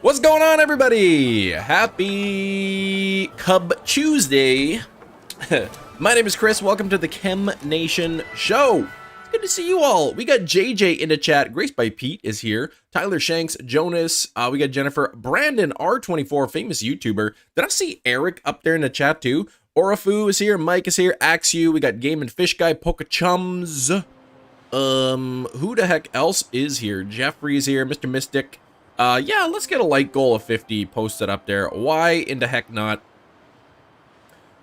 What's going on, everybody? Happy Cub Tuesday. My name is Chris. Welcome to the Chem Nation Show. It's good to see you all. We got JJ in the chat. Graced by Pete is here. Tyler Shanks, Jonas. We got Jennifer. Brandon, R24, famous YouTuber. Did I see Eric up there in the chat too? Orafu is here. Mike is here. Axu. We got Game and Fish Guy. Pokechums. Who the heck else is here? Jeffrey is here. Mr. Mystic. Yeah, let's get a like goal of 50 posted up there. Why in the heck not?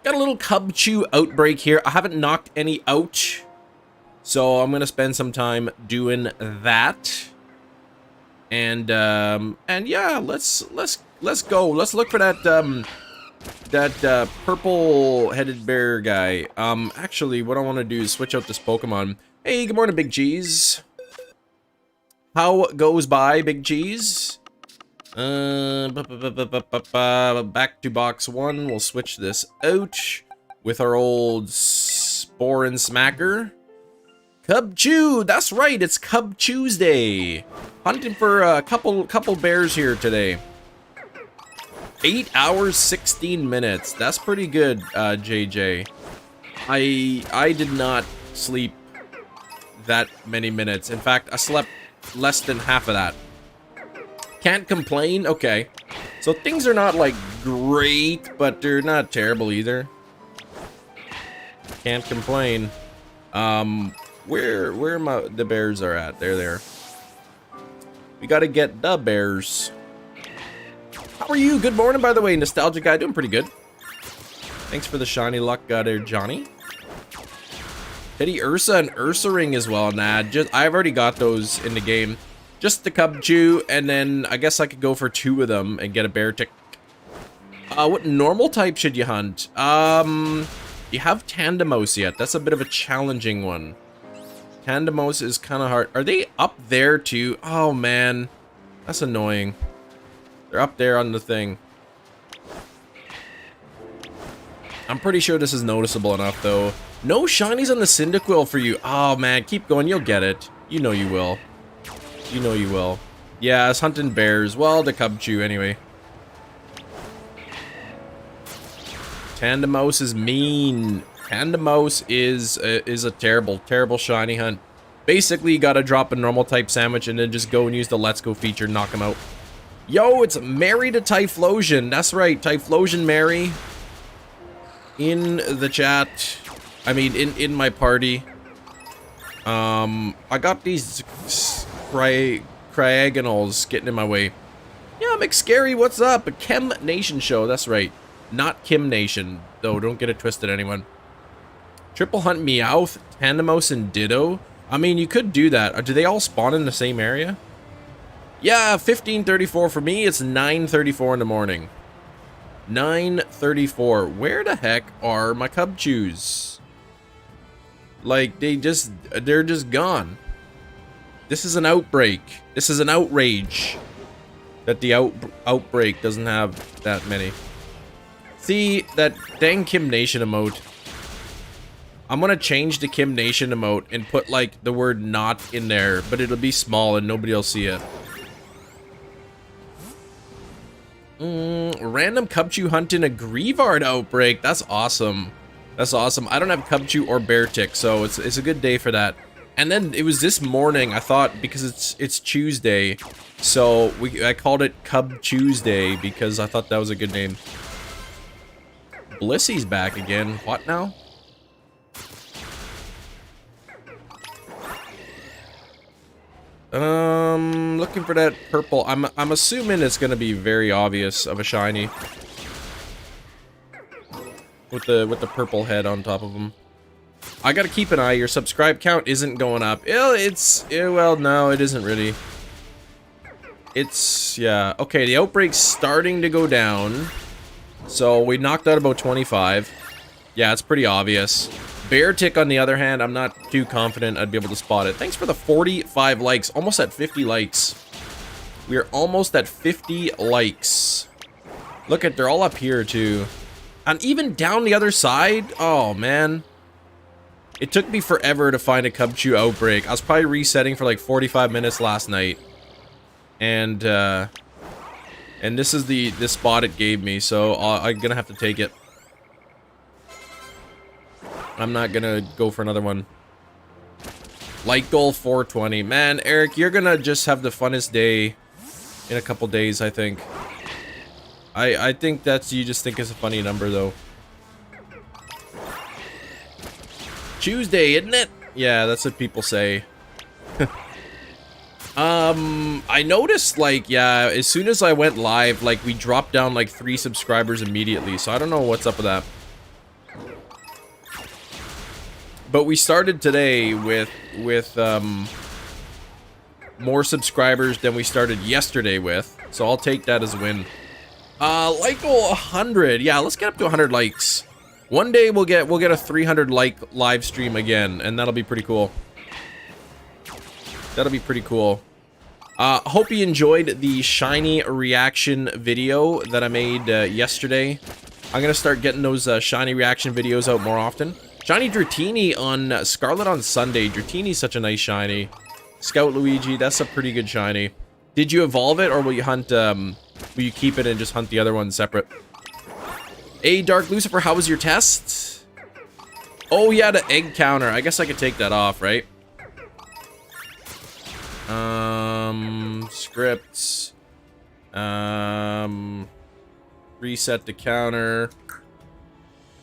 Got a little Cubchoo outbreak here. I haven't knocked any out, so I'm gonna spend some time doing that. And yeah, let's go. Let's look for that that purple-headed bear guy. Actually, what I want to do is switch out this Pokemon. Hey, good morning, Big Cheese. How goes by, Big Cheese? Back to box one. We'll switch this out with our old Sporin Smacker. Cubchoo, that's right, it's Cub Tuesday. Hunting for a couple bears here today. 8 hours, 16 minutes. That's pretty good, JJ. I did not sleep that many minutes. In fact, I slept less than half of that. Can't complain. Okay, so things are not like great, but they're not terrible either. Can't complain. Where the bears are at? They're there. We gotta get the bears. How are you? Good morning, by the way, Nostalgia Guy. Doing pretty good. Thanks for the shiny luck, there, Johnny. Teddy Ursa and Ursa Ring as well. Nah, I've already got those in the game. Just the Cubchoo, and then I guess I could go for 2 of them and get a bear tick. What normal type should you hunt? You have Tandemos yet? That's a bit of a challenging one. Tandemos is kind of hard. Are they up there too? Oh man, that's annoying. They're up there on the thing. I'm pretty sure this is noticeable enough though. No shinies on the Cyndaquil for you. Oh man, keep going, you'll get it. You know you will. You know you will. Yeah, it's hunting bears. Well, the Cubchoo anyway. Tandemos is mean. Tandemos is a terrible shiny hunt. Basically, you gotta drop a normal type sandwich and then just go and use the Let's Go feature, knock him out. Yo, it's Mary to Typhlosion. That's right, Typhlosion Mary. In the chat. I mean, in my party. I got these Cryagonals getting in my way. Yeah, McScary, what's up? A Chem Nation show, that's right. Not Kim Nation, though, don't get it twisted, anyone. Triple Hunt Meowth, Tandemos, and Ditto. I mean, you could do that. Do they all spawn in the same area? Yeah, 1534 for me, it's 9:34 in the morning. 9:34. Where the heck are my Cubchoos? Like, they're just gone. This is an outbreak. This is an outrage that the outbreak doesn't have that many. See, that dang Kim Nation emote. I'm gonna change the Kim Nation emote and put, like, the word not in there, but it'll be small and nobody will see it. Random Cubchoo hunting a Grievard outbreak. That's awesome. That's awesome. I don't have Cubchoo or Beartick, so it's a good day for that. And then it was this morning, I thought, because it's Tuesday, so I called it Cub Tuesday because I thought that was a good name. Blissy's back again. What now? Looking for that purple. I'm assuming it's gonna be very obvious of a shiny. With the purple head on top of him. I gotta keep an eye. Your subscribe count isn't going up. Well, no, it isn't really. It's, yeah. Okay, the outbreak's starting to go down. So we knocked out about 25. Yeah, it's pretty obvious. Beartick, on the other hand, I'm not too confident I'd be able to spot it. Thanks for the 45 likes. Almost at 50 likes. We are almost at 50 likes. Look at, they're all up here too. And even down the other side. Oh, man. It took me forever to find a Cubchoo outbreak. I was probably resetting for like 45 minutes last night. And this is the spot it gave me, so I'm gonna have to take it. I'm not gonna go for another one. Light goal 420. Man, Eric, you're gonna just have the funnest day in a couple days, I think. I think that's, you just think it's a funny number, though. Tuesday, isn't it? Yeah, that's what people say. I noticed, like, yeah, as soon as I went live, like, we dropped down, like, 3 subscribers immediately, so I don't know what's up with that. But we started today with more subscribers than we started yesterday with, so I'll take that as a win. Like goal 100. Yeah, let's get up to 100 likes. One day we'll get a 300 like live stream again, and that'll be pretty cool. That'll be pretty cool. Hope you enjoyed the shiny reaction video that I made yesterday. I'm gonna start getting those shiny reaction videos out more often. Shiny Dratini on Scarlet on Sunday. Dratini's such a nice shiny. Scout Luigi, that's a pretty good shiny. Did you evolve it, or will you hunt, will you keep it and just hunt the other one separate? Hey, Dark Lucifer, how was your test? Oh, yeah, the egg counter. I guess I could take that off, right? Scripts. Reset the counter.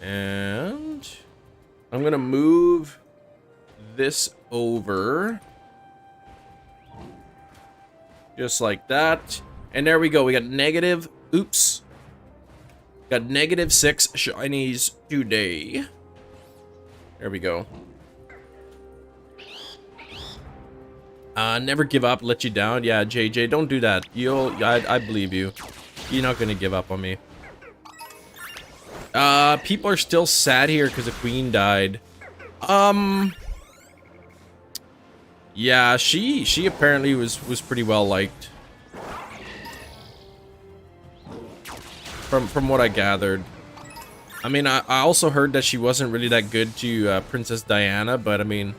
And I'm gonna move this over. Just like that. And there we go. We got negative. Oops. Got -6 shinies today. There we go. Never give up, let you down. Yeah, JJ, don't do that. I believe you. You're not gonna give up on me. People are still sad here because the queen died. Yeah, she apparently was pretty well liked. From what I gathered. I mean, I also heard that she wasn't really that good to Princess Diana, but I mean,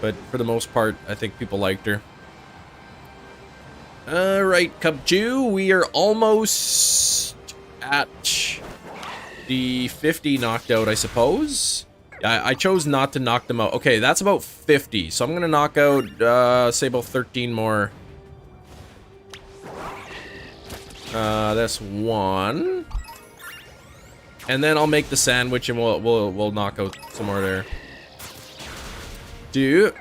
but for the most part, I think people liked her. Alright, Cubchoo, we are almost at the 50 knocked out, I suppose. I chose not to knock them out. Okay, that's about 50, so I'm gonna knock out, say about 13 more. That's 1. And then I'll make the sandwich and we'll knock out some more there. 2.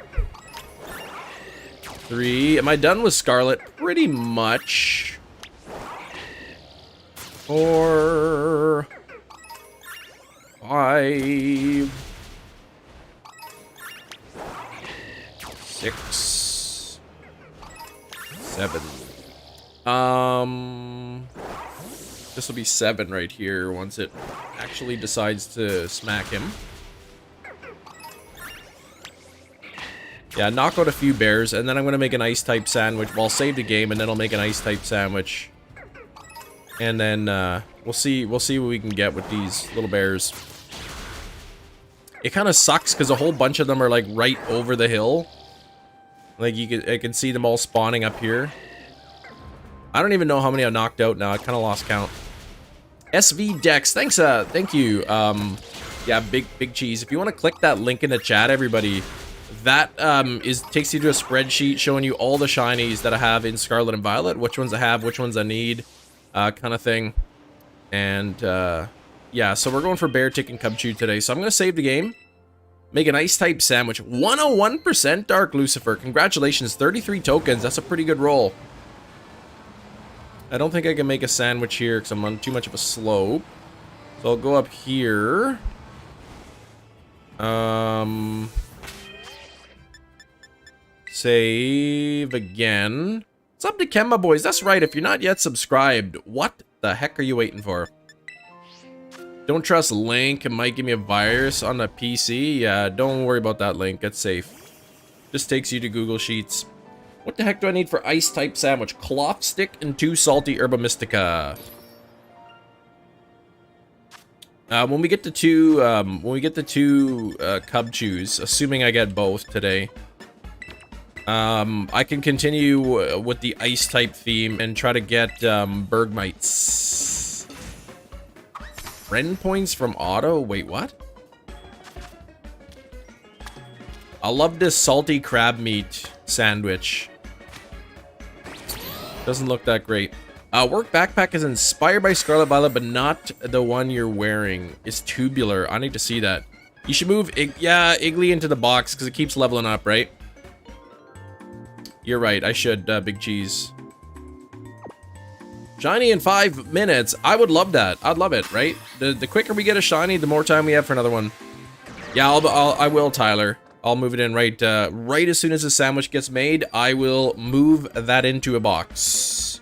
3. Am I done with Scarlet? Pretty much. 4. 5. 6. 7. This will be 7 right here once it actually decides to smack him. Yeah, knock out a few bears, and then I'm gonna make an ice type sandwich. Well, I'll save the game, and then I'll make an ice type sandwich. And then we'll see what we can get with these little bears. It kind of sucks because a whole bunch of them are like right over the hill. Like I can see them all spawning up here. I don't even know how many I knocked out now. I kind of lost count. SV Dex, thanks. Thank you. Yeah, big cheese. If you want to click that link in the chat, everybody, that takes you to a spreadsheet showing you all the shinies that I have in Scarlet and Violet, which ones I have, which ones I need, kind of thing. And yeah, so we're going for Bear Tick and Cubchoo today. So I'm gonna save the game, make an ice type sandwich. 101% Dark Lucifer. Congratulations, 33 tokens. That's a pretty good roll. I don't think I can make a sandwich here because I'm on too much of a slope. So I'll go up here. Save again. What's up to Kemba boys? That's right, if you're not yet subscribed, what the heck are you waiting for? Don't trust Link, it might give me a virus on the PC. Yeah, don't worry about that, Link, it's safe. Just takes you to Google Sheets. What the heck do I need for ice type sandwich? Cloth stick and 2 salty herba mystica. When we get the two Cubchoos, assuming I get both today, I can continue with the ice type theme and try to get Bergmites. Friend points from auto? Wait, what? I love this salty crab meat sandwich. Doesn't look that great. Work backpack is inspired by Scarlet Violet, but not the one you're wearing. It's tubular. I need to see that. You should move Iggly into the box because it keeps leveling up, right? You're right. I should, Big Cheese. Shiny in 5 minutes. I would love that. I'd love it, right? The quicker we get a shiny, the more time we have for another one. Yeah, I will, Tyler. I'll move it in right as soon as the sandwich gets made. I will move that into a box.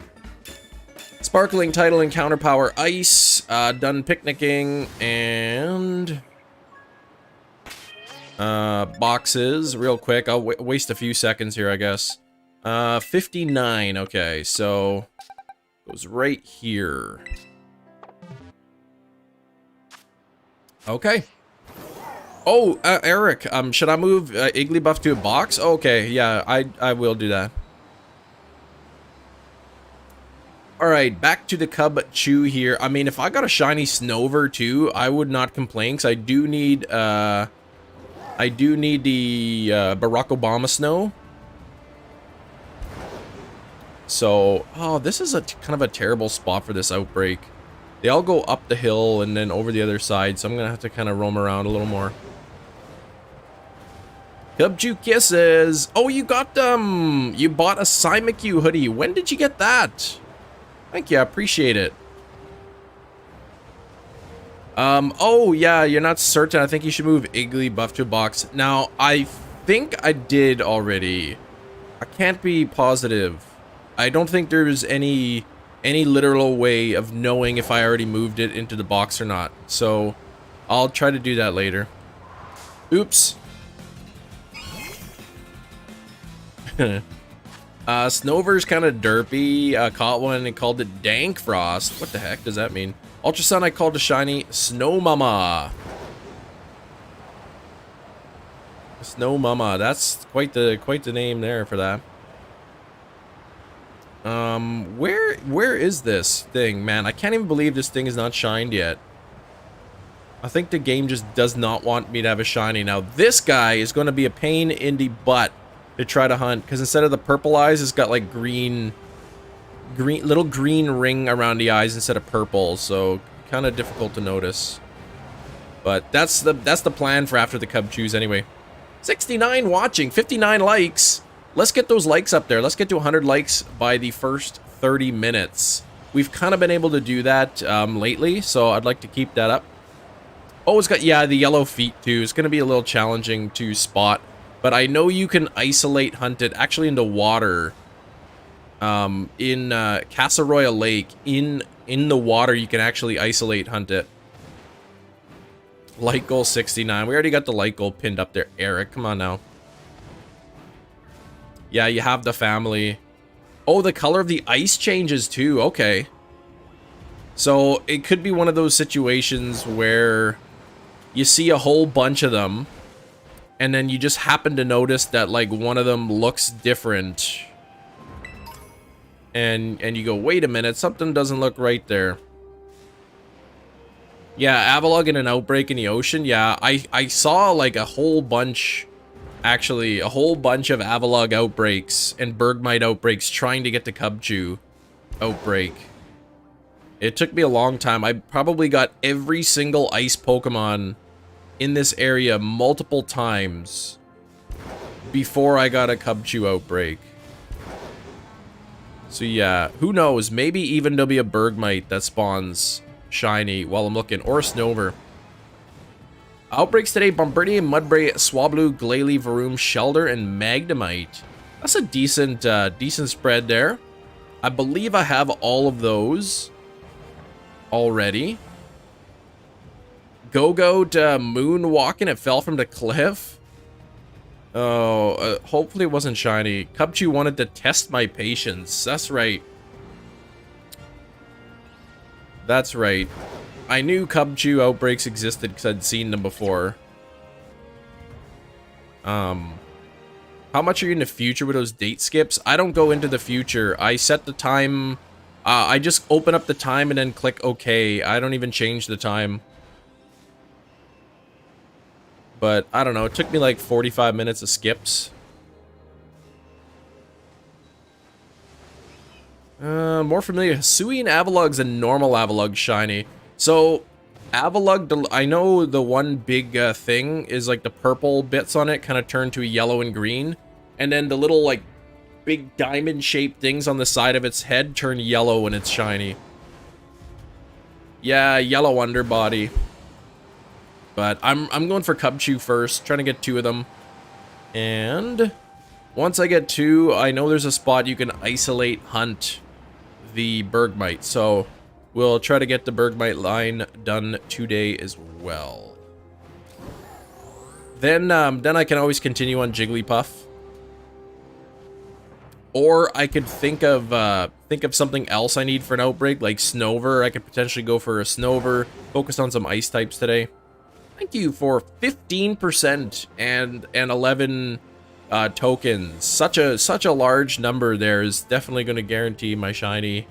Sparkling Title Encounter Power Ice. Done picnicking and boxes real quick. I'll waste a few seconds here, I guess. 59. Okay, so goes right here. Okay. Oh, Eric, should I move Jigglypuff to a box? Okay, yeah, I will do that. Alright, back to the Cubchoo here. I mean, if I got a shiny Snover too, I would not complain, because I do need the Barack Obama snow. So, oh, this is a kind of a terrible spot for this outbreak. They all go up the hill and then over the other side, so I'm gonna have to kind of roam around a little more. Cubchoo kisses. Oh, you got you bought a Simicu hoodie. When did you get that? Thank you, I appreciate it. Oh yeah, you're not certain. I think you should move Jigglypuff to a box. Now, I think I did already. I can't be positive. I don't think there's any literal way of knowing if I already moved it into the box or not. So, I'll try to do that later. Oops. Snover's kind of derpy. Caught one and called it Dank Frost. What the heck does that mean? Ultra Sun I called a shiny Snow Mama. Snow Mama. That's quite the name there for that. Where is this thing, man? I can't even believe this thing is not shined yet. I think the game just does not want me to have a shiny. Now, this guy is going to be a pain in the butt to try to hunt, because instead of the purple eyes, it's got like little green ring around the eyes instead of purple, so kind of difficult to notice. But that's the plan for after the Cubchoos anyway. 69 watching, 59 likes. Let's get those likes up there. Let's get to 100 likes by the first 30 minutes. We've kind of been able to do that lately, so I'd like to keep that up. Oh, it's got, yeah, the yellow feet too. It's going to be a little challenging to spot, but I know you can isolate hunt it actually in the water. In Casseroya Lake, in the water, you can actually isolate hunt it. Light goal 69. We already got the light goal pinned up there. Eric, come on now. Yeah, you have the family. Oh, the color of the ice changes too. Okay. So it could be one of those situations where you see a whole bunch of them, and then you just happen to notice that like one of them looks different. And you go, wait a minute, something doesn't look right there. Yeah, Avalugg in an outbreak in the ocean. Yeah, I saw like a whole bunch, actually, a whole bunch of Avalugg outbreaks and Bergmite outbreaks trying to get to Cubchoo outbreak. It took me a long time. I probably got every single ice Pokemon in this area multiple times before I got a Cubchoo outbreak. So yeah, who knows? Maybe even there'll be a Bergmite that spawns shiny while I'm looking, or a Snover. Outbreaks today: Bombardier, Mudbray, Swablu, Glalie, Varoom, Shelder, and Magnemite. That's a decent spread there. I believe I have all of those already. Go-Go to Moonwalking, it fell from the cliff. Oh, hopefully it wasn't shiny. Cubchoo wanted to test my patience. That's right. That's right. I knew Cubchoo outbreaks existed because I'd seen them before. How much are you in the future with those date skips? I don't go into the future. I set the time. I just open up the time and then click OK. I don't even change the time. But I don't know. It took me like 45 minutes of skips. More familiar. Hisuian Avalugg's a normal Avalugg shiny. So Avalugg, I know the one big thing is like the purple bits on it kind of turn to yellow and green. And then the little like big diamond shaped things on the side of its head turn yellow when it's shiny. Yeah, yellow underbody. But I'm going for Cubchoo first, trying to get 2 of them. And once I get 2, I know there's a spot you can isolate hunt the Bergmite. So we'll try to get the Bergmite line done today as well. Then I can always continue on Jigglypuff. Or I could think of something else I need for an Outbreak, like Snover. I could potentially go for a Snover, focus on some ice types today. Thank you for 15% and 11 tokens. Such a large number there is definitely going to guarantee my shiny.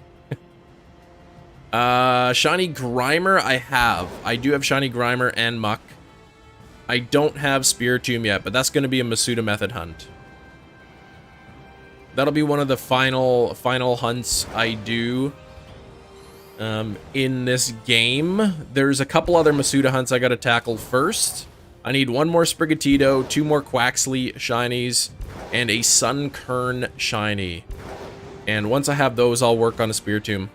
Shiny Grimer I do have Shiny Grimer and Muck. I don't have Spiritomb yet, but that's going to be a Masuda method hunt. That'll be one of the final hunts I do in this game. There's a couple other Masuda hunts I gotta tackle first. I need 1 more Sprigatito, 2 more Quaxley shinies, and a Sunkern shiny. And once I have those, I'll work on a Spiritomb.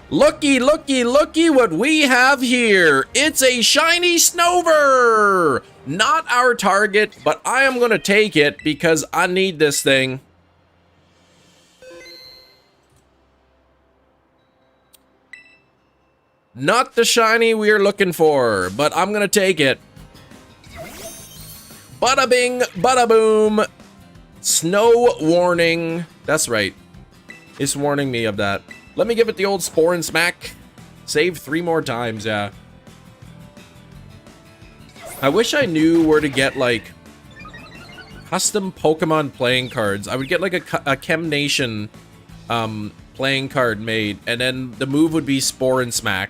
Looky, looky, looky what we have here. It's a shiny Snover! Not our target, but I am going to take it because I need this thing. Not the shiny we are looking for, but I'm going to take it. Bada bing, bada boom. Snow warning. That's right. It's warning me of that. Let me give it the old Spore and Smack. Save 3 more times, yeah. I wish I knew where to get, like, custom Pokemon playing cards. I would get, like, a Chem Nation playing card made, and then the move would be Spore and Smack.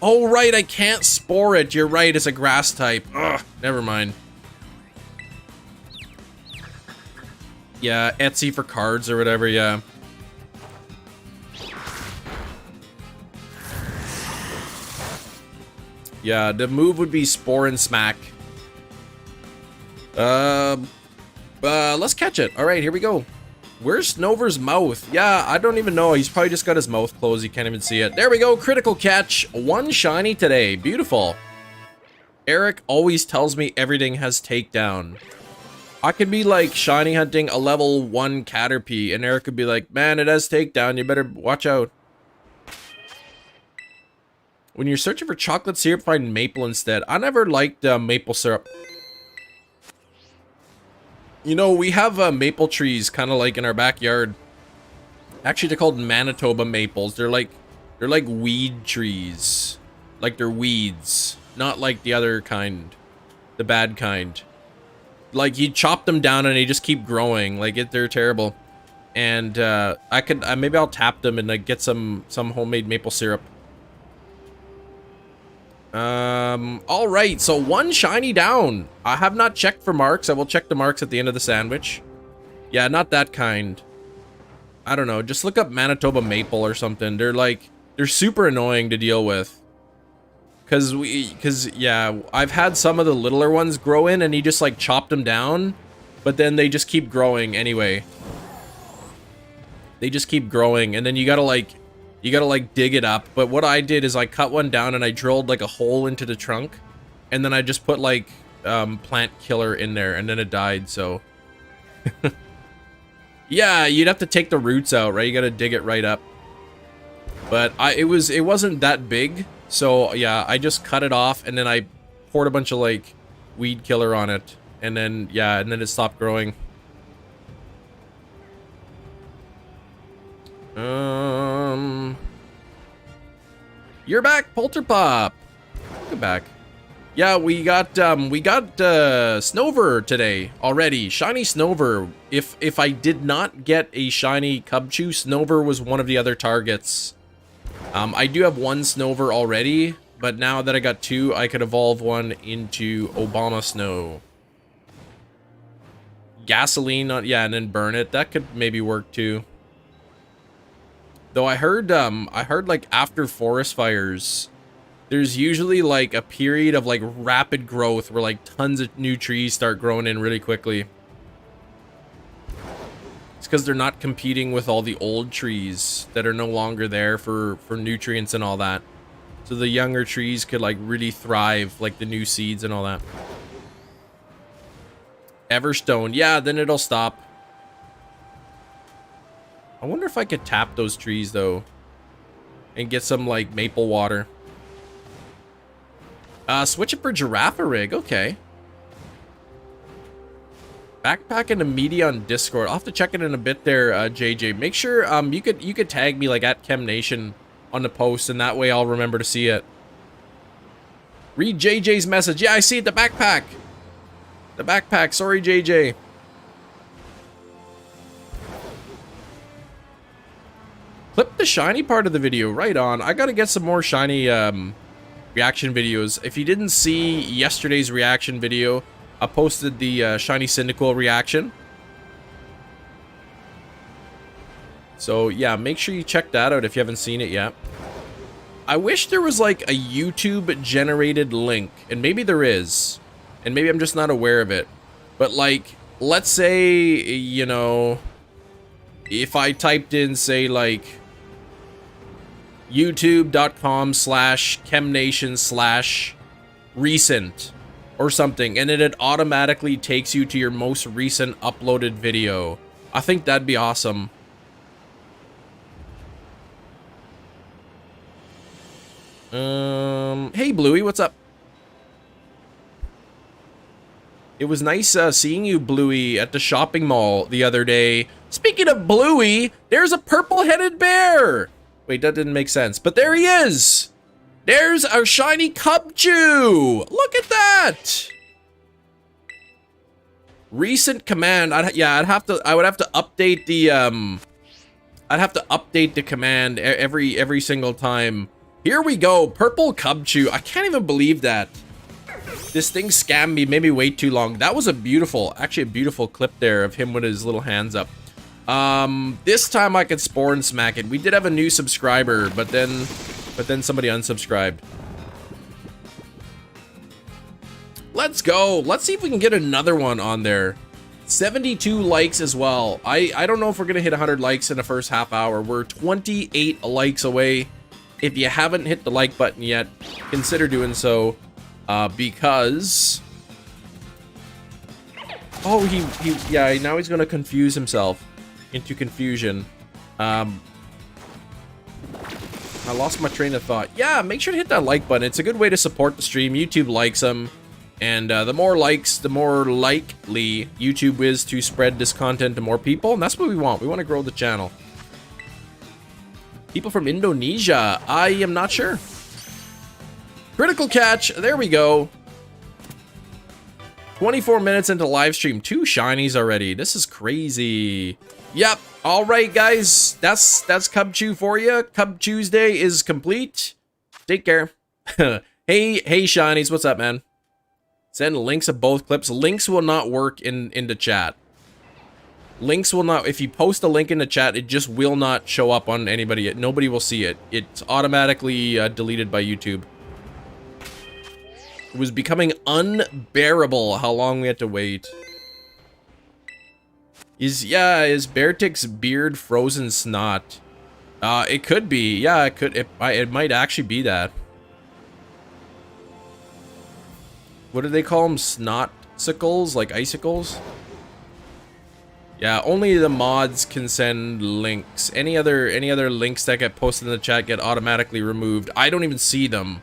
Oh, right, I can't Spore it. You're right, it's a grass type. Ugh, never mind. Yeah, Etsy for cards or whatever, yeah. Yeah, the move would be Spore and Smack. Let's catch it. All right, here we go. Where's Snover's mouth? Yeah, I don't even know. He's probably just got his mouth closed. You can't even see it. There we go. Critical catch. 1 shiny today. Beautiful. Eric always tells me everything has takedown. I could be like shiny hunting a level 1 Caterpie, and Eric could be like, man, it has takedown. You better watch out. When you're searching for chocolate syrup, find maple instead. I never liked maple syrup. You know, we have maple trees kind of like in our backyard. Actually, they're called Manitoba maples. They're like weed trees. Like they're weeds, not like the other kind, the bad kind. Like you chop them down and they just keep growing. Like they're terrible. And I could maybe I'll tap them and like get some homemade maple syrup. All right, so 1 shiny down. I have not checked for marks. I will check the marks at the end of the sandwich. Yeah, not that kind. I don't know. Just look up Manitoba maple or something. They're super annoying to deal with. Cause yeah, I've had some of the littler ones grow in and he just like chopped them down, but then they just keep growing anyway. They just keep growing and then you gotta like dig it up. But what I did is I cut one down and I drilled like a hole into the trunk, and then I just put like plant killer in there, and then it died. So yeah, you'd have to take the roots out, right? You gotta dig it right up. But it wasn't that big, so yeah, I just cut it off and then I poured a bunch of like weed killer on it, and then yeah, and then it stopped growing. You're back, Polterpop. Welcome back. Yeah, we got Snover today already. Shiny Snover. If I did not get a shiny Cubchoo, Snover was one of the other targets. I do have one Snover already, but now that I got two, I could evolve one into Obama Snow. Gasoline, yeah, and then burn it. That could maybe work too. Though I heard like after forest fires, there's usually like a period of like rapid growth where like tons of new trees start growing in really quickly. It's because they're not competing with all the old trees that are no longer there for nutrients and all that. So the younger trees could like really thrive, like the new seeds and all that. Everstone, yeah, then it'll stop. I wonder if I could tap those trees though and get some like maple water. Switch it for Girafarig, okay. Backpack and a media on Discord. I'll have to check it in a bit there, JJ. Make sure you could tag me like at ChemNation on the post, and that way I'll remember to see it. Read JJ's message. Yeah, I see it, the backpack. The backpack, sorry JJ. Clip the shiny part of the video, right on. I gotta get some more shiny reaction videos. If you didn't see yesterday's reaction video, I posted the shiny Cyndaquil reaction. So yeah, make sure you check that out if you haven't seen it yet. I wish there was like a YouTube generated link, and maybe there is, and maybe I'm just not aware of it. But like, let's say, you know, if I typed in, say, like youtube.com/chemnation/recent or something, and then it automatically takes you to your most recent uploaded video. I think that'd be awesome. Hey Bluey, what's up? It was nice seeing you, Bluey, at the shopping mall the other day. Speaking of Bluey, there's a purple-headed bear. Wait, that didn't make sense, but there he is. There's our shiny Cubchoo. Look at that. Recent command. I would have to update the I'd have to update the command every single time. Here we go, purple Cubchoo. I can't even believe that. This thing scammed me, made me wait too long. That was actually a beautiful clip there of him with his little hands up. This time I could spore and smack it. We did have a new subscriber, but then somebody unsubscribed. Let's go. Let's see if we can get another one on there. 72 likes as well. I don't know if we're gonna hit 100 likes in the first half hour. We're 28 likes away. If you haven't hit the like button yet, consider doing so, because yeah, now he's gonna confuse himself into confusion. I lost my train of thought. Yeah, make sure to hit that like button. It's a good way to support the stream. YouTube likes them, and the more likes, the more likely YouTube is to spread this content to more people, and that's what we want. We want to grow the channel. People from Indonesia, I am not sure. Critical catch, there we go. 24 minutes into live stream, 2 shinies already. This is crazy. Yep, all right, guys, that's Cubchoo for you. Cub Tuesday is complete. Take care. hey shinies, what's up, man? Send links of both clips. Links will not work in the chat. Links will not, if you post a link in the chat, it just will not show up on anybody. Nobody will see it. It's automatically deleted by YouTube. It was becoming unbearable how long we had to wait. Is Beartic's beard frozen snot? It could be. Yeah, it could. It might actually be that. What do they call them? Snotsicles? Like icicles? Yeah, only the mods can send links. Any other links that get posted in the chat get automatically removed. I don't even see them.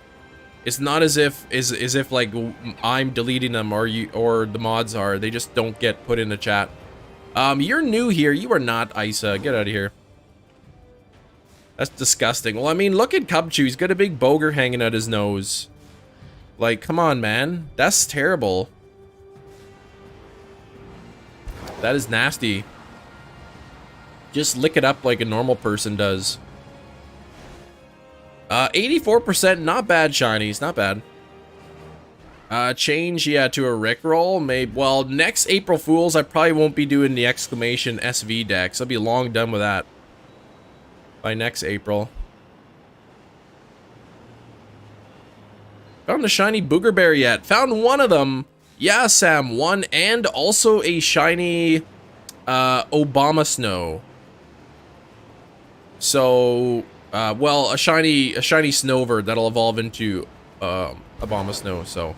It's not as if like I'm deleting them or the mods are. They just don't get put in the chat. You're new here. You are not Isa. Get out of here. That's disgusting. Well, I mean, look at Cubchoo. He's got a big bogey hanging out his nose. Like, come on, man. That's terrible. That is nasty. Just lick it up like a normal person does. 84%, not bad, shinies, not bad. Change, yeah, to a Rickroll. Maybe, well, next April Fools, I probably won't be doing the exclamation SV decks. I'll be long done with that by next April. Found a shiny Booger Bear yet. Found one of them. Yeah, Sam, one, and also a shiny Obama Snow. So, well, a shiny Snover that'll evolve into Obama Snow. So,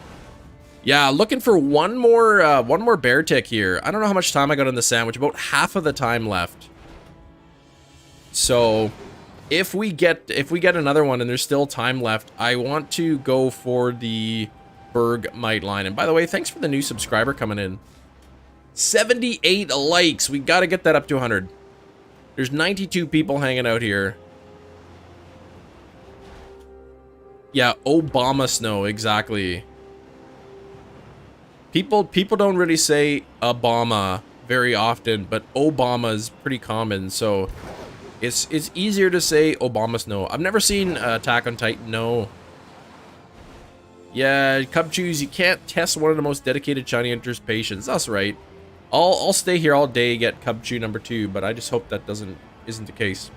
yeah, looking for one more bear tick here. I don't know how much time I got on the sandwich. About half of the time left. So, if we get another one and there's still time left, I want to go for the Bergmite line. And by the way, thanks for the new subscriber coming in. 78 likes. We got to get that up to 100. There's 92 people hanging out here. Yeah, Obama Snow, exactly. People don't really say Obama very often, but Obama is pretty common, so it's easier to say Obama Snow. I've never seen Attack on Titan, no. Yeah, Cubchoos, you can't test one of the most dedicated shiny hunters' patience. That's right. I'll stay here all day, get Cubchoo number 2, but I just hope that isn't the case.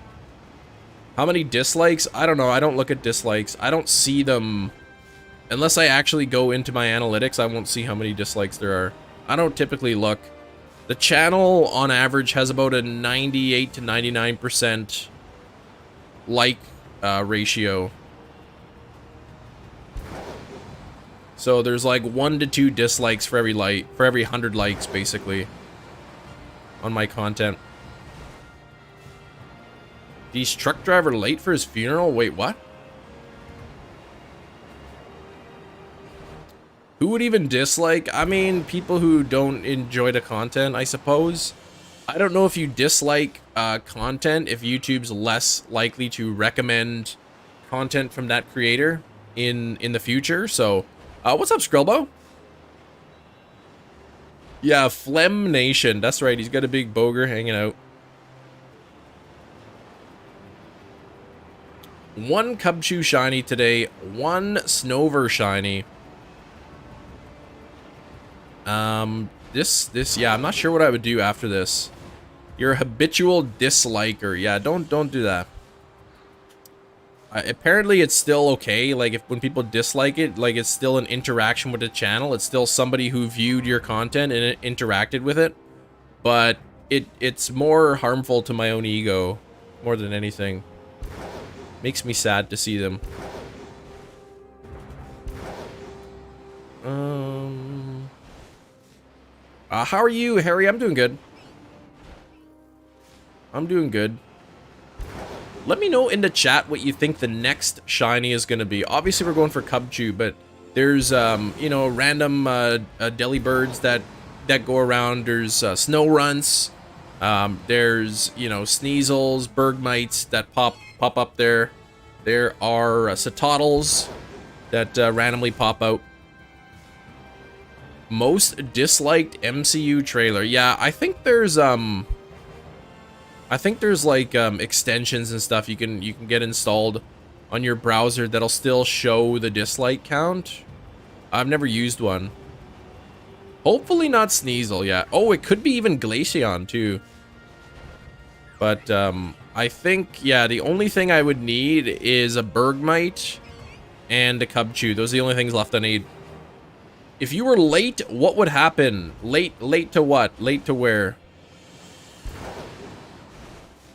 How many dislikes? I don't know. I don't look at dislikes. I don't see them. Unless I actually go into my analytics, I won't see how many dislikes there are. I don't typically look. The channel, on average, has about a 98 to 99% like ratio. So there's like 1 to 2 dislikes for every 100 likes, basically, on my content. He's truck driver late for his funeral? Wait, what? Who would even dislike? I mean, people who don't enjoy the content, I suppose. I don't know if you dislike content, if YouTube's less likely to recommend content from that creator in the future. So, what's up, Skrillbo? Yeah, Phlegm Nation. That's right, he's got a big boger hanging out. One Cubchoo shiny today, one Snover shiny. Yeah, I'm not sure what I would do after this. You're a habitual disliker. Yeah, don't do that. Apparently it's still okay, like when people dislike it, like it's still an interaction with the channel. It's still somebody who viewed your content and it interacted with it. But it's more harmful to my own ego more than anything. Makes me sad to see them. How are you, Harry? I'm doing good. I'm doing good. Let me know in the chat what you think the next shiny is going to be. Obviously, we're going for Cubchoo, but there's, you know, random Delibirds that go around. There's Snow Runts. There's, you know, Sneasels, Bergmites that pop up there. There are Satottles that randomly pop out. Most disliked MCU trailer. Yeah, I think there's like extensions and stuff you can get installed on your browser that'll still show the dislike count. I've never used one. Hopefully not Sneasel, yeah. Oh, it could be even Glaceon too. But I think, yeah, the only thing I would need is a Bergmite and a Cubchoo. Those are the only things left I need. If you were late, what would happen? Late to what? Late to where?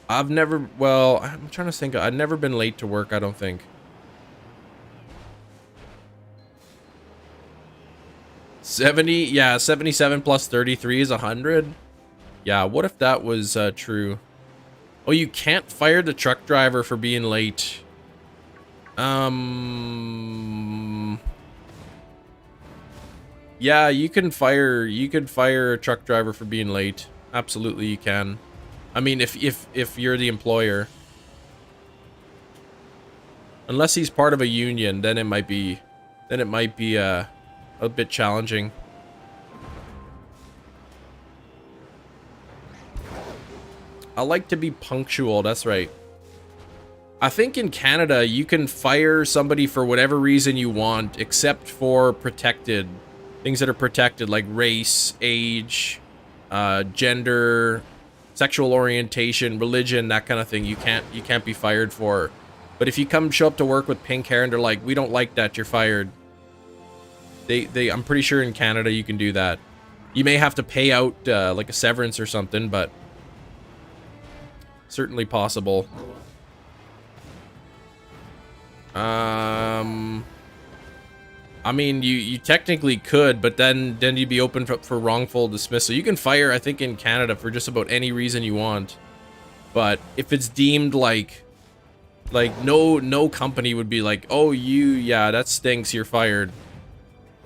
I've never, well, I'm trying to think. I've never been late to work, I don't think. 70, yeah, 77 plus 33 is 100. Yeah, what if that was true? Oh, you can't fire the truck driver for being late. Yeah, you could fire a truck driver for being late. Absolutely, you can. I mean, if you're the employer. Unless he's part of a union, then it might be then it might be a bit challenging. I like to be punctual, that's right. I think in Canada, you can fire somebody for whatever reason you want, except for protected. Things that are protected, like race, age, gender, sexual orientation, religion, that kind of thing. You can't be fired for. But if you show up to work with pink hair and they're like, we don't like that, you're fired. I'm pretty sure in Canada you can do that. You may have to pay out like a severance or something, but certainly possible. I mean, you technically could, but then you'd be open for wrongful dismissal. You can fire, I think, in Canada for just about any reason you want. But if it's deemed like no company would be like, oh, yeah, that stinks, you're fired.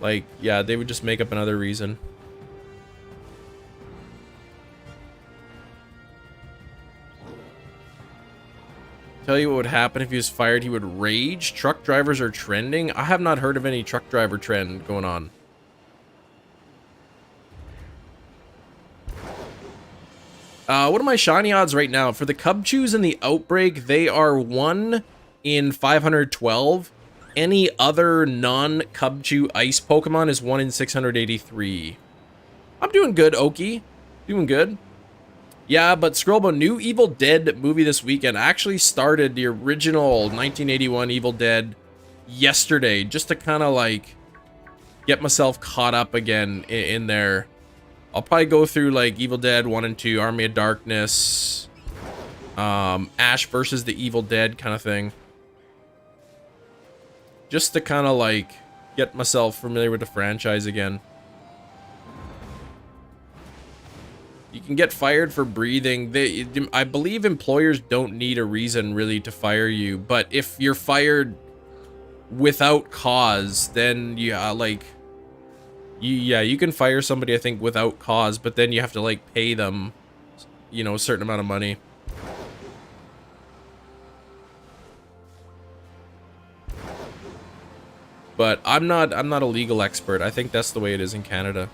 Like, yeah, they would just make up another reason. Tell you what would happen if he was fired, he would rage. Truck drivers are trending. I have not heard of any truck driver trend going on. What are my shiny odds right now? For the Cubchoos and the Outbreak, they are 1 in 512. Any other non-Cubchoo ice Pokemon is 1 in 683. I'm doing good, Oki. Doing good. Yeah, but Scrollbo, new Evil Dead movie this weekend. I actually started the original 1981 Evil Dead yesterday, just to kind of like get myself caught up again in there. I'll probably go through like Evil Dead 1 and 2, Army of Darkness, Ash versus the Evil Dead kind of thing. Just to kind of like get myself familiar with the franchise again. You can get fired for breathing. I believe employers don't need a reason really to fire you, but if you're fired without cause, then yeah, like you can fire somebody, I think, without cause, but then you have to like pay them, you know, a certain amount of money. But I'm not a legal expert. I think that's the way it is in Canada.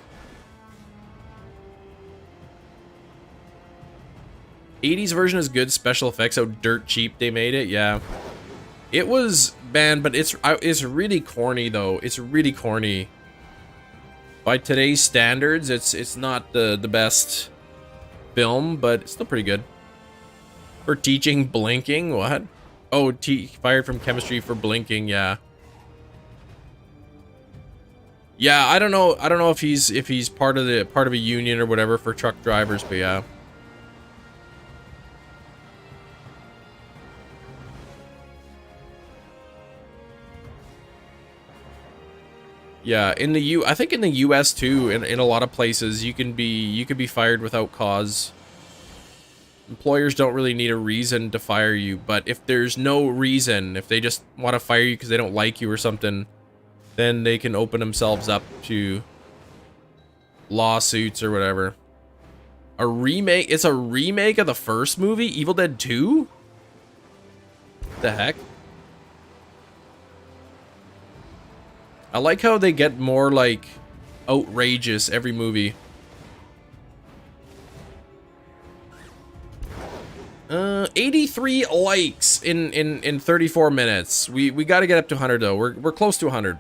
80s version is good. Special effects, how dirt cheap they made it. Yeah, it was, man, but it's really corny though. It's really corny. By today's standards, it's not the best film, but it's still pretty good. For teaching blinking, what? Oh, fired from chemistry for blinking. Yeah. Yeah, I don't know if he's part of a union or whatever for truck drivers, but yeah. Yeah, I think in the US too, in a lot of places, you can be fired without cause. Employers don't really need a reason to fire you, but if there's no reason, if they just want to fire you because they don't like you or something, then they can open themselves up to lawsuits or whatever. A remake? It's a remake of the first movie, Evil Dead 2? The heck? I like how they get more, like, outrageous every movie. 83 likes in 34 minutes. We got to get up to 100 though. We're close to 100.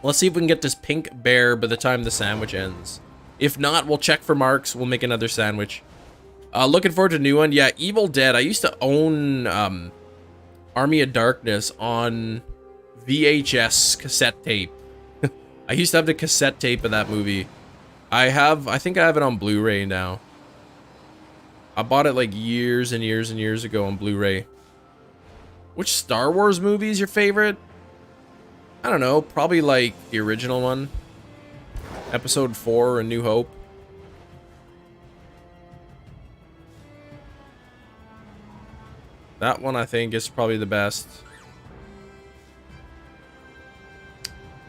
Let's see if we can get this pink bear by the time the sandwich ends. If not, we'll check for marks. We'll make another sandwich. Looking forward to a new one. Yeah, Evil Dead. I used to own Army of Darkness on VHS cassette tape. I used to have the cassette tape of that movie. I think I have it on Blu-ray now. I bought it like years and years and years ago on Blu-ray. Which Star Wars movie is your favorite? I don't know, probably like the original one. Episode 4, A New Hope. That one I think is probably the best.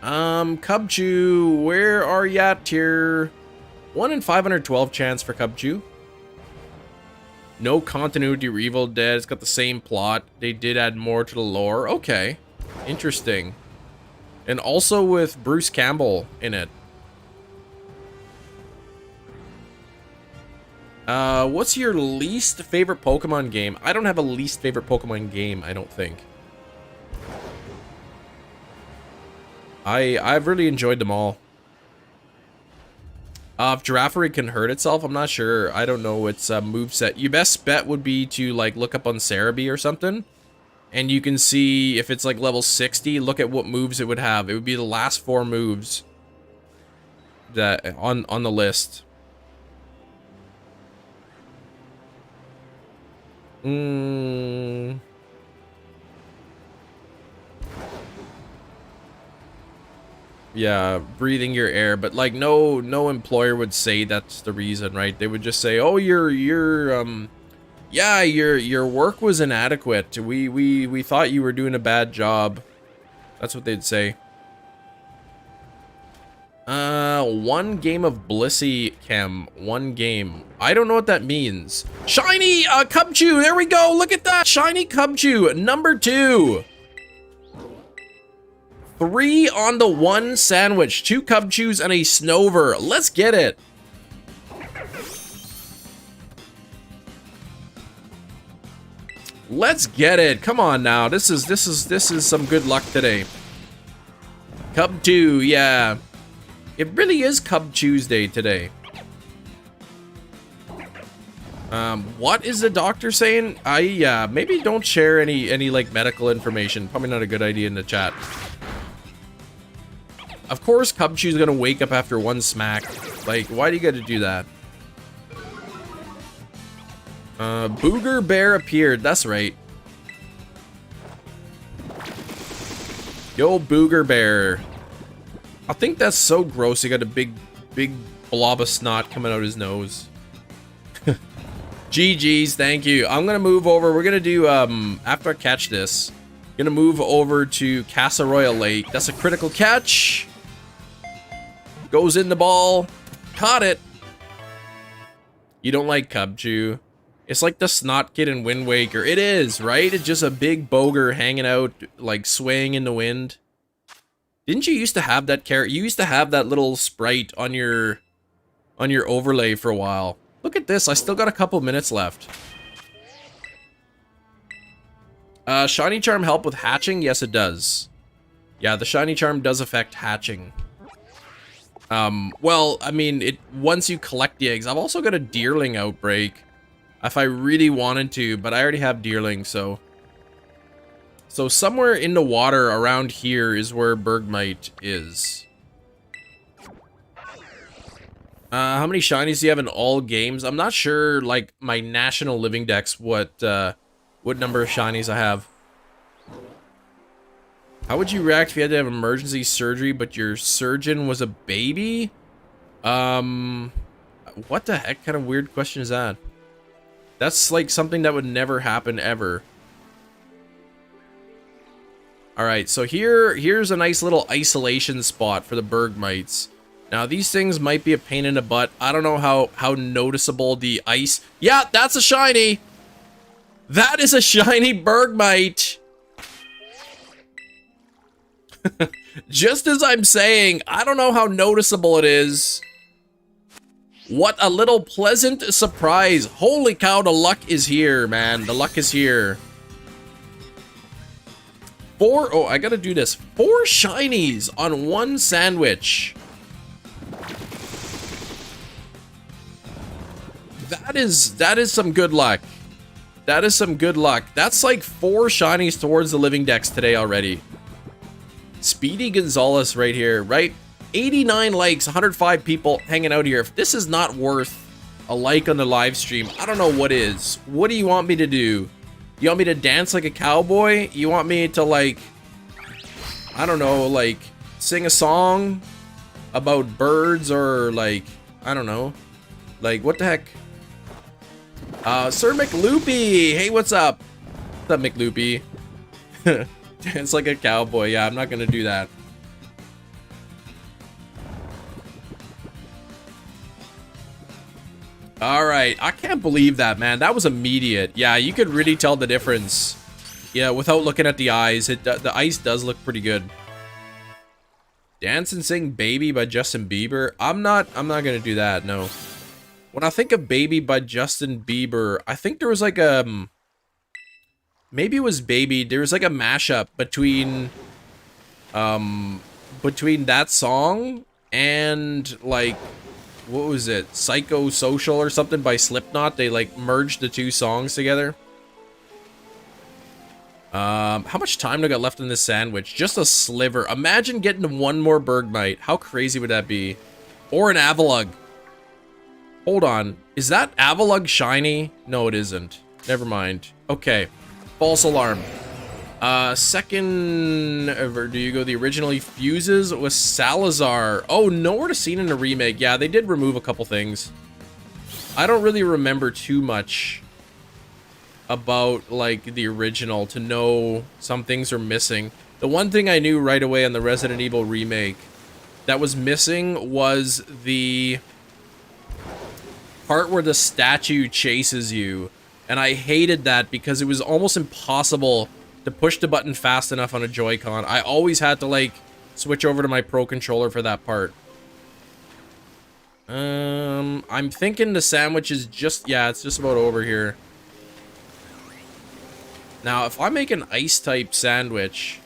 Cubchoo, where are ya at here? 1 in 512 chance for Cubchoo. No continuity for Evil Dead. It's got the same plot. They did add more to the lore. Okay. Interesting. And also with Bruce Campbell in it. What's your least favorite Pokemon game? I don't have a least favorite Pokemon game, I don't think. I've really enjoyed them all. If Giraffary can hurt itself, I'm not sure. I don't know its moveset. Your best bet would be to like look up on Cerebi or something. And you can see if it's like level 60, look at what moves it would have. It would be the last 4 moves that on the list. Yeah, breathing your air, but like no employer would say that's the reason, right? They would just say, "Oh, yeah, your work was inadequate. We thought you were doing a bad job." That's what they'd say. 1 game of Blissey Chem. 1 game. I don't know what that means. Shiny Cubchoo. There we go. Look at that. Shiny Cubchoo. Number 2. 3 on the 1 sandwich. 2 Cubchoos and a Snover. Let's get it. Let's get it. Come on now. This is some good luck today. Cubchoo, yeah. It really is Cub Tuesday today. What is the doctor saying? Maybe don't share any like medical information. Probably not a good idea in the chat. Of course Cubchoo's gonna wake up after 1 smack. Like, why do you gotta do that? Booger Bear appeared, that's right. Yo, Booger Bear. I think that's so gross. He got a big blob of snot coming out his nose. GG's, thank you. I'm gonna move over. We're gonna do, after I catch this, gonna move over to Casa Royal Lake. That's a critical catch. Goes in the ball. Caught it. You don't like Cubchoo. It's like the Snot Kid in Wind Waker. It is, right? It's just a big boger hanging out, like swaying in the wind. Didn't you used to have that character? You used to have that little sprite on your overlay for a while. Look at this. I still got a couple minutes left. Shiny Charm help with hatching? Yes, it does. Yeah, the Shiny Charm does affect hatching. Well, I mean, once you collect the eggs. I've also got a Deerling outbreak. If I really wanted to, but I already have Deerling, so... So somewhere in the water around here is where Bergmite is. How many shinies do you have in all games? I'm not sure, like, my national living dex, what number of shinies I have. How would you react if you had to have emergency surgery, but your surgeon was a baby? What the heck kind of weird question is that? That's like something that would never happen ever. Alright, so here's a nice little isolation spot for the Bergmites. Now these things might be a pain in the butt. I don't know how noticeable the ice... Yeah, that's a shiny! That is a shiny Bergmite! Just as I'm saying, I don't know how noticeable it is. What a little pleasant surprise. Holy cow, the luck is here, man. The luck is here. 4, oh, I gotta do this. 4 shinies on 1 sandwich. That is some good luck. That is some good luck. That's like 4 shinies towards the living dex today already. Speedy Gonzalez right here, right? 89 likes, 105 people hanging out here. If this is not worth a like on the live stream, I don't know what is. What do you want me to do? You want me to dance like a cowboy? You want me to, like, I don't know, like, sing a song about birds or, like, I don't know. Like, what the heck? Sir McLoopy! Hey, what's up? What's up, McLoopy? Dance like a cowboy. Yeah, I'm not gonna do that. Alright, I can't believe that, man. That was immediate. Yeah, you could really tell the difference. Yeah, without looking at the eyes. The ice does look pretty good. Dance and Sing Baby by Justin Bieber. I'm not gonna do that, no. When I think of Baby by Justin Bieber, I think there was like a... maybe it was Baby. There was like a mashup between... between that song and like... what was it? Psychosocial or something by Slipknot. They like merged the two songs together. How much time do I got left in this sandwich? Just a sliver. Imagine getting one more Bergmite. How crazy would that be? Or an Avalugg. Hold on. Is that Avalugg shiny? No, it isn't. Never mind. Okay. False alarm. Second... do you go the originally Fuses with Salazar? Oh, nowhere to seen in the remake. Yeah, they did remove a couple things. I don't really remember too much about like the original to know some things are missing. The one thing I knew right away on the Resident Evil remake that was missing was the part where the statue chases you, and I hated that because it was almost impossible to push the button fast enough on a Joy-Con. I always had to like switch over to my Pro Controller for that part. I'm thinking the sandwich is just, yeah, it's just about over here. Now, if I make an ice-type sandwich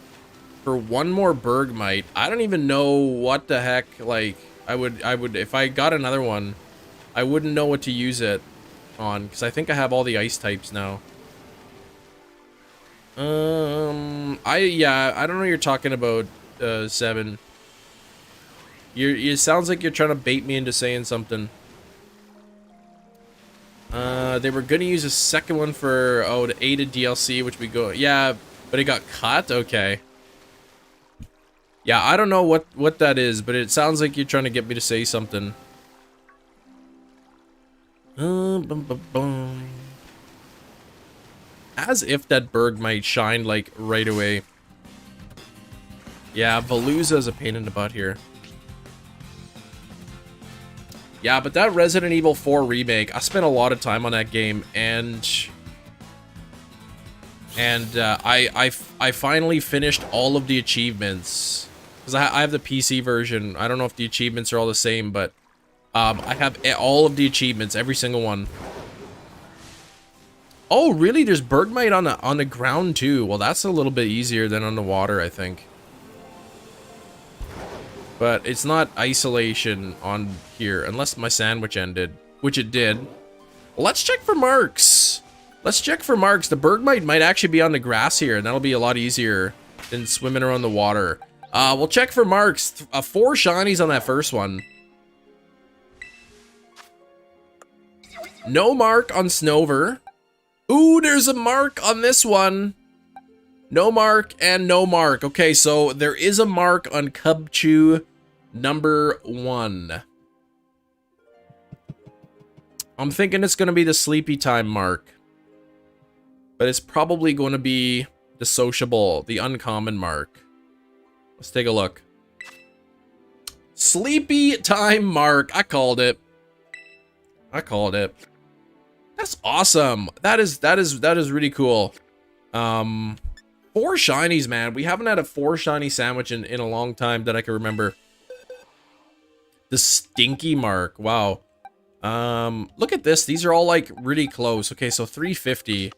for one more Bergmite, I don't even know what the heck, like, I would, if I got another one, I wouldn't know what to use it on, because I think I have all the ice types now. Yeah, I don't know what you're talking about, 7. It sounds like you're trying to bait me into saying something. They were gonna use a second one for, oh, the aided DLC, which we go, yeah, but it got cut? Okay. Yeah, I don't know what that is, but it sounds like you're trying to get me to say something. As if that Bergmite shined, like, right away. Yeah, Veluza's a pain in the butt here. Yeah, but that Resident Evil 4 remake, I spent a lot of time on that game, and I finally finished all of the achievements. Because I have the PC version. I don't know if the achievements are all the same, but I have all of the achievements, every single one. Oh, really? There's Bergmite on the ground, too. Well, that's a little bit easier than on the water, I think. But it's not isolation on here, unless my sandwich ended, which it did. Well, let's check for marks. Let's check for marks. The Bergmite might actually be on the grass here, and that'll be a lot easier than swimming around the water. We'll check for marks. 4 shinies on that first one. No mark on Snover. Ooh, there's a mark on this one. No mark and no mark. Okay, so there is a mark on Cubchoo number 1. I'm thinking it's going to be the sleepy time mark. But it's probably going to be the sociable, the uncommon mark. Let's take a look. Sleepy time mark. I called it. I called it. That's awesome. That is really cool. 4 shinies, man. We haven't had a 4 shiny sandwich in a long time that I can remember. The stinky mark. Wow. Look at this. These are all like really close. Okay, so 350.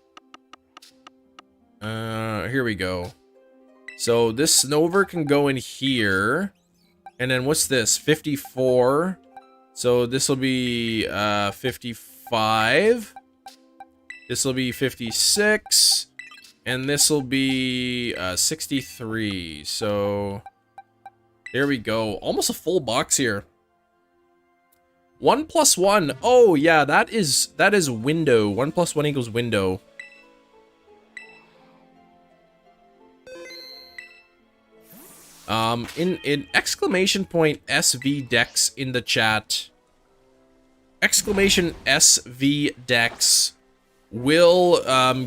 Here we go. So this Snover can go in here. And then what's this? 54. So this will be 55. This will be 56. And this will be 63. So there we go. Almost a full box here. 1 + 1. Oh yeah, that is window. 1 + 1 equals window. In exclamation point SV Dex in the chat. Exclamation SV Dex will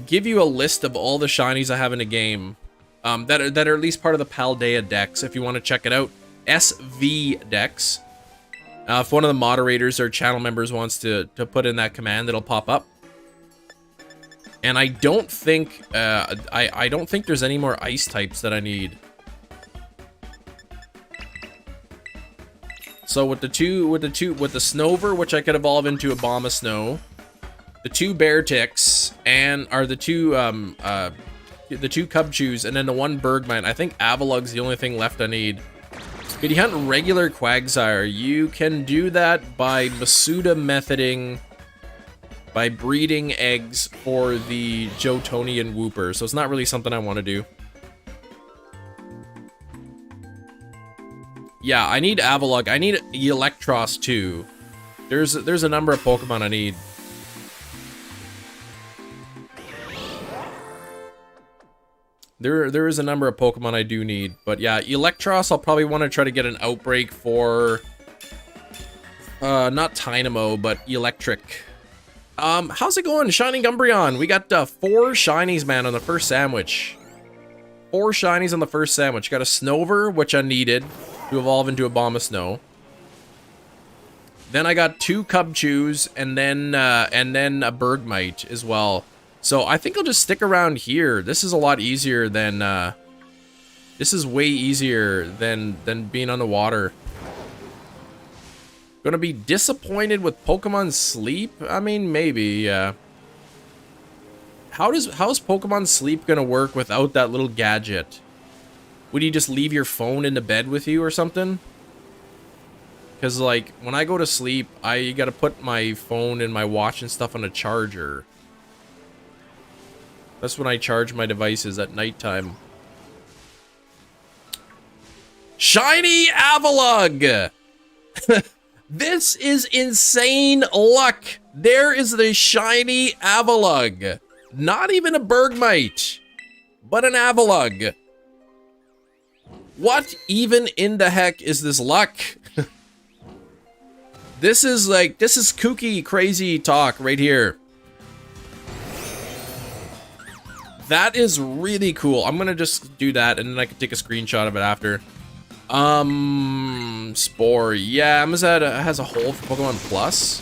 give you a list of all the shinies I have in the game that are at least part of the Paldea Dex if you want to check it out. SV Dex. If one of the moderators or channel members wants to put in that command, it'll pop up. And I don't think I don't think there's any more ice types that I need. So with the Snover, which I could evolve into a Bomb of Snow, the 2 Bearticks, and the two Cubchoos, and then the 1 Bergmite. I think Avalugg's the only thing left I need. Could you hunt regular Quagsire? You can do that by Masuda methoding, by breeding eggs for the Jotonian Wooper. So it's not really something I want to do. Yeah, I need Avalugg. I need Electros too. There's a number of Pokemon I need. There is a number of Pokemon I do need, but yeah, Electros, I'll probably want to try to get an Outbreak for, not Tynamo, but Electric. How's it going, Shining Umbreon? We got 4 shinies, man, on the first sandwich. 4 shinies on the first sandwich. Got a Snover, which I needed to evolve into a Bomb of Snow. Then I got 2 Cubchoos, and then a Bergmite as well. So I think I'll just stick around here. This is a lot easier than, this is way easier than being on the water. Gonna be disappointed with Pokemon Sleep? I mean, maybe, yeah. How's Pokemon Sleep gonna work without that little gadget? Would you just leave your phone in the bed with you or something? Because, like, when I go to sleep, I gotta put my phone and my watch and stuff on a charger. That's when I charge my devices at nighttime. Shiny Avalugg! This is insane luck! There is the shiny Avalugg. Not even a Bergmite, but an Avalugg. What even in the heck is this luck? This is kooky, crazy talk right here. That is really cool. I'm gonna just do that, and then I can take a screenshot of it after. Spore. Yeah, Masuda has a hole for Pokemon Plus.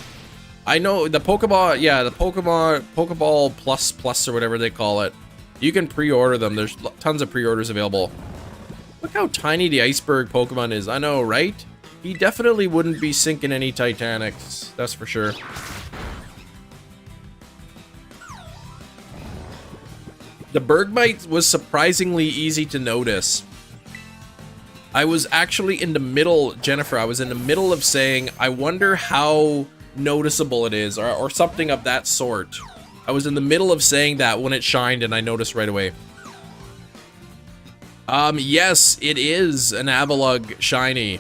I know the Pokeball. Yeah, the Pokeball Plus or whatever they call it. You can pre-order them. There's tons of pre-orders available. Look how tiny the Iceberg Pokemon is. I know, right? He definitely wouldn't be sinking any Titanics. That's for sure. The Bergmite was surprisingly easy to notice. I was actually in the middle, Jennifer, I was in the middle of saying, I wonder how noticeable it is, or something of that sort. I was in the middle of saying that when it shined, and I noticed right away. Yes, it is an Avalugg shiny.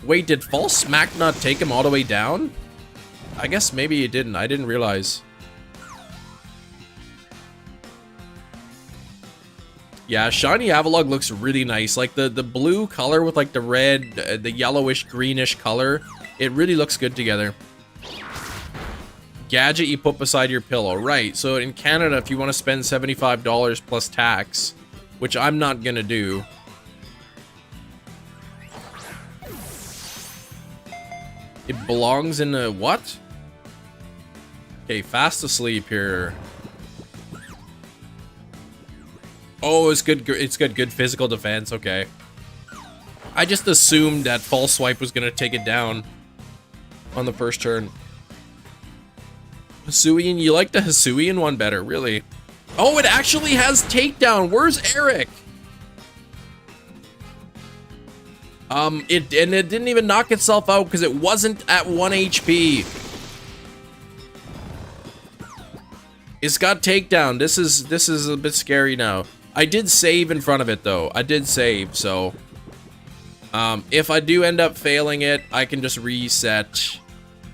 Wait, did False Smack not take him all the way down? I guess maybe it didn't. I didn't realize. Yeah, shiny Avalugg looks really nice. Like the blue color with like the red, the yellowish greenish color. It really looks good together. Gadget you put beside your pillow. Right, so in Canada, if you want to spend $75 plus tax, which I'm not gonna do. It belongs in a what? Okay, fast asleep here. Oh, it's good. It's got good physical defense. Okay. I just assumed that False Swipe was gonna take it down on the first turn. Hisuian, you like the Hisuian one better, really? Oh, it actually has takedown. Where's Eric? It didn't even knock itself out because it wasn't at 1 HP. It's got takedown. This is a bit scary now. I did save in front of it though. I did save, so if I do end up failing it, I can just reset.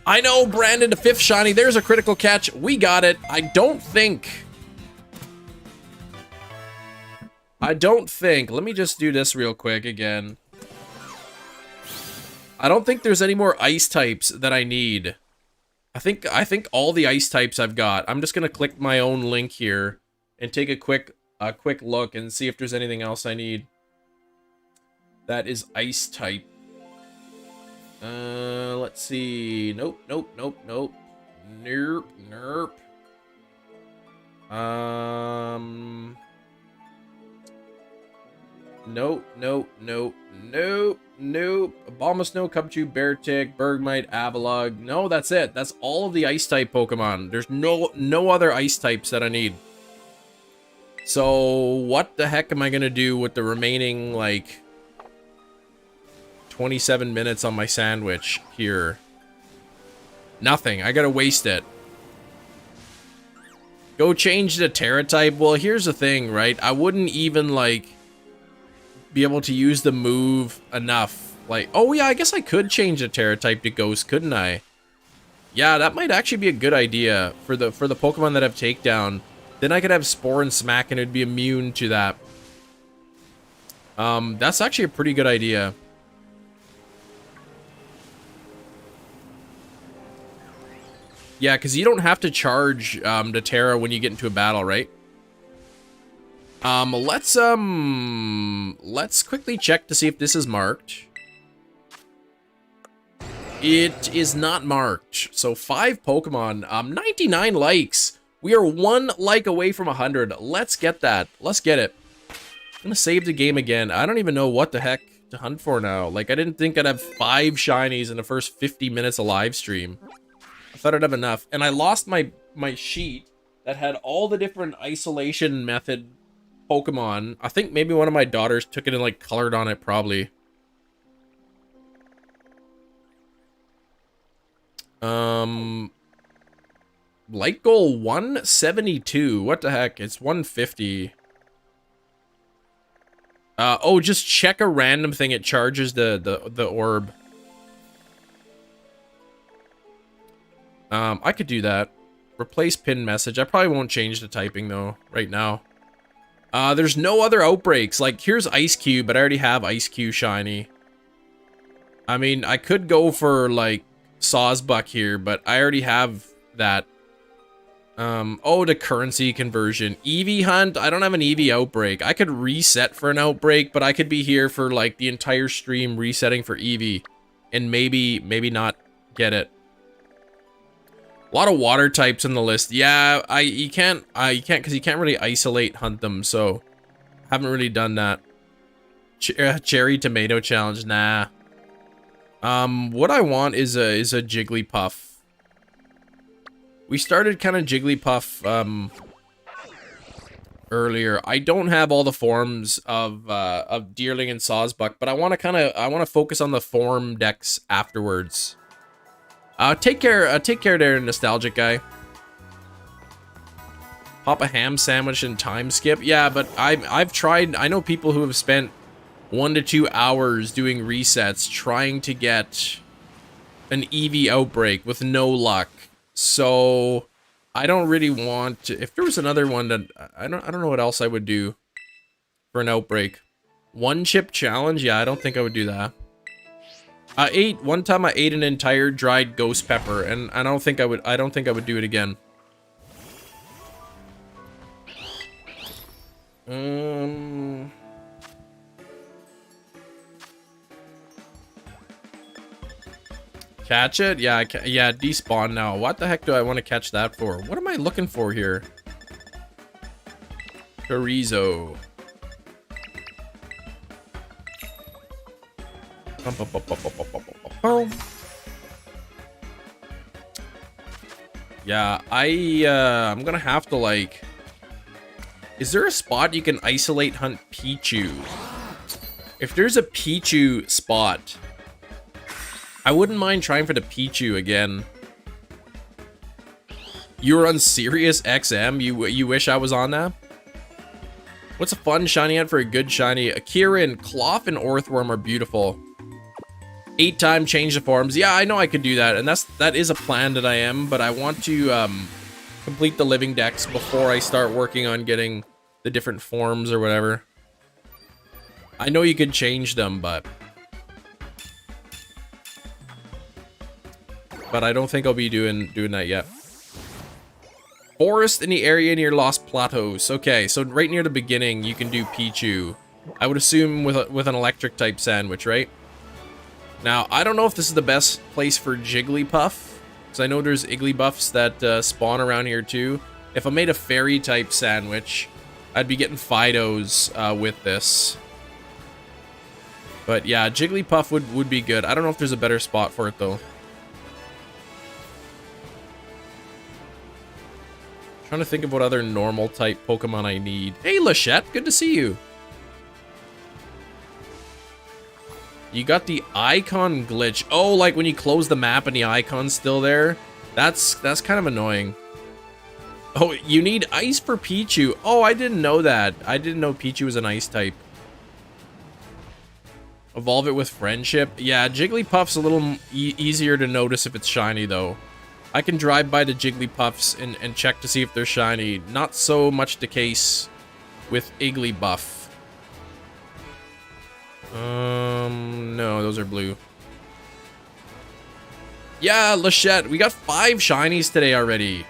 I know, Brandon, the 5th shiny. There's a critical catch. We got it. I don't think. Let me just do this real quick again. I don't think there's any more ice types that I need. I think all the ice types I've got. I'm just gonna click my own link here and take a quick look and see if there's anything else I need. That is ice type. Let's see. Nope. Nerp. Nope, nope, nope, nope, nope. Abomasnow, Cubchoo, Beartick, Bergmite, Avalugg. No, that's it. That's all of the ice-type Pokemon. There's no other ice types that I need. So, what the heck am I gonna do with the remaining, like, 27 minutes on my sandwich here? Nothing. I gotta waste it. Go change the Terra type. Well, here's the thing, right? I wouldn't even, like, be able to use the move enough. Like, oh yeah, I guess I could change the Terra type to Ghost, couldn't I? Yeah, that might actually be a good idea for the Pokemon that have Takedown. Then I could have Spore and Smack and it'd be immune to that. That's actually a pretty good idea. Yeah, because you don't have to charge the Terra when you get into a battle, right? Let's quickly check to see if this is marked. It is not marked. So 5 Pokemon, 99 likes. We are 1 like away from 100. Let's get that. Let's get it. I'm gonna save the game again. I don't even know what the heck to hunt for now. Like, I didn't think I'd have 5 shinies in the first 50 minutes of live stream. I thought I'd have enough. And I lost my sheet that had all the different isolation method Pokemon. I think maybe one of my daughters took it and, like, colored on it, probably. Light goal 172. What the heck? It's 150. Oh, just check a random thing. It charges the orb. I could do that. Replace pin message. I probably won't change the typing, though, right now. There's no other outbreaks. Like, here's Ice Cube, but I already have Ice Cube shiny. I mean, I could go for, like, Sawsbuck here, but I already have that. Oh, the currency conversion. Eevee hunt? I don't have an Eevee outbreak. I could reset for an outbreak, but I could be here for, like, the entire stream resetting for Eevee. And maybe not get it. A lot of water types in the list. Yeah, you can't because you can't really isolate hunt them, so haven't really done that. Cherry tomato challenge, nah. What I want is a Jigglypuff. We started kind of Jigglypuff earlier. I don't have all the forms of Deerling and Sawsbuck, but I want to focus on the form decks afterwards. Take care there, nostalgic guy. Pop a ham sandwich and time skip. Yeah, but I've tried. I know people who have spent 1 to 2 hours doing resets trying to get an Eevee outbreak with no luck. So I don't really want to. If there was another one that I don't know what else I would do for an outbreak. 1 chip challenge. Yeah, I don't think I would do that. One time I ate an entire dried ghost pepper, and I don't think I would do it again. Catch it? Yeah, yeah, despawn now. What the heck do I want to catch that for? What am I looking for here? Chorizo. Yeah, I'm gonna have to, like... Is there a spot you can isolate hunt Pichu? If there's a Pichu spot, I wouldn't mind trying for the Pichu again. You're on Sirius XM? You wish I was on that? What's a fun shiny hunt for a good shiny? Akira and Cloth and Orthworm are beautiful. 8-time change the forms. Yeah, I know I could do that, and that is a plan that I am, but I want to complete the living decks before I start working on getting the different forms or whatever. I know you could change them, but I don't think I'll be doing that yet. Forest in the area near Lost Plateaus. Okay, so right near the beginning, you can do Pichu. I would assume with an electric type sandwich, right? Now, I don't know if this is the best place for Jigglypuff, because I know there's Igglybuffs that spawn around here too. If I made a fairy type sandwich, I'd be getting Fidos with this. But yeah, Jigglypuff would be good. I don't know if there's a better spot for it though. Trying to think of what other normal type Pokemon I need. Hey, Lachette, good to see you. You got the icon glitch. Oh, like when you close the map and the icon's still there? That's kind of annoying. Oh, you need ice for Pichu. Oh, I didn't know that. I didn't know Pichu was an ice type. Evolve it with friendship. Yeah, Jigglypuff's a little easier to notice if it's shiny, though. I can drive by the Jigglypuffs and check to see if they're shiny. Not so much the case with Igglybuff. No, those are blue. Yeah, Lachette, we got 5 shinies today already.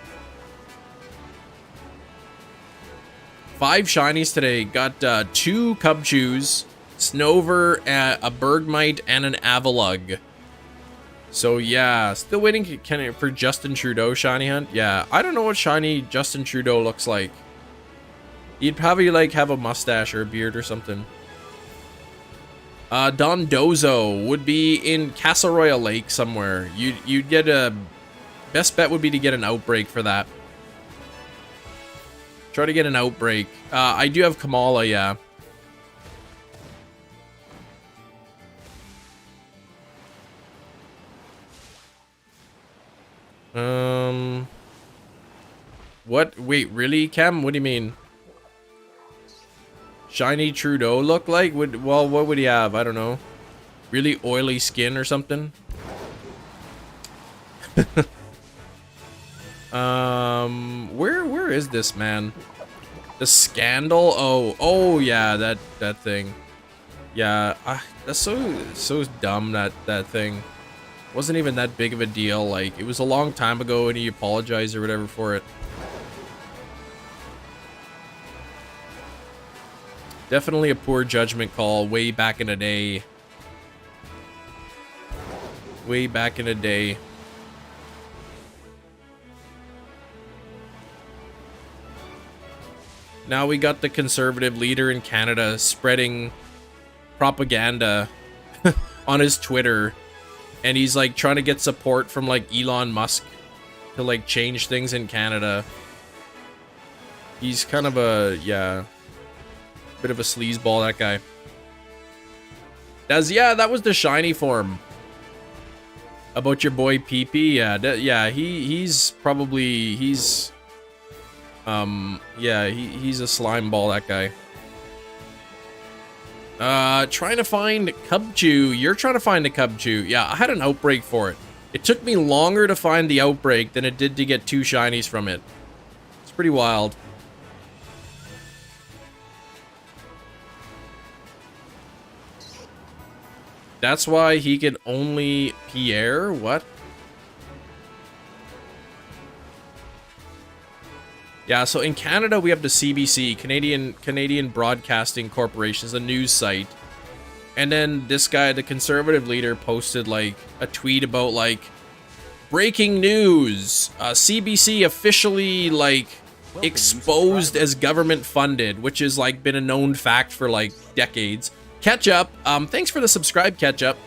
5 shinies today. Got 2 Cubchoos, Snover, a Bergmite, and an Avalugg. So yeah, still waiting for Justin Trudeau shiny hunt. Yeah, I don't know what shiny Justin Trudeau looks like. He'd probably like have a mustache or a beard or something. Dondozo would be in Castle Royale Lake somewhere. You'd get a... Best bet would be to get an Outbreak for that. Try to get an Outbreak. I do have Kamala, yeah. What? Wait, really, Cam? What do you mean? Shiny Trudeau look like? Well, what would he have? I don't know. Really oily skin or something? Where is this, man? The Scandal? Oh yeah, that thing. Yeah, that's so dumb, that thing. Wasn't even that big of a deal. Like, it was a long time ago and he apologized or whatever for it. Definitely a poor judgment call way back in the day. Way back in the day. Now we got the conservative leader in Canada spreading propaganda on his Twitter. And he's like trying to get support from like Elon Musk to like change things in Canada. He's kind of a, yeah, bit of a sleazeball, that guy. Yeah, that was the shiny form. About your boy PP, yeah, he's probably, yeah, he's a slime ball, that guy. Trying to find Cubchoo. You're trying to find a Cubchoo. Yeah, I had an Outbreak for it. It took me longer to find the Outbreak than it did to get 2 shinies from it. It's pretty wild. That's why he could only Pierre? What? Yeah, so in Canada we have the CBC, Canadian Broadcasting Corporation, is a news site. And then this guy, the conservative leader, posted like a tweet about like breaking news. CBC officially like exposed as government funded, which has like been a known fact for like decades. Ketchup, thanks for the subscribe, Ketchup.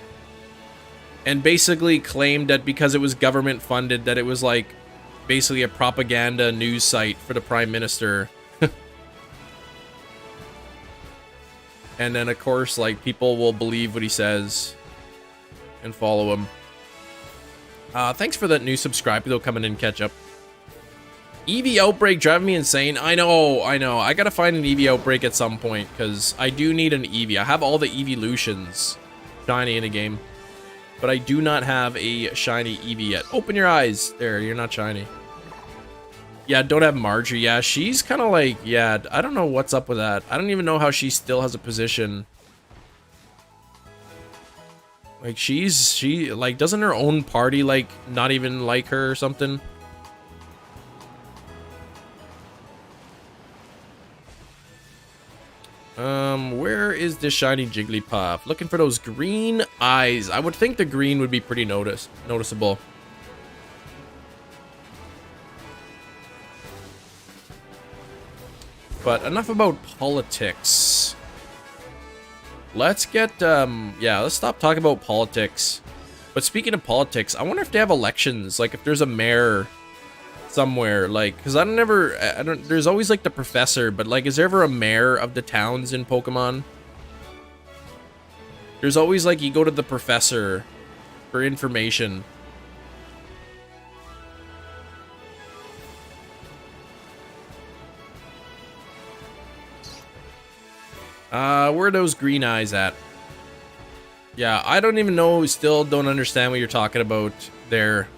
And basically claimed that because it was government funded, that it was like basically a propaganda news site for the Prime Minister. And then of course, like, people will believe what he says and follow him. Thanks for that new subscribe though, coming in, Ketchup. Eevee Outbreak driving me insane. I know. I gotta find an Eevee Outbreak at some point, because I do need an Eevee. I have all the Eeveelutions shiny in the game, but I do not have a shiny Eevee yet. Open your eyes. There, you're not shiny. Yeah, don't have Marjorie. Yeah, she's kind of like, yeah, I don't know what's up with that. I don't even know how she still has a position. Like, she, like, doesn't her own party, like, not even like her or something? Where is this shiny Jigglypuff? Looking for those green eyes. I would think the green would be pretty noticeable. But enough about politics. Let's get, yeah, let's stop talking about politics. But speaking of politics, I wonder if they have elections, like if there's a mayor somewhere, like, because I don't, there's always like the professor, but like, is there ever a mayor of the towns in Pokemon? There's always like, you go to the professor for information. Where are those green eyes at? Yeah, I don't even know, still don't understand what you're talking about there.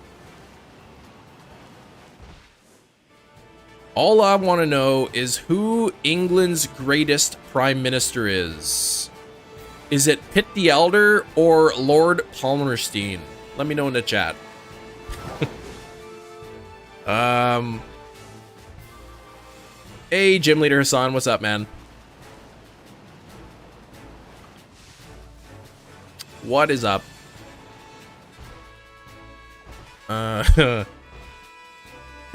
All I want to know is who England's greatest prime minister is. Is it Pitt the Elder or Lord Palmerston? Let me know in the chat. Hey, Gym Leader Hassan, what's up, man? What is up? Good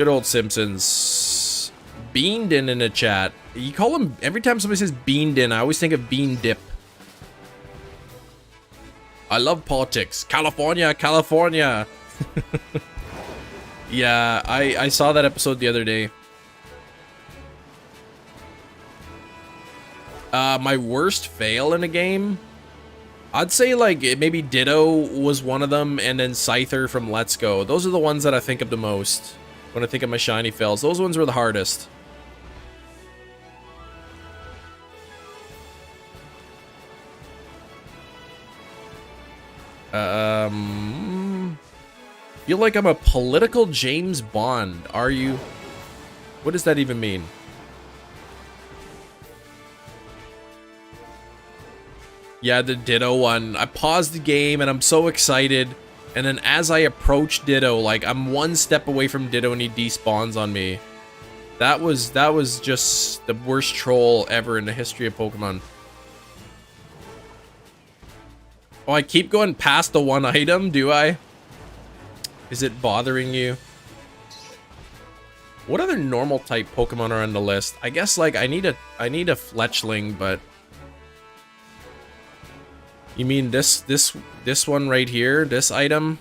old Simpsons. Beandin in the chat. You call him, every time somebody says Beandin, I always think of Bean Dip. I love politics. California, California. Yeah, I saw that episode the other day. My worst fail in a game? I'd say like maybe Ditto was one of them, and then Scyther from Let's Go. Those are the ones that I think of the most when I think of my shiny fails. Those ones were the hardest. Feel like I'm a political James Bond. Are you? What does that even mean? Yeah, the Ditto one. I paused the game and I'm so excited. And then as I approach Ditto, like I'm one step away from Ditto and he despawns on me. That was just the worst troll ever in the history of Pokemon. Oh, I keep going past the one item, do I? Is it bothering you? What other normal type Pokemon are on the list? I guess like I need a Fletchling, but you mean this one right here, this item?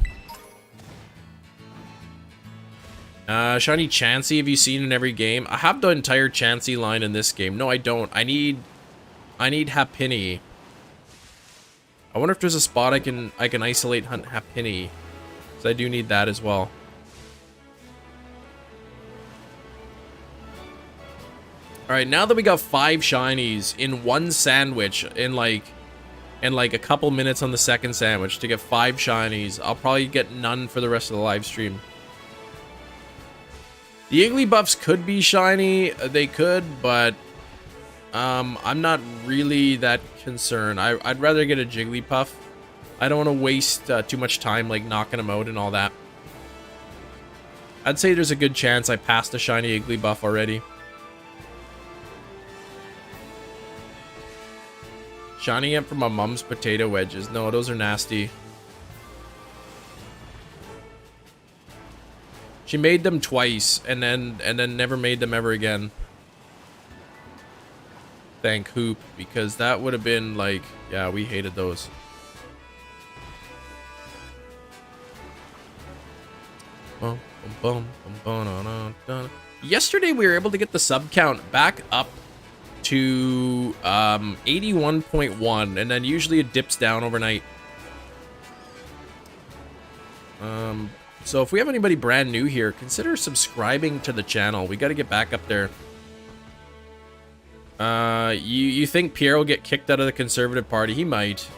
Shiny Chansey, have you seen in every game? I have the entire Chansey line in this game. No, I don't. I need Happiny. I wonder if there's a spot I can isolate hunt Happiny. So I do need that as well. Alright, now that we got 5 shinies in one sandwich in like a couple minutes on the second sandwich to get 5 shinies, I'll probably get none for the rest of the live stream. The Jigglypuffs could be shiny, they could, but I'm not really that concerned. I'd rather get a Jigglypuff. I don't want to waste too much time like knocking them out and all that. I'd say there's a good chance I passed a shiny Jigglypuff already. Shiny Imp from my mom's potato wedges. No, those are nasty. She made them twice and then never made them ever again. Thank Hoop, because that would have been like, yeah, we hated those. Yesterday we were able to get the sub count back up to 81.1, and then usually it dips down overnight. So if we have anybody brand new here, consider subscribing to the channel. We got to get back up there. You think Pierre will get kicked out of the Conservative Party? He might.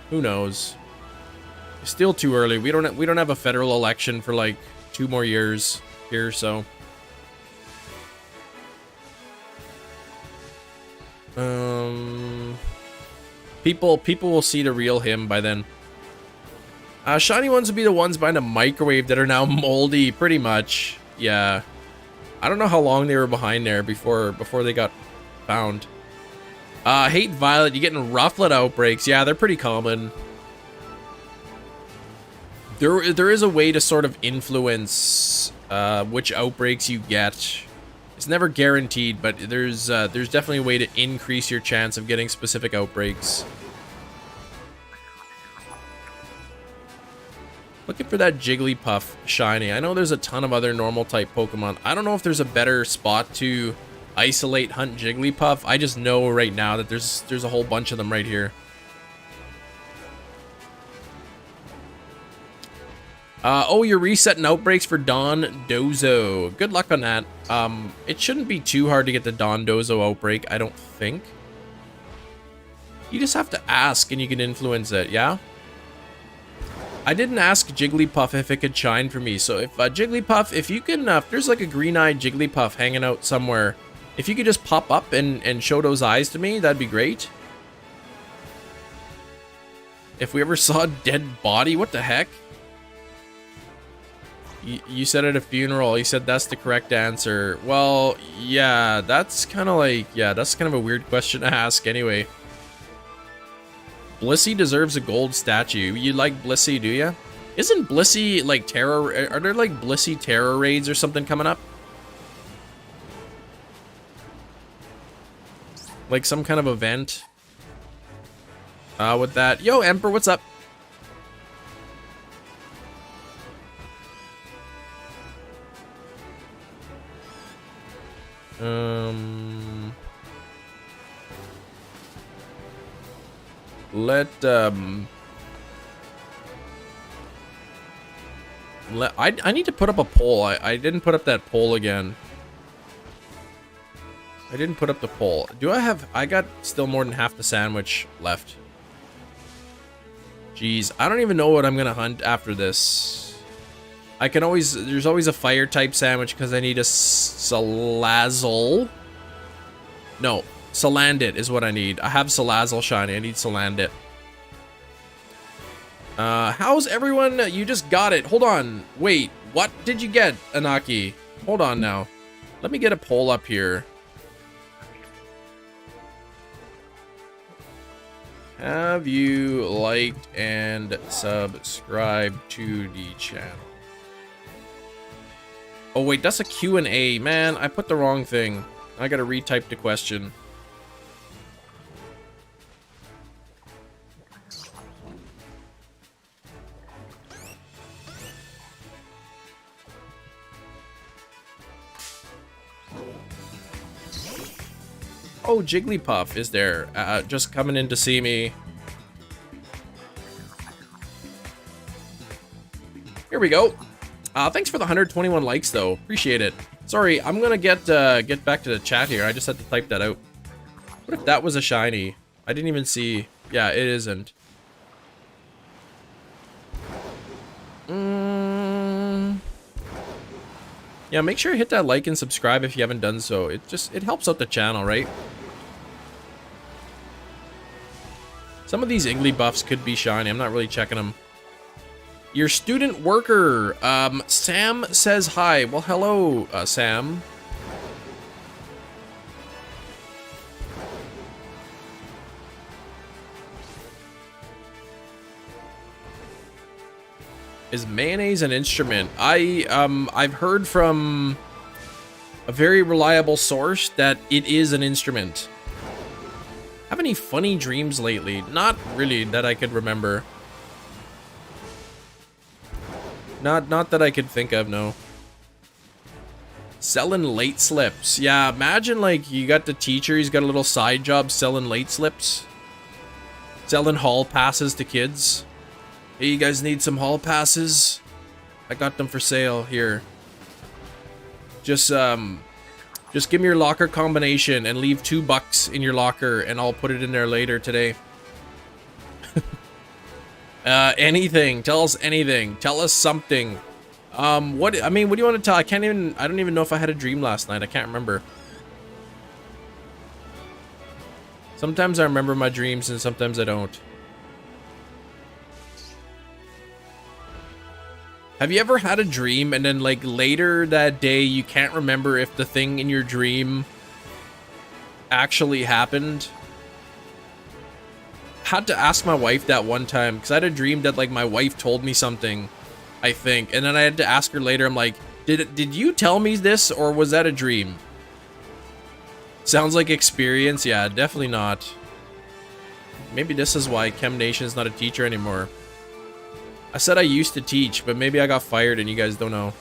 Who knows? It's still too early. We don't have a federal election for like 2 more years here, so people will see the real him by then. Shiny ones would be the ones behind a microwave that are now moldy, pretty much. Yeah, I don't know how long they were behind there before they got found. Hate Violet, you getting Rufflet outbreaks? Yeah, they're pretty common. There is a way to sort of influence which outbreaks you get. It's never guaranteed, but there's definitely a way to increase your chance of getting specific outbreaks. Looking for that Jigglypuff shiny. I know there's a ton of other normal type Pokemon. I don't know if there's a better spot to isolate hunt Jigglypuff. I just know right now that there's a whole bunch of them right here. Oh, you're resetting outbreaks for Don Dozo. Good luck on that. It shouldn't be too hard to get the Don Dozo outbreak, I don't think. You just have to ask and you can influence it, yeah? I didn't ask Jigglypuff if it could shine for me, so if Jigglypuff, if you can, if there's like a green-eyed Jigglypuff hanging out somewhere, if you could just pop up and show those eyes to me, that'd be great. If we ever saw a dead body, what the heck? You said at a funeral, you said that's the correct answer. Well, yeah, that's kind of like, yeah, that's kind of a weird question to ask anyway. Blissey deserves a gold statue. You like Blissey, do ya? Isn't Blissey like terror? Are there like Blissey terror raids or something coming up? Like some kind of event? With that. Yo, Emperor, what's up? I need to put up a poll. I didn't put up that poll again. I didn't put up the poll. Do I have... I got still more than half the sandwich left. Jeez, I don't even know what I'm gonna hunt after this. I can always... There's always a fire type sandwich because I need a Salazzle. No, Salandit is what I need. I have Salazzle shiny. I need Salandit. How's everyone? You just got it. Hold on. Wait, what did you get, Anaki? Hold on now. Let me get a poll up here. Have you liked and subscribed to the channel? Oh wait, that's a Q&A. Man, I put the wrong thing. I gotta retype the question. Oh, Jigglypuff is there, just coming in to see me. Here we go. Thanks for the 121 likes, though. Appreciate it. Sorry, I'm gonna get back to the chat here. I just had to type that out. What if that was a shiny? I didn't even see. Yeah, it isn't. Yeah, make sure you hit that like and subscribe if you haven't done so. It helps out the channel, right? Some of these Jigglypuffs could be shiny. I'm not really checking them. Your student worker, Sam says hi. Well, hello, Sam. Is mayonnaise an instrument? I've heard from a very reliable source that it is an instrument. Have any funny dreams lately? Not really that I could remember. Not that I could think of, no. Selling late slips. Yeah, imagine like you got the teacher, he's got a little side job selling late slips. Selling hall passes to kids. Hey, you guys need some hall passes? I got them for sale here. Just give me your locker combination and leave $2 in your locker and I'll put it in there later today. Anything. Tell us anything. Tell us something. What do you want to tell? I don't even know if I had a dream last night. I can't remember. Sometimes I remember my dreams and sometimes I don't. Have you ever had a dream and then like later that day you can't remember if the thing in your dream actually happened? Had to ask my wife that one time because I had a dream that like my wife told me something, I think, and then I had to ask her later. I'm like, did you tell me this or was that a dream? Sounds like experience. Yeah, definitely not. Maybe this is why Chem Nation is not a teacher anymore. I said I used to teach, but maybe I got fired and you guys don't know.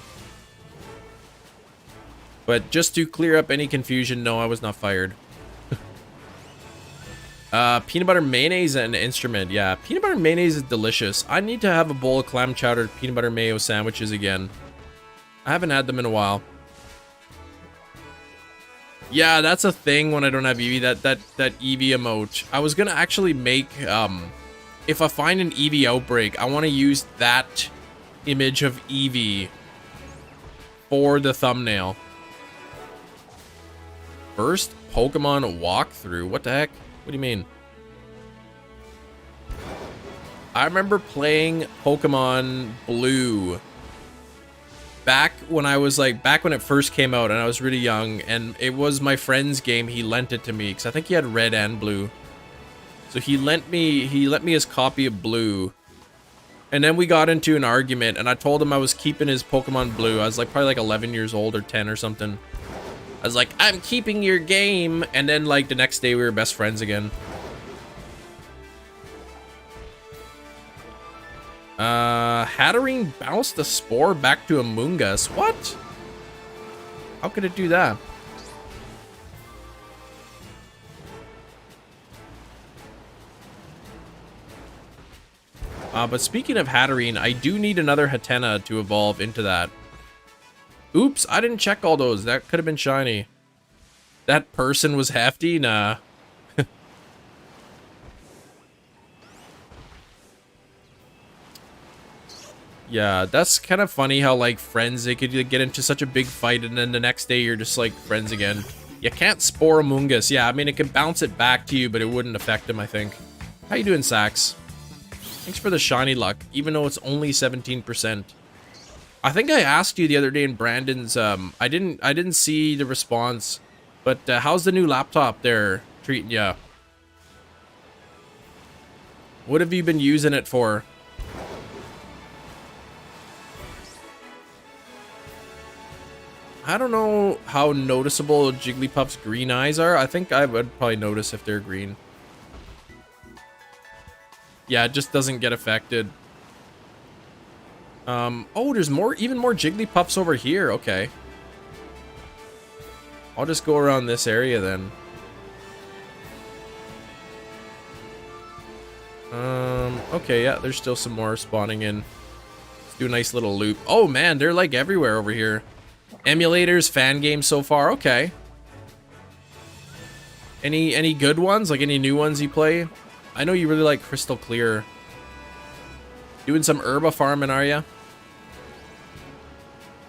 But just to clear up any confusion, no, I was not fired. Peanut butter mayonnaise and instrument. Yeah, peanut butter mayonnaise is delicious. I need to have a bowl of clam chowder peanut butter mayo sandwiches again. I haven't had them in a while. Yeah, that's a thing when I don't have Eevee, that Eevee emote. I was gonna actually make, if I find an Eevee Outbreak, I want to use that image of Eevee for the thumbnail. First Pokemon walkthrough. What the heck? What do you mean? I remember playing Pokemon Blue back when I was like, back when it first came out and I was really young, and it was my friend's game. He lent it to me because I think he had red and blue. So he lent me his copy of Blue. And then we got into an argument and I told him I was keeping his Pokemon Blue. I was like probably like 11 years old or 10 or something. I was like, I'm keeping your game. And then like the next day we were best friends again. Hatterine bounced the spore back to Amoonguss. What? How could it do that? But speaking of Hatterine, I do need another Hattena to evolve into that. Oops, I didn't check all those. That could have been shiny. That person was hefty? Nah. Yeah, that's kind of funny how, like, friends, they could get into such a big fight and then the next day you're just, like, friends again. You can't spore Amoonguss. Yeah, I mean, it can bounce it back to you, but it wouldn't affect him, I think. How you doing, Sax? Thanks for the shiny luck, even though it's only 17%. I think I asked you the other day in Brandon's, I didn't see the response, but how's the new laptop there treating ya? What have you been using it for? I don't know how noticeable Jigglypuff's green eyes are. I think I would probably notice if they're green. Yeah, it just doesn't get affected. Oh, there's even more Jigglypuffs over here. Okay. I'll just go around this area then. Okay, yeah, there's still some more spawning in. Let's do a nice little loop. Oh man, they're like everywhere over here. Emulators, fan games so far. Okay. Any good ones? Like any new ones you play? I know you really like Crystal Clear. Doing some herba farming, are ya?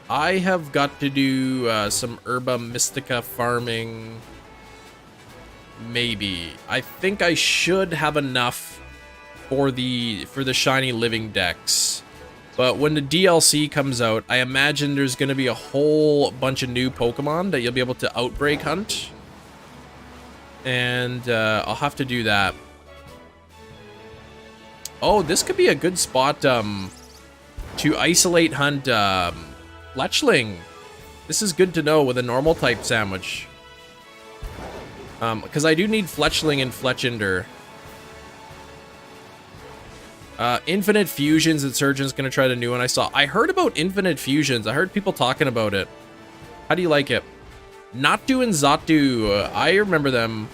I have got to do some herba mystica farming. Maybe. I think I should have enough for the shiny living dex. But when the DLC comes out, I imagine there's going to be a whole bunch of new Pokemon that you'll be able to Outbreak hunt. And I'll have to do that. Oh, this could be a good spot to isolate hunt Fletchling. This is good to know with a normal type sandwich. Because I do need Fletchling and Fletchinder. Infinite Fusions and Surgeon's gonna try the new one I saw. I heard about Infinite Fusions. I heard people talking about it. How do you like it? Not doing Zatu. I remember them.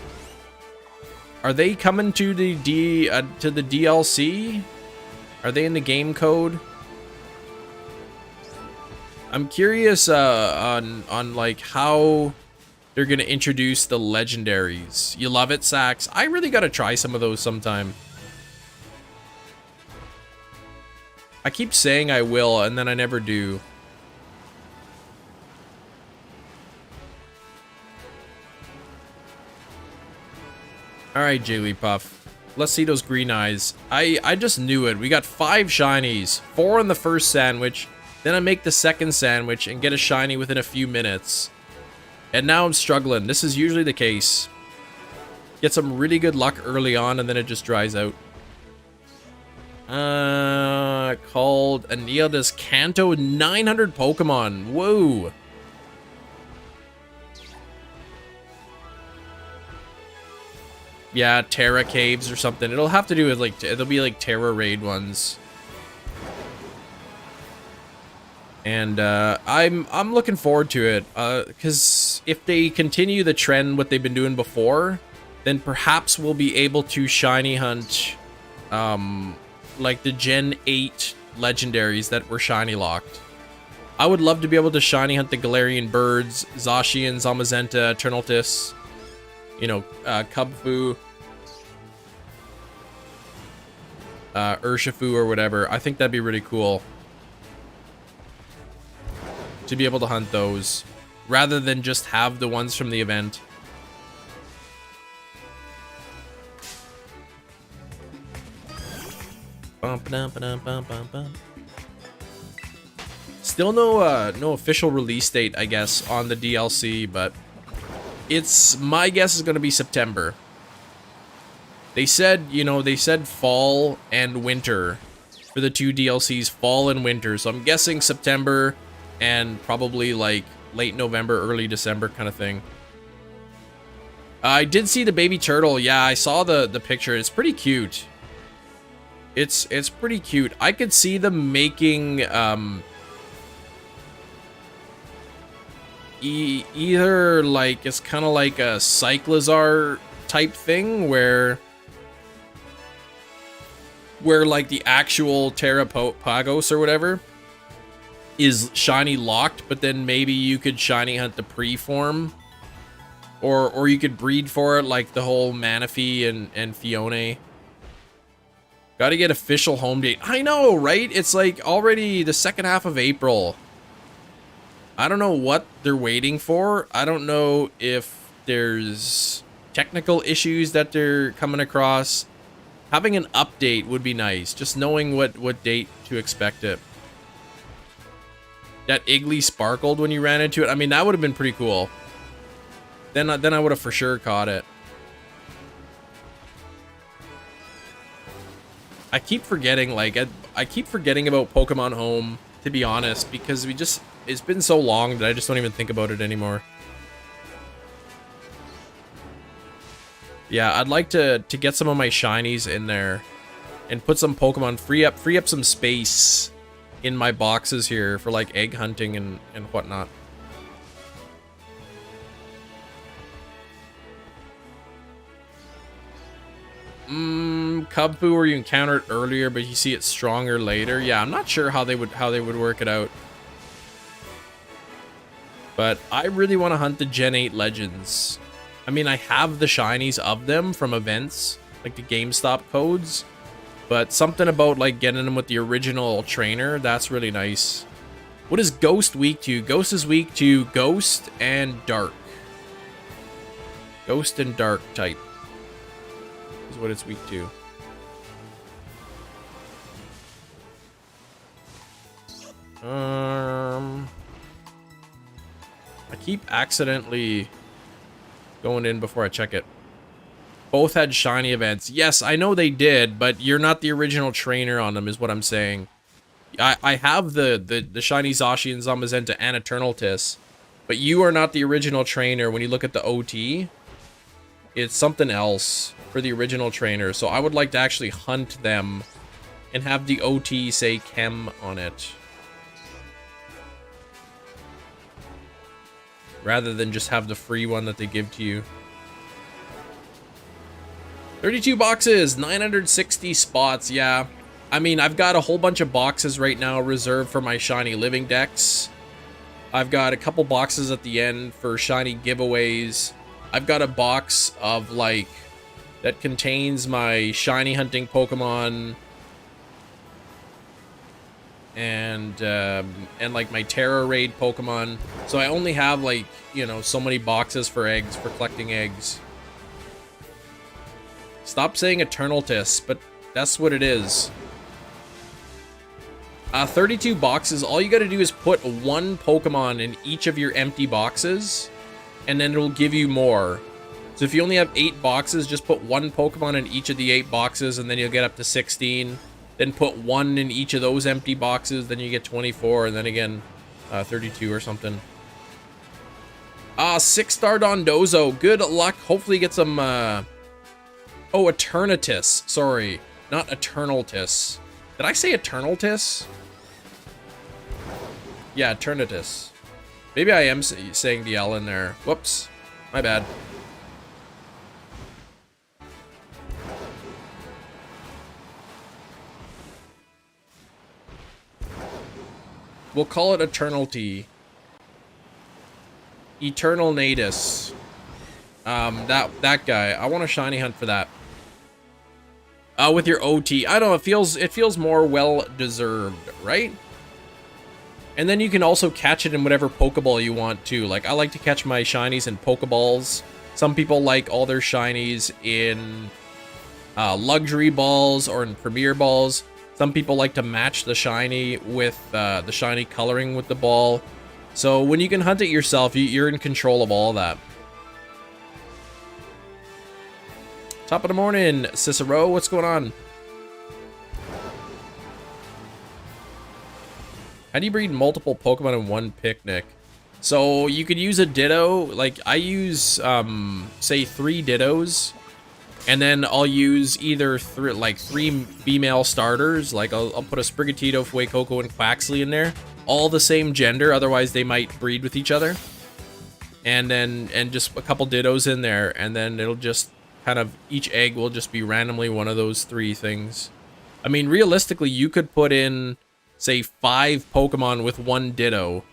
Are they coming to the DLC? Are they in the game code? I'm curious on like how they're gonna introduce the legendaries. You love it, Sax? I really gotta try some of those sometime. I keep saying I will, and then I never do. Alright, Jigglypuff. Let's see those green eyes. I just knew it. We got 5 shinies. 4 in the first sandwich. Then I make the second sandwich and get a shiny within a few minutes. And now I'm struggling. This is usually the case. Get some really good luck early on, and then it just dries out. Called Aneoda's Kanto, 900 Pokemon. Whoa. Yeah, Terra caves or something. It'll have to do with like it'll be like Terra raid ones. And I'm looking forward to it, because if they continue the trend what they've been doing before, then perhaps we'll be able to shiny hunt like the Gen 8 legendaries that were shiny locked. I would love to be able to shiny hunt the Galarian birds, Zacian, Zamazenta, Eternatus, you know, Cubchoo, Urshifu or whatever. I think that'd be really cool to be able to hunt those rather than just have the ones from the event. Still no official release date, I guess, on the DLC, but it's my guess is going to be September. They said, you know, they said fall and winter for the 2 DLCs, fall and winter. So I'm guessing September and probably like late November, early December kind of thing. I did see the baby turtle. Yeah, I saw the picture. It's pretty cute. It's pretty cute. I could see them making either like it's kind of like a Cyclizar type thing where like the actual Terra Pagos or whatever is shiny locked, but then maybe you could shiny hunt the pre-form, or you could breed for it like the whole Manaphy and Fione. Got to get official home date. I know, right? It's like already the second half of April. I don't know what they're waiting for. I don't know if there's technical issues that they're coming across. Having an update would be nice. Just knowing what date to expect it. That Iggly sparkled when you ran into it. I mean, that would have been pretty cool. Then I would have for sure caught it. I keep forgetting, like, I keep forgetting about Pokemon Home, to be honest, because it's been so long that I just don't even think about it anymore. Yeah, I'd like to get some of my shinies in there and put some Pokemon, free up some space in my boxes here for like egg hunting and whatnot. Cubchoo where you encounter it earlier but you see it stronger later. Yeah, I'm not sure how they would work it out. But I really want to hunt the Gen 8 Legends. I mean, I have the shinies of them from events, like the GameStop codes. But something about like getting them with the original trainer, that's really nice. What is Ghost weak to? Ghost is weak to Ghost and Dark. Ghost and Dark type is what it's weak to. I keep accidentally going in before I check it. Both had shiny events. Yes, I know they did, but you're not the original trainer on them, is what I'm saying. I have the shiny Zacian, Zamazenta, and Eternatus, but you are not the original trainer. When you look at the OT, it's something else for the original trainer. So I would like to actually hunt them and have the OT say Chem on it, rather than just have the free one that they give to you. 32 boxes, 960 spots. Yeah, I mean, I've got a whole bunch of boxes right now reserved for my shiny living decks. I've got a couple boxes at the end for shiny giveaways. I've got a box of like that contains my shiny hunting Pokemon and like my Terra raid Pokemon. So I only have like, you know, so many boxes for eggs, for collecting eggs. Stop saying Eternatus, but that's what it is. 32 boxes. All you gotta do is put one Pokemon in each of your empty boxes, and then it'll give you more. So if you only have 8 boxes, just put one Pokemon in each of the 8 boxes, and then you'll get up to 16. Then put one in each of those empty boxes, then you get 24, and then again, 32 or something. 6-star Dondozo. Good luck. Hopefully get some Oh, Eternatus. Sorry, not Eternaltis. Did I say Eternaltis? Yeah, Eternatus. Maybe I am saying the L in there. Whoops. My bad. We'll call it Eternalty. Eternal Natus. That guy. I want a shiny hunt for that. With your OT. I don't know, it feels more well deserved, right? And then you can also catch it in whatever Pokeball you want too. Like, I like to catch my shinies in Pokeballs. Some people like all their shinies in luxury balls or in premier balls. Some people like to match the shiny with the shiny coloring with the ball. So when you can hunt it yourself, you're in control of all that. Top of the morning, Cicero. What's going on? How do you breed multiple Pokemon in one picnic? So you could use a Ditto. Like, I use, say 3 Dittos. And then I'll use either three female starters. Like, I'll put a Sprigatito, Fuecoco, and Quaxley in there. All the same gender, otherwise they might breed with each other. And just a couple Dittos in there. And then it'll just kind of, each egg will just be randomly one of those 3 things. I mean, realistically, you could put in, say, 5 Pokemon with 1 Ditto.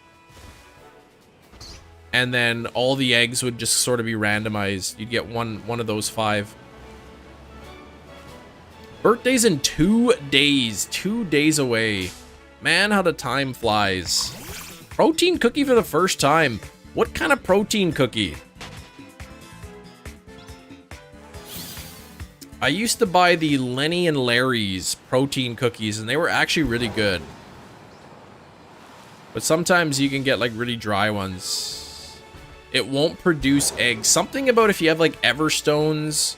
And then all the eggs would just sort of be randomized. You'd get one of those 5. Birthday's in 2 days. 2 days away. Man, how the time flies. Protein cookie for the first time. What kind of protein cookie? I used to buy the Lenny and Larry's protein cookies, and they were actually really good. But sometimes you can get, like, really dry ones. It won't produce eggs. Something about if you have, like, Everstones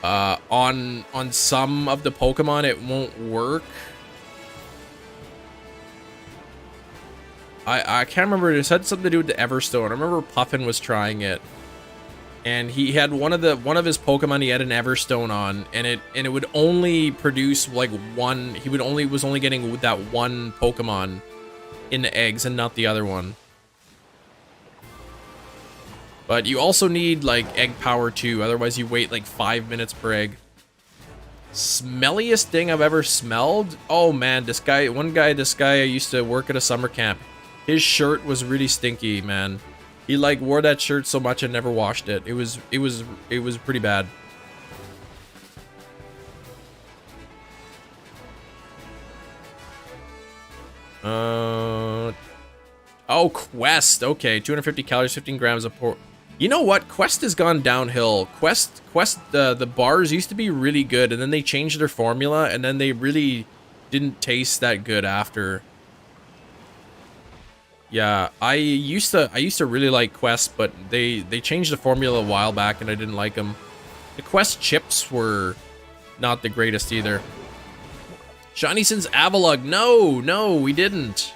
on some of the Pokemon, it won't work. I can't remember. It had something to do with the Everstone. I remember Puffin was trying it, and he had one of his Pokemon. He had an Everstone on, and it would only produce like one. He was only getting that one Pokemon in the eggs and not the other one. But you also need like egg power too, otherwise you wait like 5 minutes per egg. Smelliest thing I've ever smelled? Oh man, this guy I used to work at a summer camp. His shirt was really stinky, man. He like wore that shirt so much and never washed it. It was pretty bad. Oh, Quest. Okay, 250 calories, 15 grams of pork. You know what? Quest has gone downhill. Quest, the bars used to be really good, and then they changed their formula, and then they really didn't taste that good after. Yeah, I used to really like Quest, but they changed the formula a while back, and I didn't like them. The Quest chips were not the greatest either. Shiny since Avalugg. No, we didn't.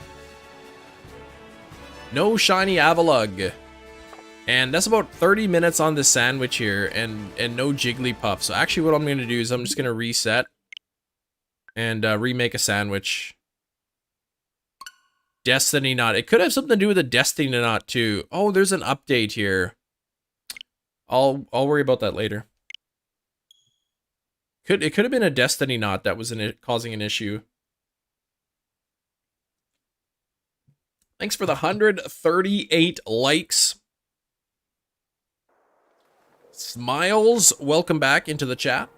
No shiny Avalugg. And that's about 30 minutes on the sandwich here, and no Jigglypuff. So actually what I'm going to do is I'm just going to reset and remake a sandwich. Destiny Knot. It could have something to do with the Destiny Knot too. Oh, there's an update here. I'll worry about that later. It could have been a Destiny Knot that was causing an issue. Thanks for the 138 likes. Smiles, welcome back into the chat.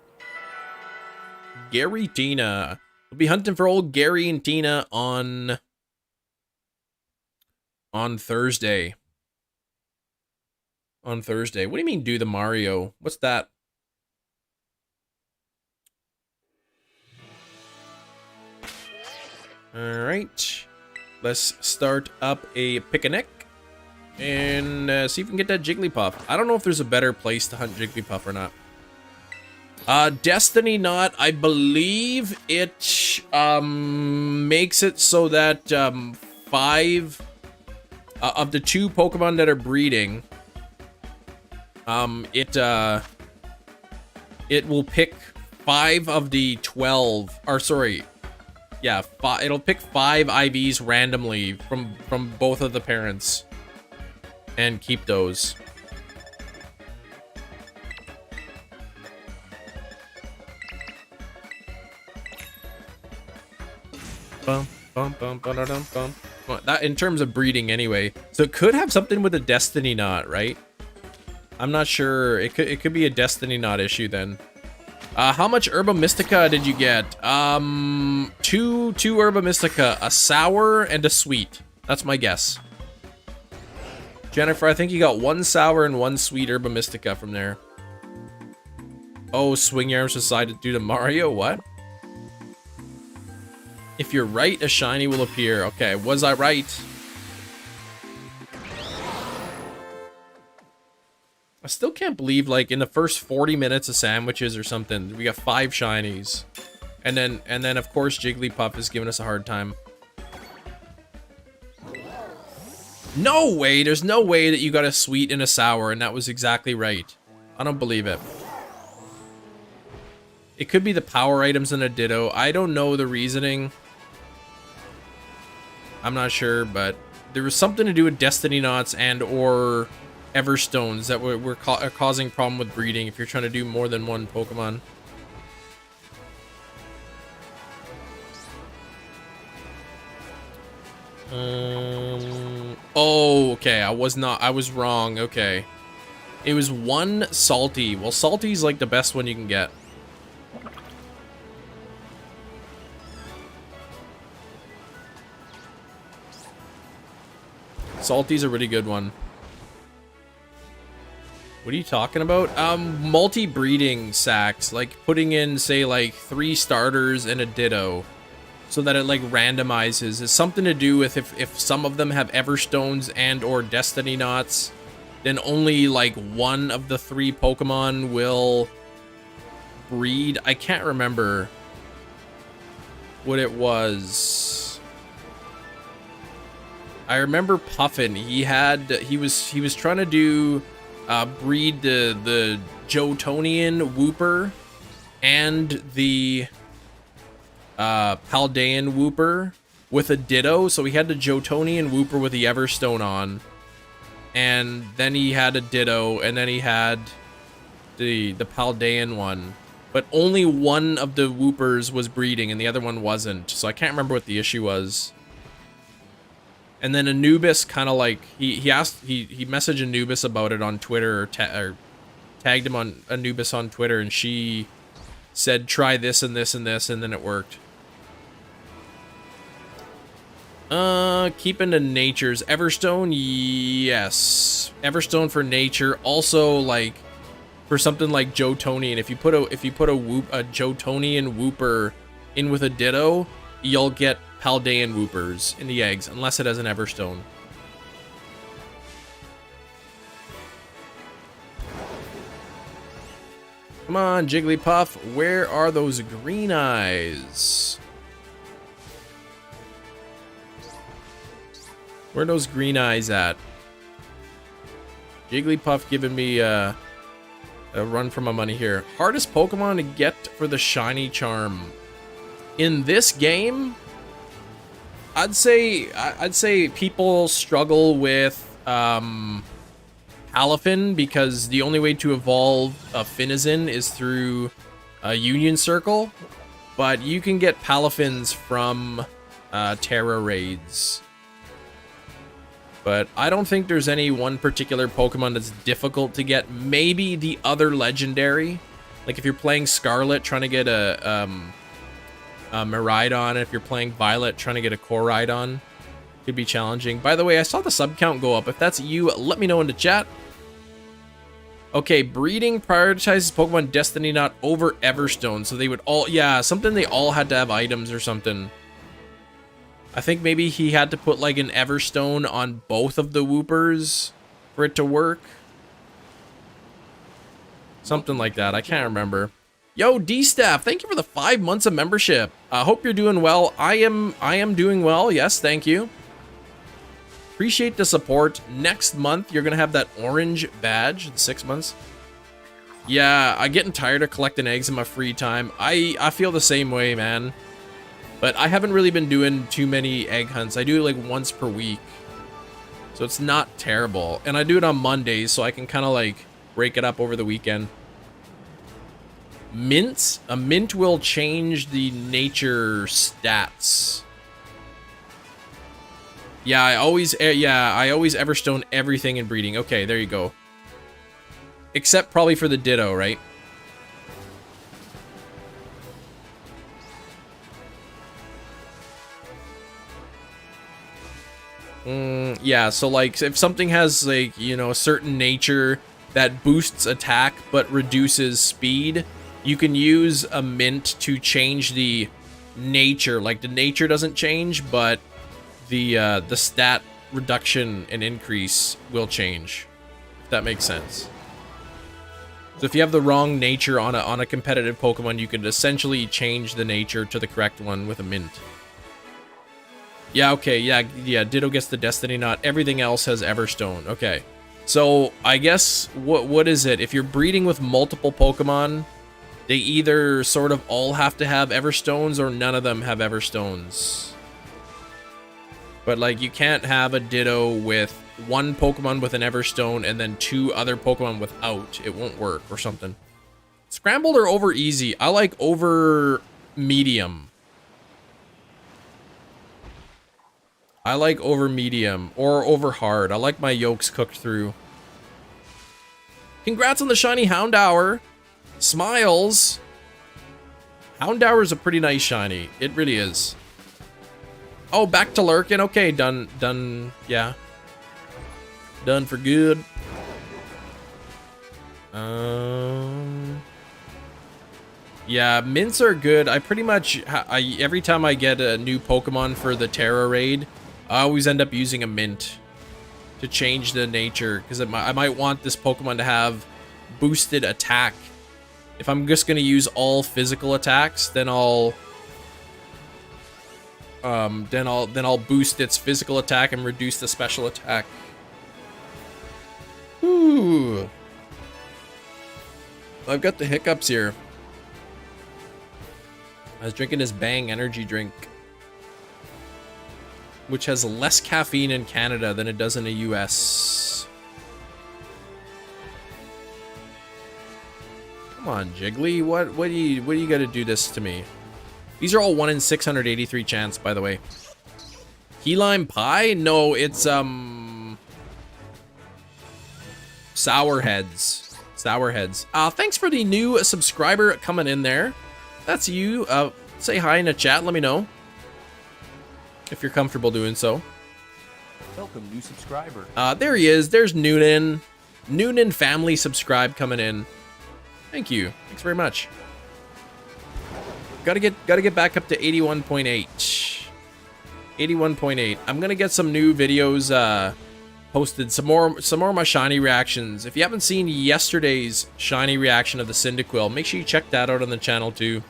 Gary Tina. We'll be hunting for old Gary and Tina on Thursday. On Thursday. What do you mean do the Mario? What's that? Alright. Let's start up a picnic and see if we can get that Jigglypuff. I don't know if there's a better place to hunt Jigglypuff or not. Destiny Knot, I believe it makes it so that 5 of the 2 Pokemon that are breeding, it will pick 5 of the 12, or sorry, yeah, it'll pick 5 IVs randomly from both of the parents and keep those. Bum, bum, bum, ba-da-dum, bum. Well, that in terms of breeding anyway. So it could have something with a destiny knot, right? I'm not sure. It could be a destiny knot issue then. How much Herba Mystica did you get? Two Herba Mystica, a sour and a sweet. That's my guess. Jennifer, I think you got 1 sour and 1 sweet Herba Mystica from there. Oh, swing your arms aside to do to Mario? What? If you're right, a shiny will appear. Okay, was I right? I still can't believe, like, in the first 40 minutes of sandwiches or something, we got 5 shinies. And then of course Jigglypuff is giving us a hard time. No way, there's no way that you got a sweet and a sour and that was exactly right. I don't believe it. It could be the power items in a Ditto. I don't know the reasoning. I'm not sure, but there was something to do with Destiny Knots and or Everstones that were causing problem with breeding if you're trying to do more than one Pokemon. Oh, okay. I was wrong. Okay. It was 1 Salty. Well, Salty's like the best one you can get. Salty's a really good one. What are you talking about? Multi-breeding sacks, like putting in, say, like 3 starters and a Ditto, so that it like randomizes. It's something to do with if some of them have Everstones and or Destiny Knots, then only like 1 of the 3 Pokemon will breed. I can't remember what it was. I remember Puffin. He was trying to do breed the Johtonian Wooper and the Paldean Wooper with a Ditto. So he had the Johtonian Wooper with the Everstone on, and then he had a Ditto, and then he had the Paldean one. But only one of the Woopers was breeding, and the other one wasn't. So I can't remember what the issue was. And then Anubis kind of like he messaged Anubis about it on Twitter, or tagged him on Anubis on Twitter, and she said try this and this and this, and then it worked. Keeping to natures. Everstone, yes. Everstone for nature. Also, like for something like Johtonian, if you put a Johtonian Wooper in with a Ditto, you'll get Paldean Woopers in the eggs, unless it has an Everstone. Come on, Jigglypuff, where are those green eyes? Where are those green eyes at? Jigglypuff giving me a run for my money here. Hardest Pokemon to get for the shiny charm in this game? I'd say people struggle with Palafin, because the only way to evolve a Finizen is through a Union Circle, but you can get Palafins from Terra raids. But I don't think there's any one particular Pokemon that's difficult to get. Maybe the other legendary, like if you're playing Scarlet trying to get a Miraidon, if you're playing Violet trying to get a Koraidon, could be challenging. By the way, I saw the sub count go up. If that's you, let me know in the chat. Okay, breeding prioritizes Pokemon Destiny Knot over Everstone, so they would all, yeah, something they all had to have items or something. I think maybe he had to put like an Everstone on both of the Woopers for it to work. Something like that, I can't remember. Yo, D-Staff, thank you for the 5 months of membership. I hope you're doing well. I am doing well. Yes, thank you. Appreciate the support. Next month, you're going to have that orange badge in 6 months. Yeah, I'm getting tired of collecting eggs in my free time. I feel the same way, man. But I haven't really been doing too many egg hunts. I do it like once per week. So it's not terrible. And I do it on Mondays, so I can kind of like break it up over the weekend. Mints? A mint will change the nature stats. Yeah, I always Everstone everything in breeding. Okay, there you go. Except probably for the Ditto, right? Yeah, so like if something has like, you know, a certain nature that boosts attack but reduces speed, you can use a mint to change the nature. Like the nature doesn't change, but the stat reduction and increase will change. If that makes sense. So if you have the wrong nature on a competitive Pokemon, you can essentially change the nature to the correct one with a mint. Yeah, okay, yeah, Ditto gets the Destiny Knot. Everything else has Everstone. Okay. So, I guess, what is it? If you're breeding with multiple Pokemon, they either sort of all have to have Everstones or none of them have Everstones. But, like, you can't have a Ditto with one Pokemon with an Everstone and then two other Pokemon without. It won't work or something. Scrambled or over easy? I like over medium. I like over medium or over hard. I like my yolks cooked through. Congrats on the shiny Houndour. Smiles. Houndour is a pretty nice shiny. It really is. Oh, back to lurking. Okay, done, yeah. Done for good. Yeah, mints are good. I pretty much, every time I get a new Pokemon for the Terra raid, I always end up using a mint to change the nature, because I might want this Pokemon to have boosted attack. If I'm just going to use all physical attacks, then I'll boost its physical attack and reduce the special attack. Ooh. I've got the hiccups here. I was drinking this Bang energy drink, which has less caffeine in Canada than it does in the US. Come on, Jiggly. What do you got to do this to me? These are all 1 in 683 chance, by the way. Key lime pie? No, it's sour heads. Sour heads. Thanks for the new subscriber coming in there. That's you. Say hi in the chat. Let me know if you're comfortable doing so. Welcome, new subscriber. There he is. There's Noonan. Noonan family subscribe coming in. Thank you. Thanks very much. Gotta get back up to 81.8. 81.8. I'm gonna get some new videos posted. Some more of my shiny reactions. If you haven't seen yesterday's shiny reaction of the Cyndaquil, make sure you check that out on the channel too.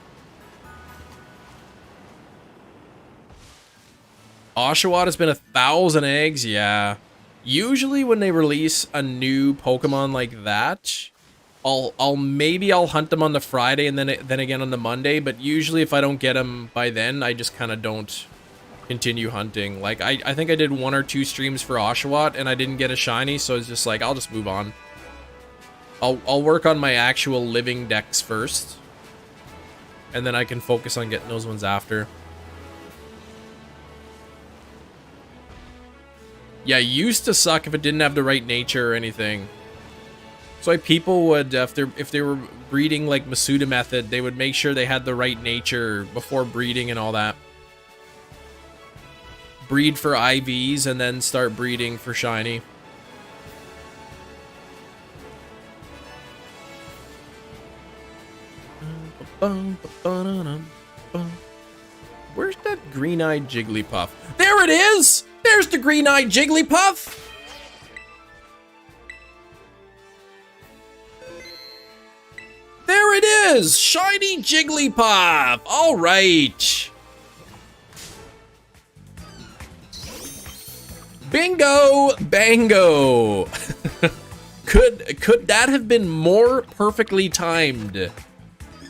Oshawott has been 1,000 eggs, yeah. Usually when they release a new Pokemon like that, maybe I'll hunt them on the Friday and then again on the Monday, but usually if I don't get them by then, I just kind of don't continue hunting. Like I think I did 1 or 2 streams for Oshawott and I didn't get a shiny, so it's just like I'll just move on. I'll work on my actual living decks first, and then I can focus on getting those ones after. Yeah, used to suck if it didn't have the right nature or anything. So like people would, if they were breeding like Masuda method, they would make sure they had the right nature before breeding and all that. Breed for IVs and then start breeding for shiny. Where's that green-eyed Jigglypuff? There it is! There's the green-eyed Jigglypuff! There it is! Shiny Jigglypuff! Alright! Bingo! Bango! Could that have been more perfectly timed?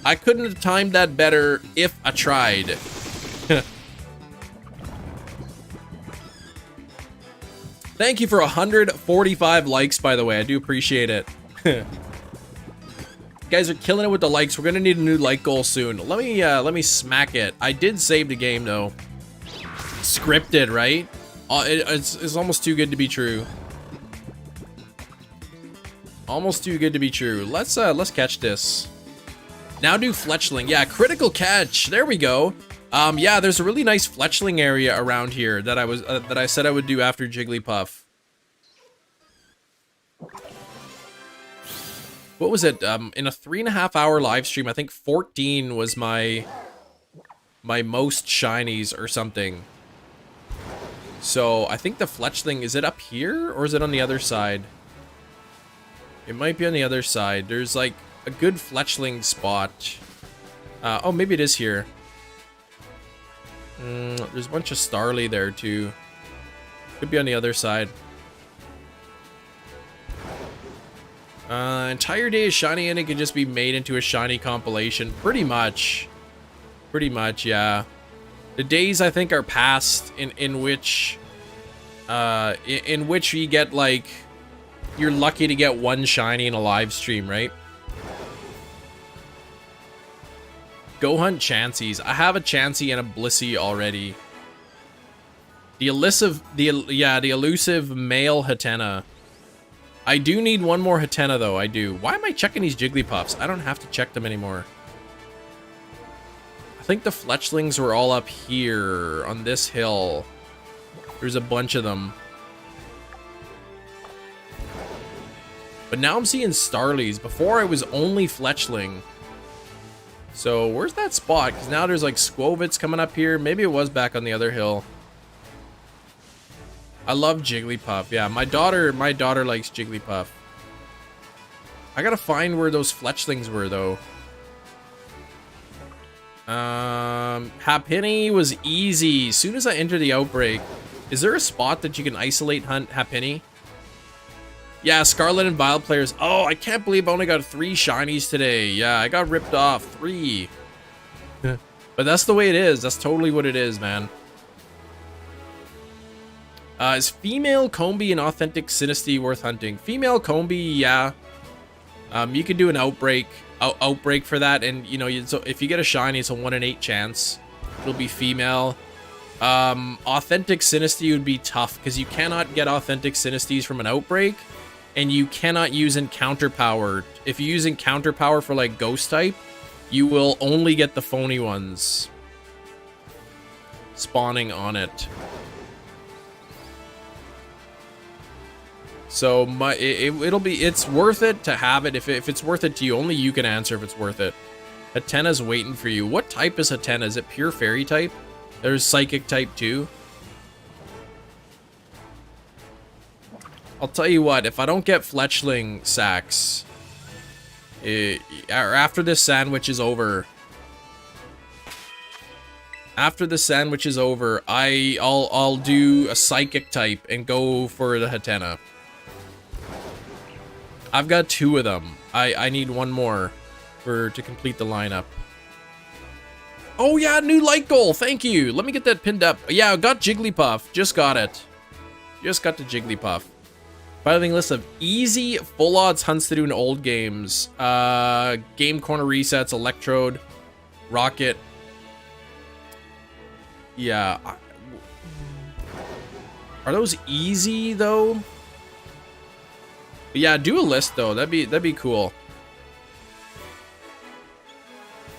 I couldn't have timed that better if I tried. Thank you for 145 likes, by the way. I do appreciate it. You guys are killing it with the likes. We're gonna need a new like goal soon. Let me smack it. I did save the game though. Scripted, right? It's almost too good to be true. Almost too good to be true. Let's catch this. Now do Fletchling. Yeah, critical catch. There we go. Yeah, there's a really nice Fletchling area around here that I said I would do after Jigglypuff. What was it? In a 3.5-hour live stream, I think 14 was my most shinies or something. So I think the Fletchling, is it up here or is it on the other side? It might be on the other side. There's like a good Fletchling spot. Oh, maybe it is here. There's a bunch of Starly there too. Could be on the other side. Entire day of shiny and it could just be made into a shiny compilation. Pretty much. Pretty much, yeah. The days I think are past in which you get like, you're lucky to get one shiny in a live stream, right? Go hunt Chanseys. I have a Chansey and a Blissey already. The elusive male Hattena. I do need one more Hattena though, I do. Why am I checking these Jigglypuffs? I don't have to check them anymore. I think the Fletchlings were all up here on this hill. There's a bunch of them. But now I'm seeing Starlies. Before I was only Fletchling. So where's that spot? Because now there's like Skwovet's coming up here. Maybe it was back on the other hill. I love Jigglypuff. Yeah, my daughter likes Jigglypuff. I gotta find where those Fletchlings were though. Hattena was easy. As soon as I enter the Outbreak. Is there a spot that you can isolate hunt Hattena? Yeah, Scarlet and Violet players. Oh, I can't believe I only got 3 shinies today. Yeah, I got ripped off. 3. But that's the way it is. That's totally what it is, man. Is female Combee an authentic Sinistea worth hunting? Female Combee, yeah. You could do an outbreak for that, and you know, so if you get a shiny, it's a 1 in 8 chance. It'll be female. Authentic Sinistea would be tough because you cannot get authentic Sinesteas from an outbreak. And you cannot use Encounter Power. If you use Encounter Power for like Ghost type, you will only get the phony ones spawning on it. So it's worth it to have it. If it's worth it to you, only you can answer if it's worth it. Hattena's waiting for you. What type is Hattena? Is it pure fairy type? There's psychic type too. I'll tell you what, if I don't get Fletchling sacks, after this sandwich is over, I'll do a psychic type and go for the Hattena. I've got 2 of them. I need 1 more to complete the lineup. Oh yeah, new like goal. Thank you. Let me get that pinned up. Yeah, I got Jigglypuff. Just got it. Just got the Jigglypuff. Filing list of easy full odds hunts to do in old games. Game corner resets, Electrode, Rocket. Yeah. Are those easy though? But yeah, do a list though. That'd be cool.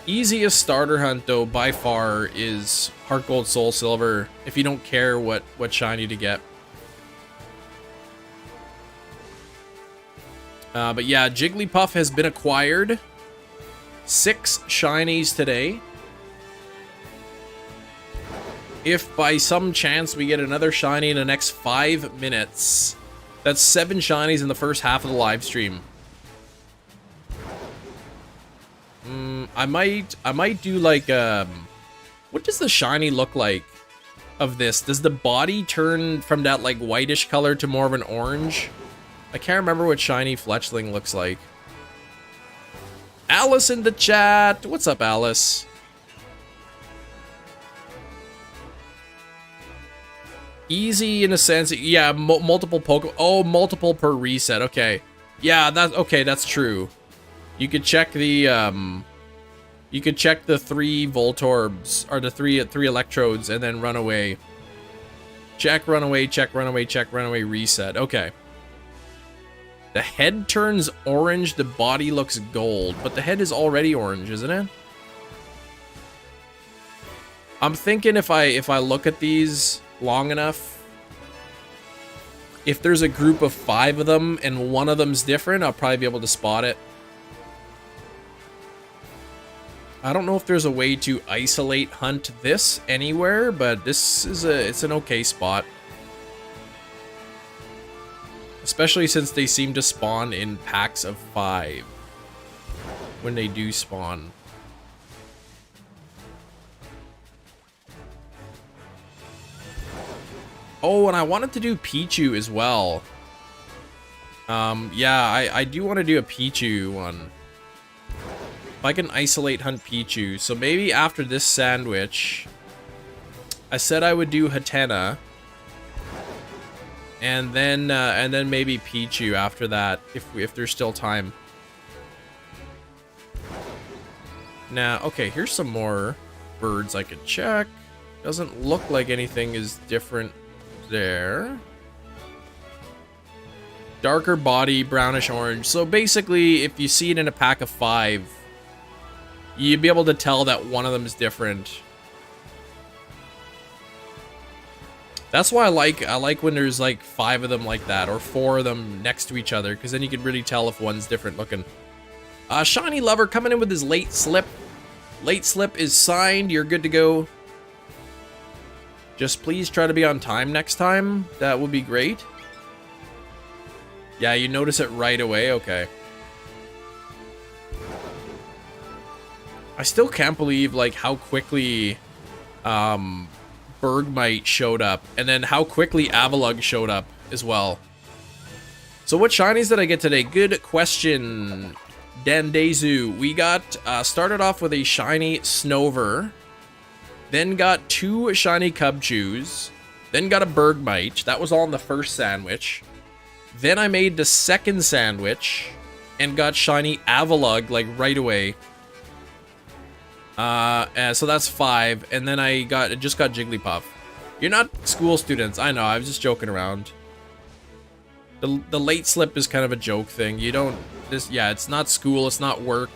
Easiest starter hunt though by far is Heart Gold, Soul Silver. If you don't care what shiny to get. But yeah, Jigglypuff has been acquired. 6 shinies today. If by some chance we get another shiny in the next 5 minutes, that's 7 shinies in the first half of the live stream. I might do like what does the shiny look like of this? Does the body turn from that like whitish color to more of an orange? I can't remember what shiny Fletchling looks like. Alice in the chat. What's up, Alice? Easy in a sense. Yeah, multiple Pokemon. Oh, multiple per reset. Okay. Yeah, that's true. You could check the you could check the 3 Voltorbs or the three Electrodes and then run away. Check, run away, check, run away, check, run away, reset. Okay. The head turns orange, the body looks gold, but the head is already orange, isn't it? I'm thinking if I look at these long enough, if there's a group of 5 of them and one of them's different, I'll probably be able to spot it. I don't know if there's a way to isolate hunt this anywhere, but this is it's an okay spot. Especially since they seem to spawn in packs of 5 when they do spawn. Oh, and I wanted to do Pichu as well. Yeah, I do want to do a Pichu one. If I can isolate hunt Pichu. So maybe after this sandwich, I said I would do Hattena. And then maybe Pichu after that, if there's still time. Now, okay, here's some more birds I could check. Doesn't look like anything is different there. Darker body, brownish orange. So basically, if you see it in a pack of 5, you'd be able to tell that one of them is different. That's why I like when there's like 5 of them like that, or 4 of them next to each other, because then you can really tell if one's different looking. Shiny Lover coming in with his late slip. Late slip is signed. You're good to go. Just please try to be on time next time. That would be great. Yeah, you notice it right away. Okay. I still can't believe like how quickly Bergmite showed up, and then how quickly Avalugg showed up as well. So what shinies did I get today? Good question, Dandezu. We got started off with a shiny Snover, then got 2 shiny Cubchoos, then got a Bergmite. That was all in the first sandwich. Then I made the second sandwich and got shiny Avalugg like right away. So that's 5, and then I just got Jigglypuff. You're not school students, I know, I was just joking around. The late slip is kind of a joke thing. You don't, yeah, it's not school, it's not work.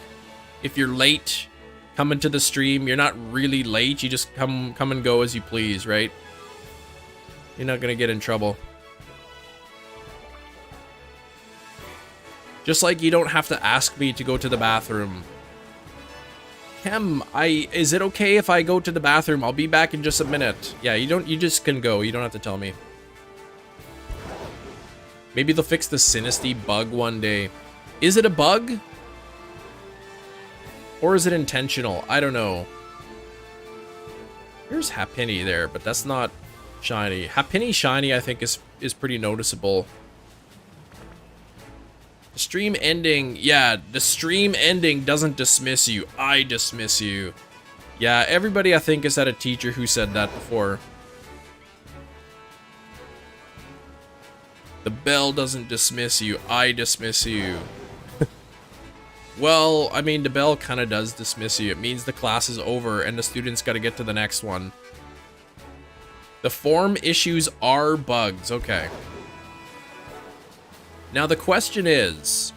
If you're late coming to the stream, you're not really late, you just come and go as you please, right? You're not gonna get in trouble. Just like you don't have to ask me to go to the bathroom. Chem, is it okay if I go to the bathroom? I'll be back in just a minute. Yeah, you just can go. You don't have to tell me. Maybe they'll fix the Sinisty bug one day. Is it a bug? Or is it intentional? I don't know. Here's Happiny there, but that's not shiny. Happiny shiny, I think, is pretty noticeable. The stream ending, yeah, the stream ending doesn't dismiss you. I dismiss you. Yeah, everybody I think has had a teacher who said that before. The bell doesn't dismiss you. I dismiss you. Well, I mean, the bell kind of does dismiss you. It means the class is over and the students got to get to the next one. The form issues are bugs. Okay. Now the question is,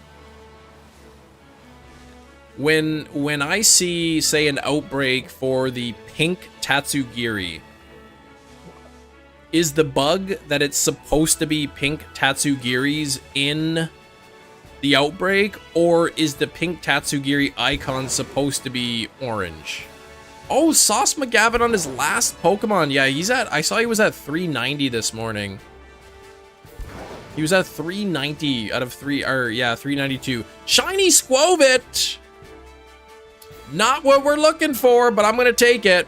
when I see, say, an outbreak for the pink Tatsugiri, is the bug that it's supposed to be pink Tatsugiris in the outbreak, or is the pink Tatsugiri icon supposed to be orange? Oh, Sauce McGavin on his last Pokemon. Yeah, I saw he was at 390 this morning. He was at 390 out of 392. Shiny Skwovet! Not what we're looking for, but I'm gonna take it.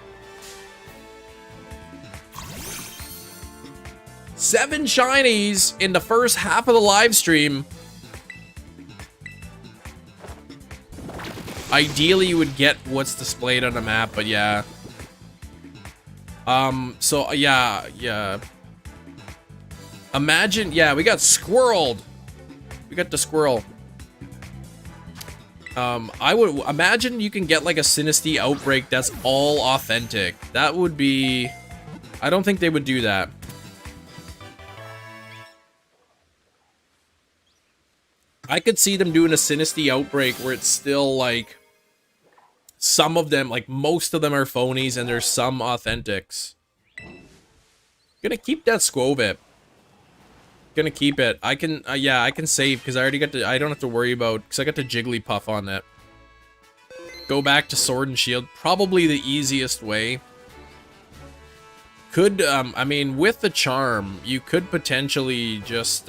7 shinies in the first half of the live stream. Ideally, you would get what's displayed on the map, but yeah. So, yeah. Imagine, yeah, we got squirreled. We got the squirrel. I would imagine you can get like a Sinistea Outbreak that's all authentic. That would be... I don't think they would do that. I could see them doing a Sinistea Outbreak where it's still like... Some of them, like most of them are phonies and there's some authentics. Gonna keep that Skwovet. Gonna keep it. I can, yeah, I can save because I already got the, I don't have to worry about, because I got the Jigglypuff on it. Go back to Sword and Shield. Probably the easiest way. Could, I mean, with the charm, you could potentially just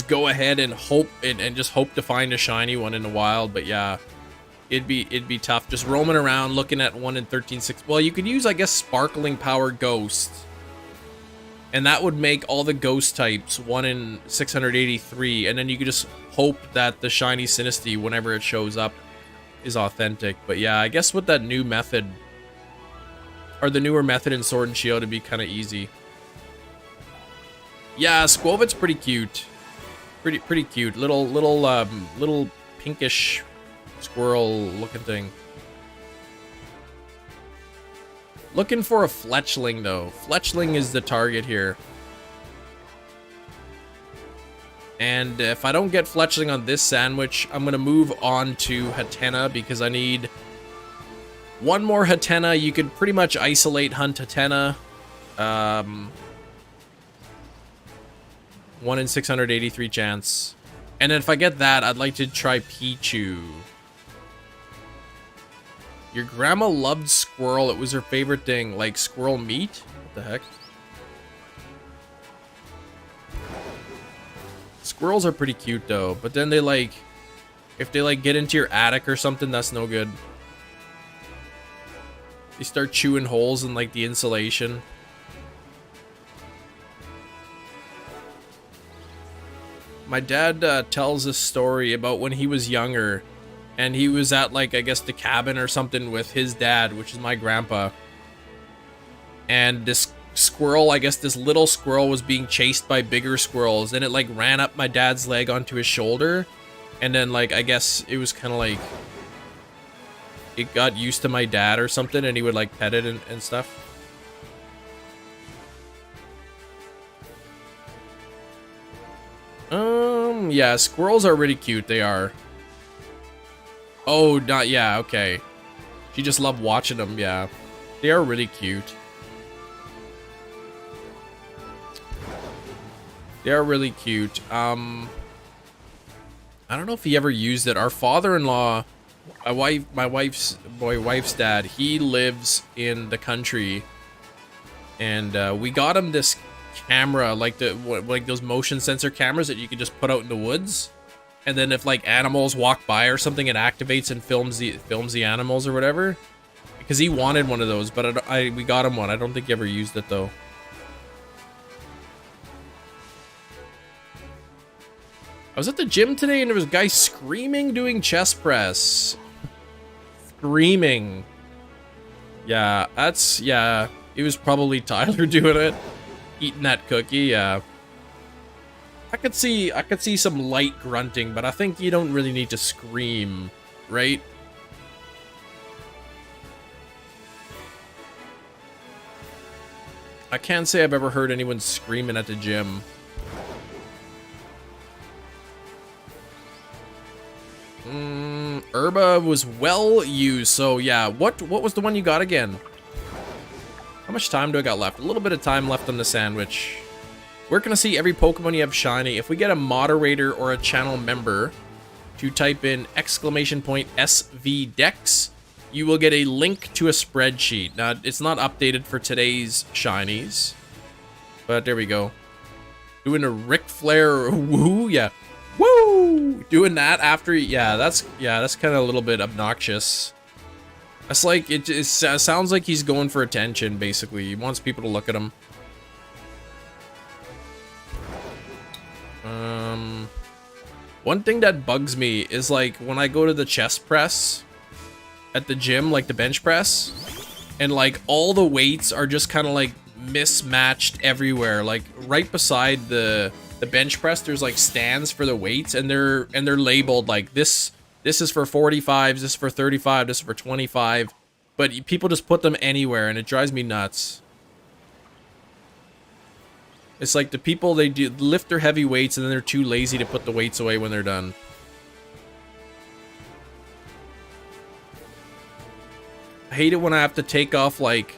go ahead and hope, and just hope to find a shiny one in the wild, but yeah. It'd be tough. Just roaming around, looking at 1 in 13.6. Well, you could use, I guess, Sparkling Power Ghost. And that would make all the ghost types 1 in 683. And then you could just hope that the shiny Sinistea, whenever it shows up, is authentic. But yeah, I guess with that new method, or the newer method in Sword and Shield, it'd be kind of easy. Yeah, Skwovet's pretty cute. Pretty cute. Little pinkish squirrel looking thing. Looking for a Fletchling, though. Fletchling is the target here. And if I don't get Fletchling on this sandwich, I'm going to move on to Hattena because I need one more Hattena. You could pretty much isolate hunt Hattena. 1 in 683 chance. And then if I get that, I'd like to try Pichu. Your grandma loved squirrel. It was her favorite thing. Like squirrel meat? What the heck? Squirrels are pretty cute though. But then they like... If they like get into your attic or something, that's no good. They start chewing holes in like the insulation. My dad tells a story about when he was younger. And he was at, like, I guess the cabin or something with his dad, which is my grandpa. And this squirrel, I guess this little squirrel was being chased by bigger squirrels. And it, like, ran up my dad's leg onto his shoulder. And then, like, I guess it was kind of like... It got used to my dad or something, and he would, like, pet it and stuff. Yeah, squirrels are really cute, they are. Oh, not, yeah, okay. She just loved watching them, yeah. They are really cute. They are really cute. I don't know if he ever used it. Our father-in-law, my wife's dad, he lives in the country. And we got him this camera, like those motion sensor cameras that you can just put out in the woods. And then if like animals walk by or something, it activates and films the animals or whatever. Because he wanted one of those, but we got him one. I don't think he ever used it though. I was at the gym today and there was a guy screaming doing chest press. Screaming. Yeah, yeah. It was probably Tyler doing it. Eating that cookie, yeah. I could see some light grunting, but I think you don't really need to scream, right? I can't say I've ever heard anyone screaming at the gym. Herba was well used, so yeah. What was the one you got again? How much time do I got left? A little bit of time left on the sandwich. Where can I see every Pokemon you have shiny? If we get a moderator or a channel member to type in !SVDex, you will get a link to a spreadsheet. Now, it's not updated for today's shinies, but there we go. Doing a Ric Flair woo, yeah. Woo! Doing that after, yeah, that's kind of a little bit obnoxious. It's like, it sounds like he's going for attention, basically. He wants people to look at him. One thing that bugs me is, like, when I go to the chest press at the gym, like the bench press, and, like, all the weights are just kind of, like, mismatched everywhere. Like, right beside the bench press, there's, like, stands for the weights, and they're labeled, like, this is for 45s, this is for 35, this is for 25, but people just put them anywhere, and it drives me nuts. It's like the people, they do lift their heavy weights and then they're too lazy to put the weights away when they're done. I hate it when I have to take off like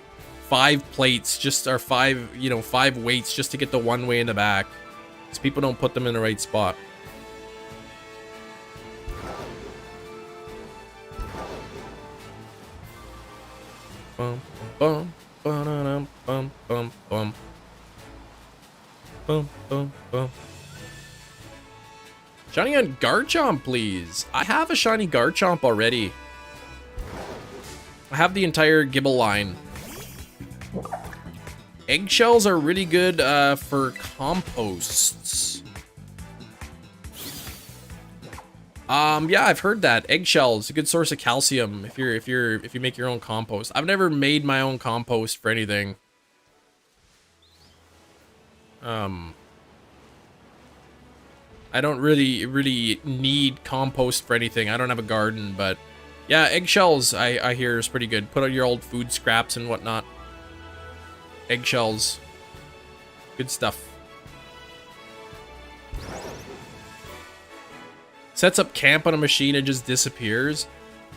5 plates just, or 5, you know, 5 weights just to get the one way in the back. Because people don't put them in the right spot. Bum, bum, bum, bum, bum, bum. Boom, boom, boom. Shiny on Garchomp, please. I have a shiny Garchomp already. I have the entire Gibble line. Eggshells are really good for composts. Yeah, I've heard that. Eggshells, a good source of calcium if you make your own compost. I've never made my own compost for anything. I don't really need compost for anything. I don't have a garden, but yeah, eggshells I hear is pretty good. Put out your old food scraps and whatnot. Eggshells. Good stuff. Sets up camp on a machine and just disappears.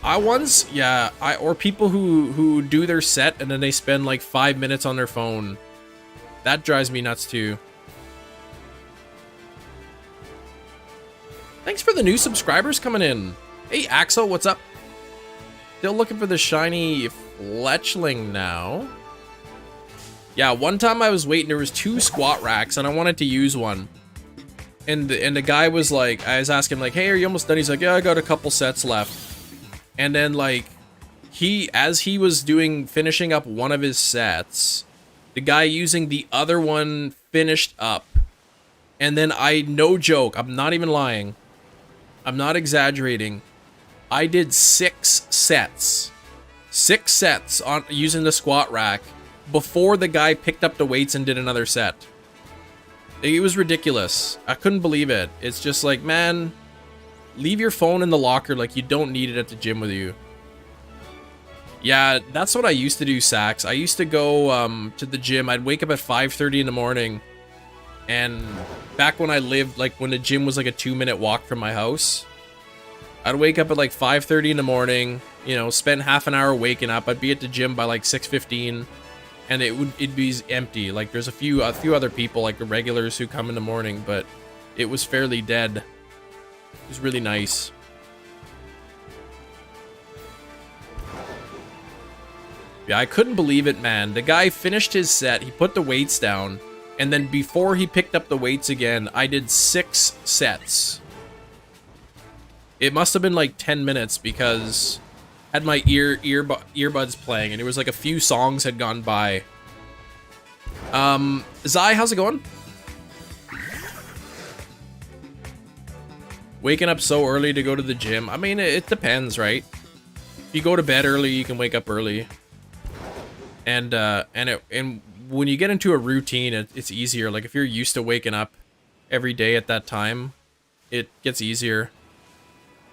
Or people who do their set and then they spend like 5 minutes on their phone. That drives me nuts too. Thanks for the new subscribers coming in. Hey, Axel, what's up? Still looking for the shiny Fletchling now. Yeah, one time I was waiting, there was 2 squat racks, and I wanted to use one. And the guy was like, I was asking, like, hey, are you almost done? He's like, yeah, I got a couple sets left. And then, like, as he was finishing up one of his sets, the guy using the other one finished up. And then no joke, I'm not even lying. I'm not exaggerating. I did 6 sets. 6 sets on using the squat rack before the guy picked up the weights and did another set. It was ridiculous. I couldn't believe it. It's just like, man, leave your phone in the locker, like you don't need it at the gym with you. Yeah, that's what I used to do, Sax. I used to go to the gym. I'd wake up at 5:30 in the morning. And back when I lived, like when the gym was like a 2-minute walk from my house, I'd wake up at like 5:30 in the morning, you know, spend half an hour waking up. I'd be at the gym by like 6:15, and it'd be empty. Like there's a few other people, like the regulars who come in the morning, but it was fairly dead. It was really nice. Yeah, I couldn't believe it, man. The guy finished his set, he put the weights down, and then before he picked up the weights again, I did 6 sets. It must have been like 10 minutes because I had my earbuds playing and it was like a few songs had gone by. Zai, how's it going? Waking up so early to go to the gym. I mean, it depends, right? If you go to bed early, you can wake up early. And when you get into a routine, it's easier. Like if you're used to waking up every day at that time, it gets easier.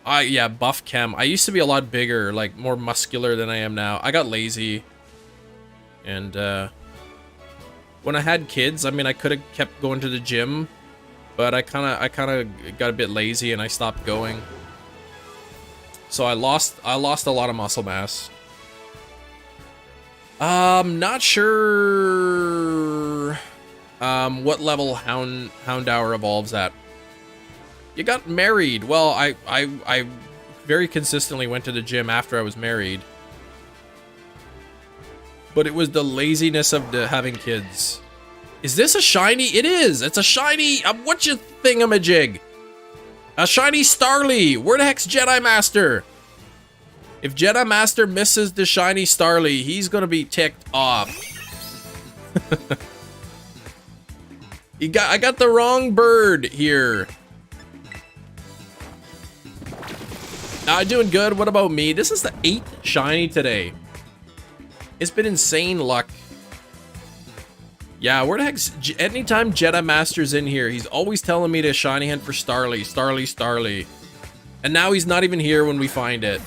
Yeah, buff chem. I used to be a lot bigger, like more muscular than I am now. I got lazy. And when I had kids, I mean, I could have kept going to the gym, but I kind of got a bit lazy and I stopped going. So I lost a lot of muscle mass. Not sure what level Houndour evolves at. You got married. Well, I very consistently went to the gym after I was married. But it was the laziness of having kids. Is this a shiny? It is. It's a shiny. What you thingamajig? A shiny Starly. Where the heck's Jedi Master? If Jedi Master misses the shiny Starly, he's gonna be ticked off. I got the wrong bird here. Doing good. What about me? This is the 8th shiny today. It's been insane luck. Yeah, where the heck's... Anytime Jedi Master's in here, he's always telling me to shiny hunt for Starly, Starly, Starly. And now he's not even here when we find it.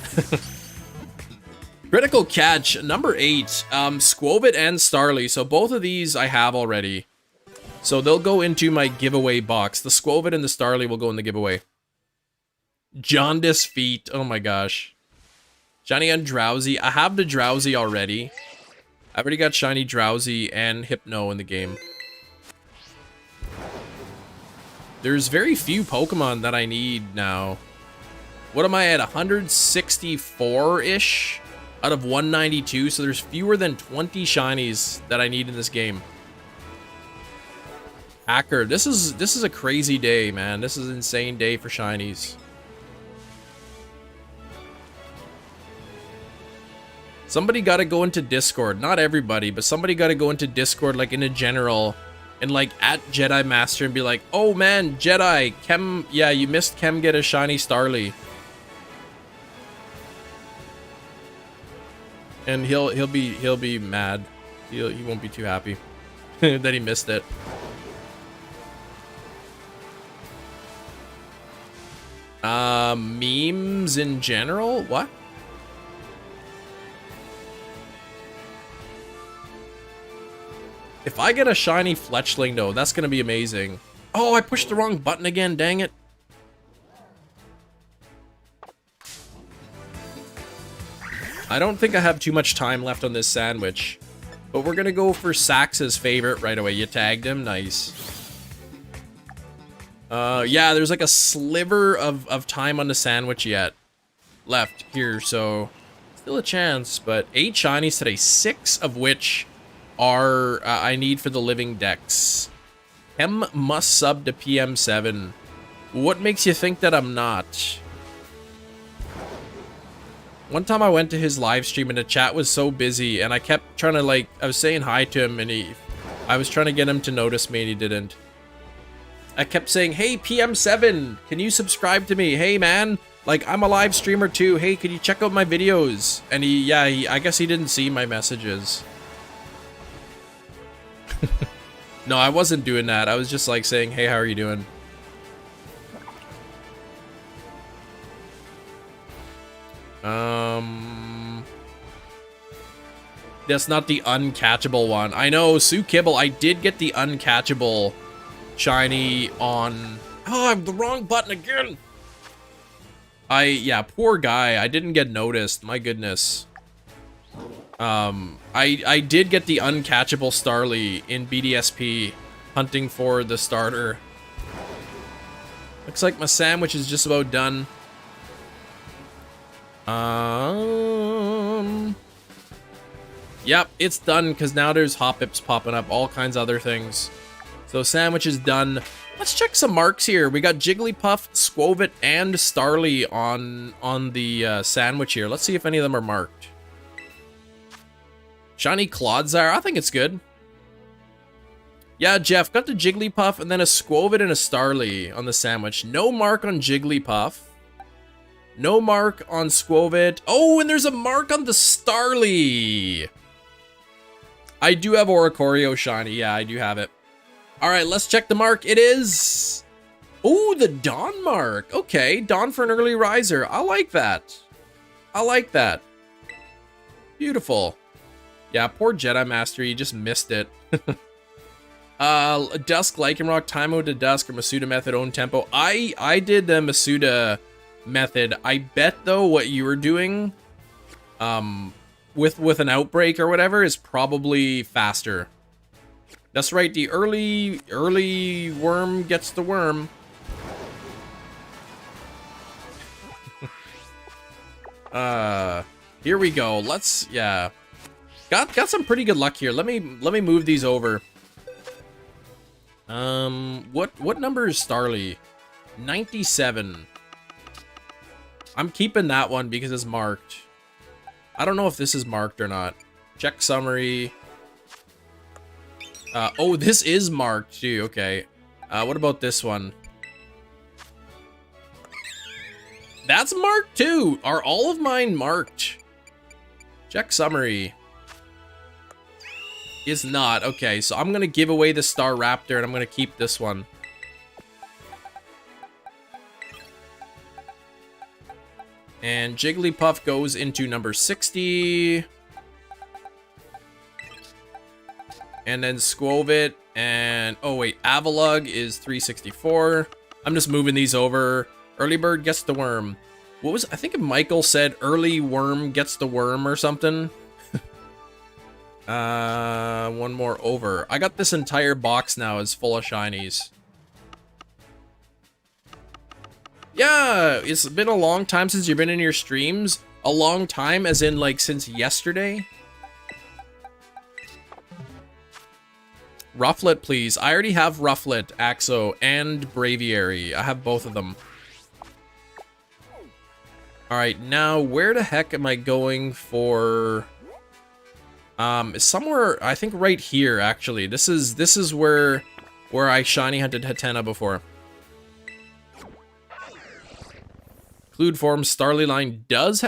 Critical catch, number 8. Skwovet and Starly. So both of these I have already. So they'll go into my giveaway box. The Skwovet and the Starly will go in the giveaway. Jaundice feet. Oh my gosh. Shiny and Drowsy. I have the Drowsy already. I've already got Shiny Drowsy and Hypno in the game. There's very few Pokemon that I need now. What am I at? 164-ish out of 192. So there's fewer than 20 shinies that I need in this game. Hacker, this is a crazy day, man. This is an insane day for shinies. Somebody got to go into Discord. Not everybody, but somebody got to go into Discord, like in a general, and like at Jedi Master and be like, "Oh man, Jedi, Kem, yeah, you missed Kem get a shiny Starly." And he'll be mad. He won't be too happy that he missed it. Memes in general? What? If I get a shiny Fletchling, though, that's gonna be amazing. Oh, I pushed the wrong button again, dang it. I don't think I have too much time left on this sandwich, but we're gonna go for Sax's favorite right away. You tagged him, nice. Yeah, there's like a sliver of time on the sandwich yet left here, so still a chance, but 8 shinies today, 6 of which are I need for the living dex. M must sub to PM7. What makes you think that I'm not? One time I went to his live stream and the chat was so busy and I kept trying to, like, I was saying hi to him and I was trying to get him to notice me and he didn't. I kept saying, "Hey, PM7, can you subscribe to me? Hey, man, like, I'm a live streamer too. Hey, can you check out my videos?" And I guess he didn't see my messages. No, I wasn't doing that. I was just like saying, "Hey, how are you doing?" That's not the uncatchable one. I know, Sue Kibble, I did get the uncatchable shiny on... Oh, I have the wrong button again! Yeah, poor guy. I didn't get noticed. My goodness. I did get the uncatchable Starly in BDSP, hunting for the starter. Looks like my sandwich is just about done. Yep, it's done because now there's Hoppips popping up, all kinds of other things. So sandwich is done. Let's check some marks here. We got Jigglypuff, Skwovet, and Starly on the sandwich here. Let's see if any of them are marked. Shiny Clodsire, I think it's good. Yeah, Jeff, got the Jigglypuff and then a Skwovet and a Starly on the sandwich. No mark on Jigglypuff. No mark on Skwovet. Oh, and there's a mark on the Starly. I do have Oricorio shiny. Yeah, I do have it. All right, let's check the mark. It is... Oh, the Dawn mark. Okay, Dawn for an early riser. I like that. I like that. Beautiful. Yeah, poor Jedi Master, you just missed it. Dusk, Lycanroc, Time Mode to Dusk, or Masuda method, own tempo. I did the Masuda method. I bet, though, what you were doing with an Outbreak or whatever is probably faster. That's right, the early worm gets the worm. Here we go. Let's, yeah. Got some pretty good luck here. Let me move these over. What number is Starly? 97. I'm keeping that one because it's marked. I don't know if this is marked or not. Check summary. Oh, this is marked too. Okay. What about this one? That's marked too. Are all of mine marked? Check summary. Is not. Okay, so I'm gonna give away the Star Raptor and I'm gonna keep this one. And Jigglypuff goes into number 60. And then Skwovet and... oh, wait. Avalugg is 364. I'm just moving these over. Early bird gets the worm. What was... I think Michael said early worm gets the worm or something. One more over. I got this entire box now is full of shinies. Yeah, it's been a long time since you've been in your streams. A long time, as in, like, since yesterday. Rufflet, please. I already have Rufflet, Axo, and Braviary. I have both of them. Alright, now, where the heck am I going for... somewhere, I think right here, actually. This is where I shiny hunted Hattena before. Include form Starly Line does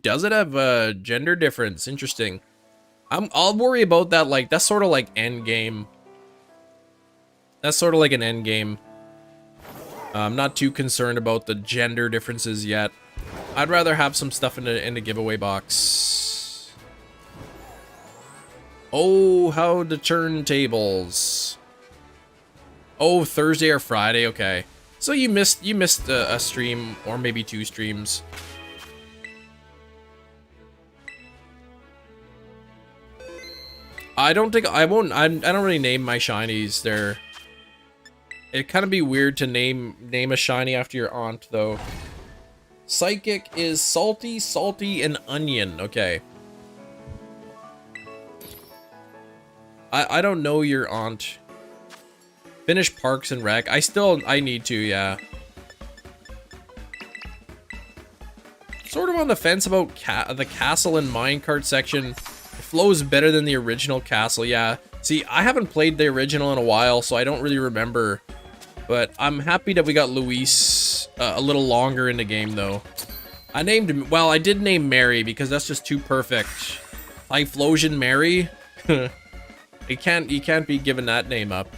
does it have a gender difference? Interesting. I'll worry about that, like, that's sort of like end game. That's sort of like an end game. I'm not too concerned about the gender differences yet. I'd rather have some stuff in the giveaway box. Oh, how the turntables. Oh, Thursday or Friday, okay. So you missed a stream or maybe 2 streams. I don't really name my shinies. It'd kind of be weird to name a shiny after your aunt though. Psychic is salty, and onion. Okay. I don't know your aunt. Finish Parks and Rec. I need to, yeah. Sort of on the fence about the castle and minecart section. It flows better than the original castle, yeah. See, I haven't played the original in a while, so I don't really remember. But I'm happy that we got Luis a little longer in the game, though. I did name Mary because that's just too perfect. Typhlosion Mary? You can't be given that name up.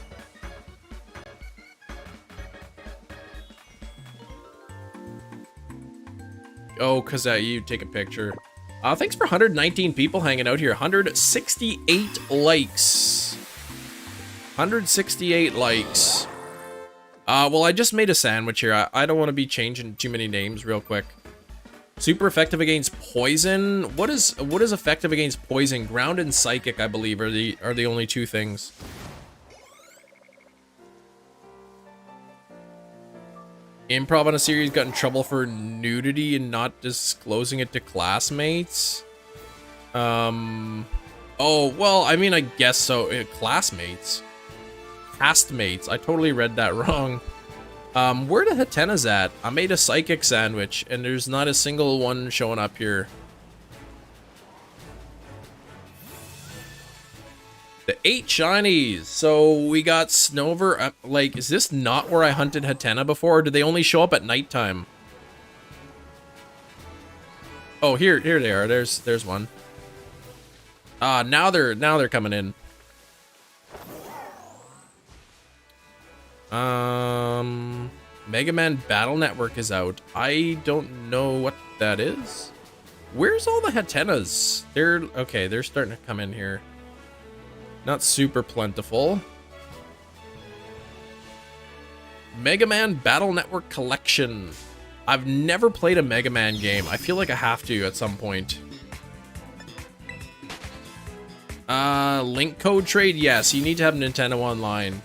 Oh, cause you take a picture. Thanks for 119 people hanging out here. 168 likes. 168 likes. Well, I just made a sandwich here. I don't want to be changing too many names real quick. Super effective against poison. What is effective against poison? Ground and psychic, I believe, are the only 2 things. Improv on a series got in trouble for nudity and not disclosing it to classmates. Oh, well, I mean, I guess so. Classmates. Castmates. I totally read that wrong. Where the Hattena's at? I made a psychic sandwich, and there's not a single one showing up here. The 8 shinies. So we got Snover. Like, is this not where I hunted Hattena before? Or did they only show up at nighttime? Oh, here they are. There's one. Now they're coming in. Mega Man Battle Network is out. I don't know what that is. Where's all the Hattenas? They're starting to come in here. Not super plentiful. Mega Man Battle Network Collection. I've never played a Mega Man game. I feel like I have to at some point. Link code trade? Yes, you need to have Nintendo Online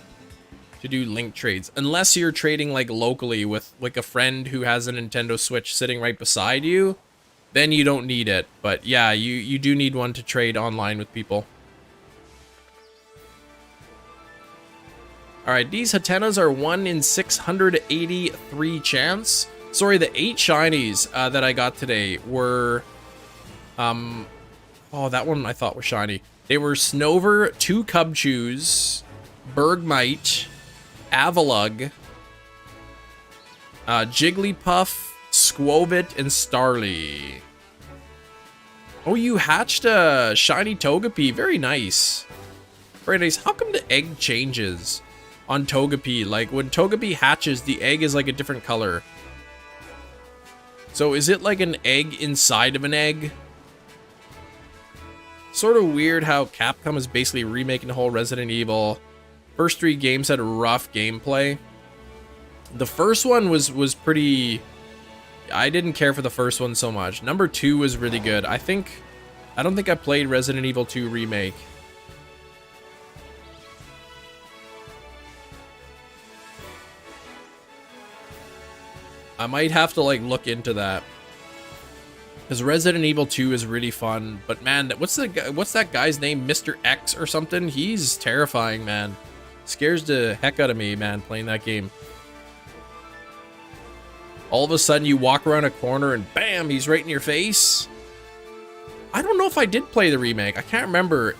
to do link trades. Unless you're trading like locally with like a friend who has a Nintendo Switch sitting right beside you, then you don't need it. But yeah, you do need one to trade online with people. Alright, these Hattenas are 1 in 683 chance. Sorry, the 8 shinies that I got today were Oh, that one I thought was shiny. They were Snover, 2 Cubchoos, Bergmite, Avalugg, Jigglypuff, Skwovet, and Starly. Oh, you hatched a shiny Togepi. Very nice. Very nice. How come the egg changes on Togepi? Like, when Togepi hatches, the egg is like a different color. So is it like an egg inside of an egg? Sort of weird how Capcom is basically remaking the whole Resident Evil. First 3 games had rough gameplay. The first one was pretty... I didn't care for the first one so much. Number 2 was really good. I don't think I played Resident Evil 2 Remake. I might have to like look into that. Because Resident Evil 2 is really fun, but man, what's that guy's name? Mr. X or something? He's terrifying, man. Scares the heck out of me, man, playing that game. All of a sudden, you walk around a corner and bam, he's right in your face. I don't know if I did play the remake. I can't remember.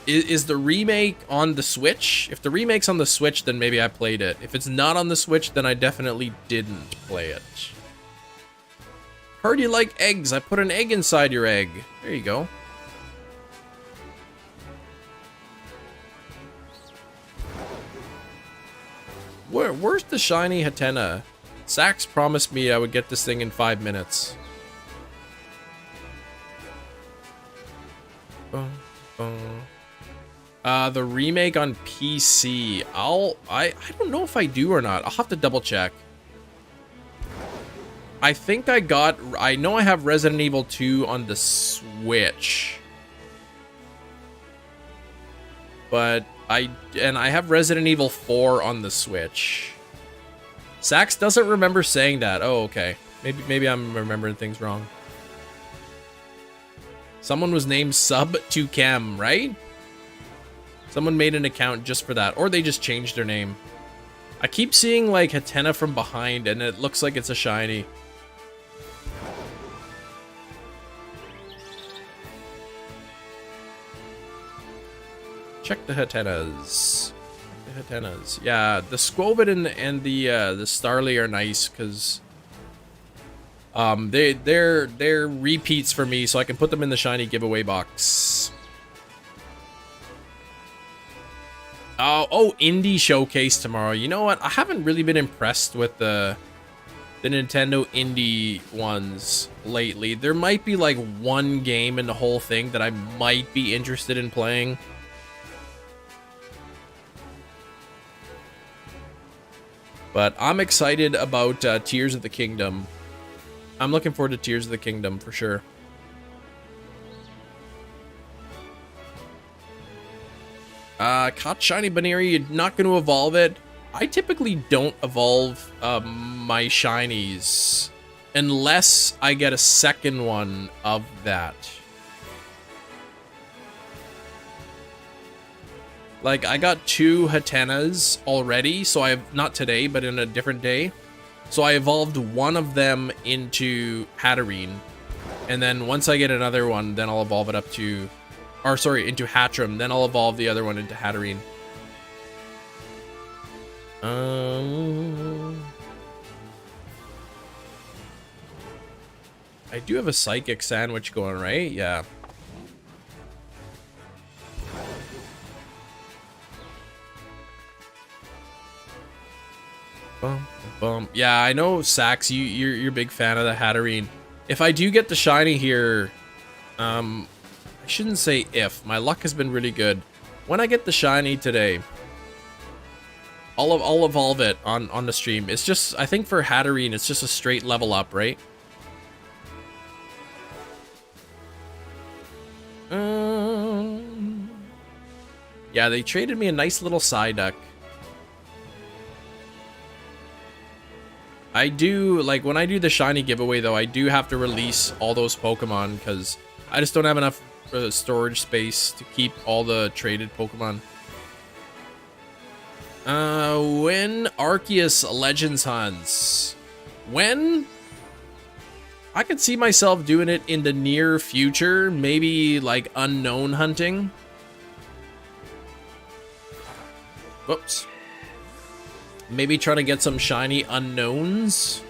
Is the remake on the Switch? If the remake's on the Switch, then maybe I played it. If it's not on the Switch, then I definitely didn't play it. Heard you like eggs. I put an egg inside your egg. There you go. Where's the shiny Hattena? Sax promised me I would get this thing in 5 minutes. The remake on PC. I don't know if I do or not. I'll have to double check. I think I know I have Resident Evil 2 on the Switch. But I have Resident Evil 4 on the Switch. Sax doesn't remember saying that. Oh, okay. Maybe I'm remembering things wrong. Someone was named Sub2Chem, right? Someone made an account just for that. Or they just changed their name. I keep seeing like Hattena from behind and it looks like it's a shiny. Check the Hattenas. The Hattenas. Yeah, the Skwovet and the Starly are nice because they're repeats for me, so I can put them in the shiny giveaway box. Oh, Indie Showcase tomorrow. You know what? I haven't really been impressed with the Nintendo Indie ones lately. There might be like one game in the whole thing that I might be interested in playing. But I'm excited about Tears of the Kingdom. I'm looking forward to Tears of the Kingdom for sure. Caught shiny Baneri, you're not going to evolve it. I typically don't evolve my shinies unless I get a second one of that. Like, I got 2 Hattenas already, so I have, not today, but in a different day. So I evolved one of them into Hatterine. And then once I get another one, then I'll evolve it up to... Or, sorry, into Hatterine. Then I'll evolve the other one into Hatterine. I do have a Psychic Sandwich going, right? Yeah. Yeah, I know, Sax, you're a big fan of the Hatterine. If I do get the shiny here, I shouldn't say if. My luck has been really good. When I get the shiny today, I'll evolve it on the stream. It's just, I think for Hatterine, it's just a straight level up, right? Yeah, they traded me a nice little Psyduck. I do, like, when I do the shiny giveaway, though, I do have to release all those Pokemon, because I just don't have enough storage space to keep all the traded Pokemon. When Arceus Legends hunts? When? I could see myself doing it in the near future, maybe like unknown hunting. Whoops. Maybe trying to get some shiny unknowns.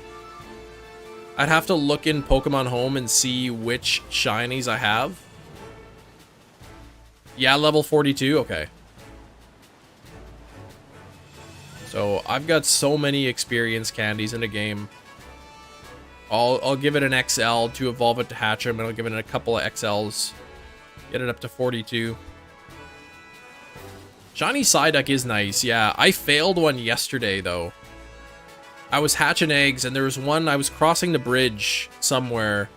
I'd have to look in Pokemon Home and see which shinies I have. Yeah, level 42, okay. So I've got so many experience candies in the game. I'll give it an XL to evolve it to Hatchim, and I'll give it a couple of XLs. Get it up to 42. Shiny Psyduck is nice, yeah. I failed one yesterday, though. I was hatching eggs, and there was one, I was crossing the bridge somewhere,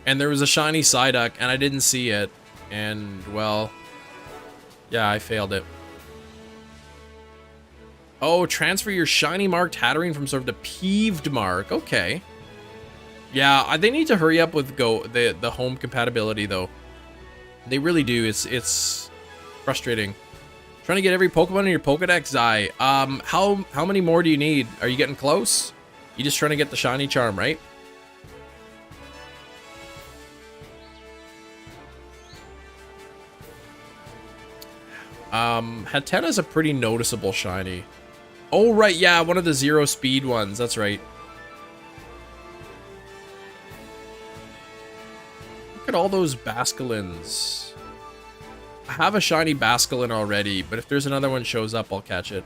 and there was a shiny Psyduck, and I didn't see it. And, well, yeah, I failed it. Oh, transfer your shiny marked Hatterine from sort of the peeved mark. Okay. Yeah, they need to hurry up with the home compatibility, though. They really do. It's frustrating. Trying to get every Pokemon in your Pokedex, Zai. How many more do you need? Are you getting close? You just trying to get the shiny charm, right? Hattena's a pretty noticeable shiny. Oh, right, yeah, one of the 0 speed ones. That's right. Look at all those Basculins. I have a shiny Basculin already, but if there's another one shows up, I'll catch it.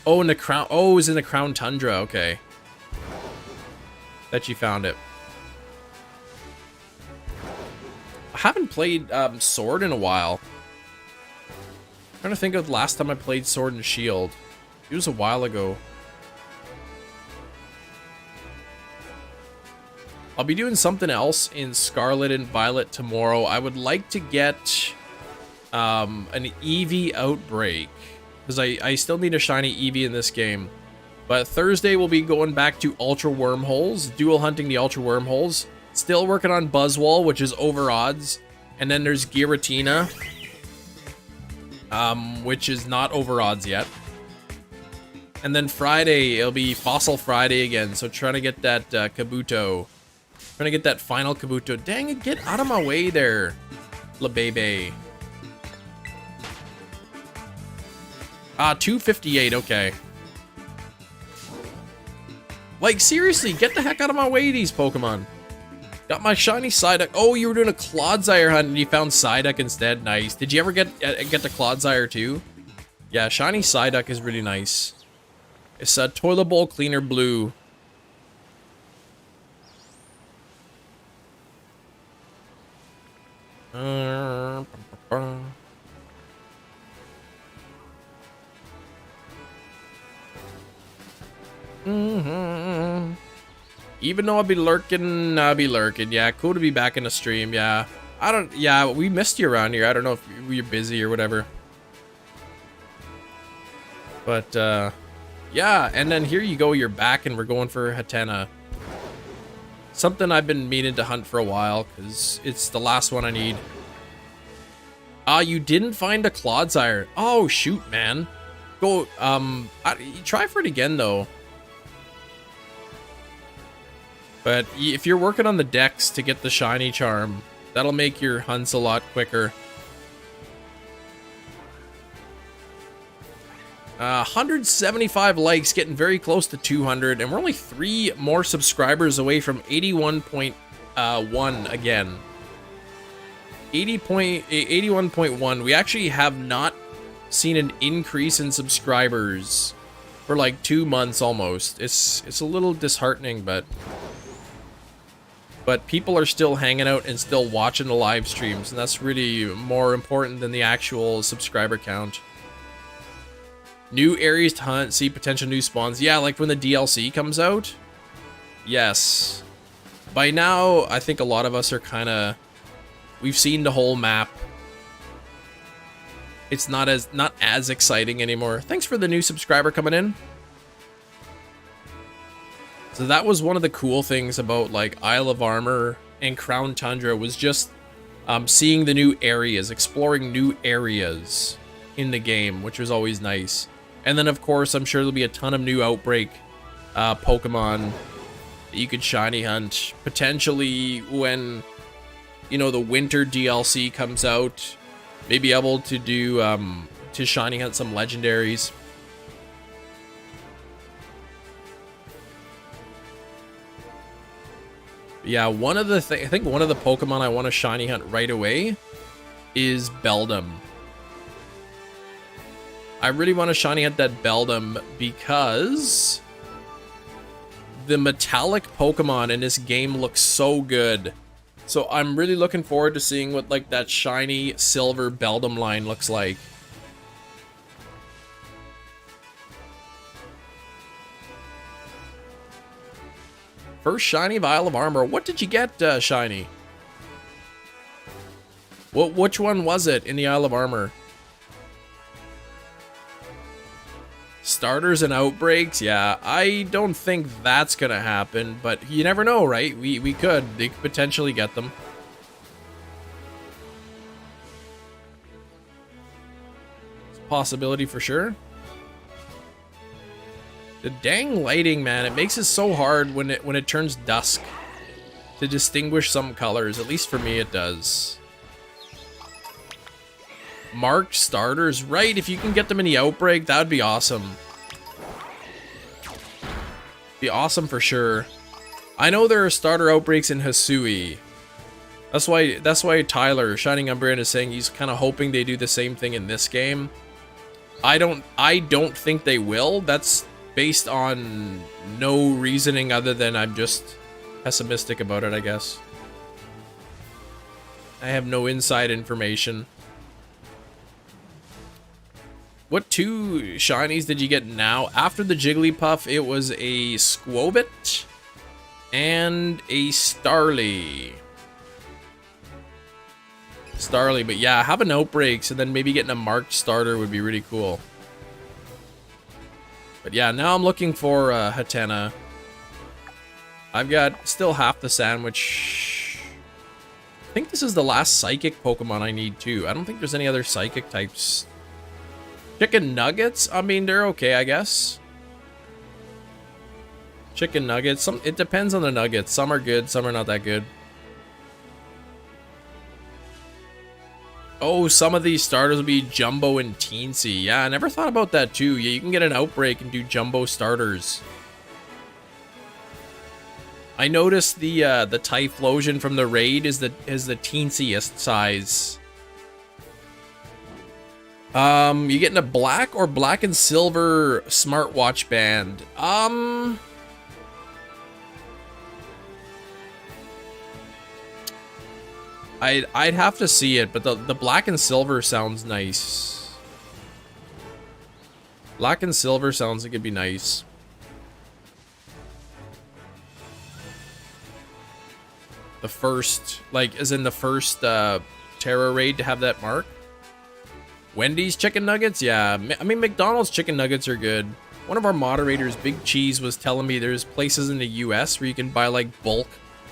Oh, in the crown. Oh, it was in the Crown Tundra. Okay. Bet you found it. I haven't played Sword in a while. I'm trying to think of the last time I played Sword and Shield. It was a while ago. I'll be doing something else in Scarlet and Violet tomorrow. I would like to get an Eevee Outbreak, because I still need a shiny Eevee in this game. But Thursday we'll be going back to Ultra Wormholes, dual hunting the Ultra Wormholes. Still working on Buzzwole, which is over odds. And then there's Giratina, which is not over odds yet. And then Friday, it'll be Fossil Friday again. So trying to get that Kabuto. Trying to get that final Kabuto. Dang it, get out of my way there, LaBebe. 258, okay. Like, seriously, get the heck out of my way, these Pokemon. Got my shiny Psyduck. Oh, you were doing a Clodsire hunt and you found Psyduck instead. Nice. Did you ever get the Clodsire too? Yeah, shiny Psyduck is really nice. It's a toilet bowl cleaner blue. Even though I'll be lurking, Yeah, cool to be back in the stream. Yeah, yeah, we missed you around here. I don't know if you're busy or whatever. But, yeah, and then here you go. You're back and we're going for Hattena. Something I've been meaning to hunt for a while, because it's the last one I need. You didn't find a Clodsire. Oh, shoot, man. Go, try for it again, though. But if you're working on the decks to get the shiny charm, that'll make your hunts a lot quicker. 175 likes, getting very close to 200, and we're only 3 more subscribers away from 81.1 again. 81.1. We actually have not seen an increase in subscribers for like 2 months almost. It's a little disheartening, but people are still hanging out and still watching the live streams, and that's really more important than the actual subscriber count. New areas to hunt, see potential new spawns. Yeah, like when the DLC comes out. Yes. By now, I think a lot of us are kind of... We've seen the whole map. It's not as exciting anymore. Thanks for the new subscriber coming in. So that was one of the cool things about like Isle of Armor and Crown Tundra, was just seeing the new areas, exploring new areas in the game, which was always nice. And then, of course, I'm sure there'll be a ton of new Outbreak Pokemon that you could shiny hunt. Potentially when, you know, the winter DLC comes out, maybe able to do, to shiny hunt some legendaries. Yeah, I think one of the Pokemon I want to shiny hunt right away is Beldum. I really want to shiny hunt that Beldum because the metallic Pokemon in this game looks so good. So I'm really looking forward to seeing what like that shiny silver Beldum line looks like. First shiny vial of armor. What did you get, shiny? Which one was it in the Isle of Armor? Starters and outbreaks? Yeah, I don't think that's gonna happen, but you never know, right? We could potentially get them. It's a possibility for sure. The dang lighting, man, it makes it so hard when it turns dusk to distinguish some colors. At least for me, it does. Marked starters, right? If you can get them in the Outbreak, that would be awesome. Be awesome for sure. I know there are starter outbreaks in Hisui. That's why Tyler, Shining Umbreon, is saying he's kind of hoping they do the same thing in this game. I don't think they will. That's based on no reasoning other than I'm just pessimistic about it, I guess. I have no inside information. What two shinies did you get now? After the Jigglypuff, it was a Skwovet and a Starly. But yeah, having outbreaks and then maybe getting a marked starter would be really cool. But yeah, now I'm looking for Hattena. I've got still half the sandwich. I think this is the last psychic Pokemon I need too. I don't think there's any other psychic types. Chicken nuggets? I mean, they're okay, I guess. Chicken nuggets. It depends on the nuggets. Some are good, some are not that good. Oh, some of these starters will be Jumbo and Teensy. Yeah, I never thought about that too. Yeah, you can get an Outbreak and do Jumbo starters. I noticed the Typhlosion from the raid is the teensiest size. You getting a black or black and silver smartwatch band? I'd have to see it, but the black and silver sounds nice. Black and silver sounds like it'd be nice. The first, like, as in the first Terra raid to have that mark. Wendy's chicken nuggets? Yeah, I mean, McDonald's chicken nuggets are good. One of our moderators, Big Cheese, was telling me there's places in the US where you can buy, like, bulk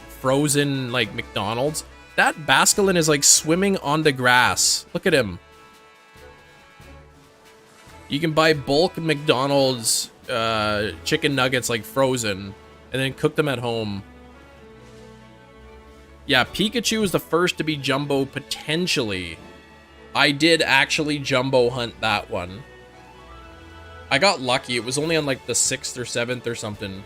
frozen, like, McDonald's. That Basculin is, like, swimming on the grass. Look at him. You can buy bulk McDonald's chicken nuggets, like, frozen, and then cook them at home. Yeah, Pikachu was the first to be Jumbo, potentially. I did actually Jumbo hunt that one. I got lucky. It was only on like the 6th or 7th or something.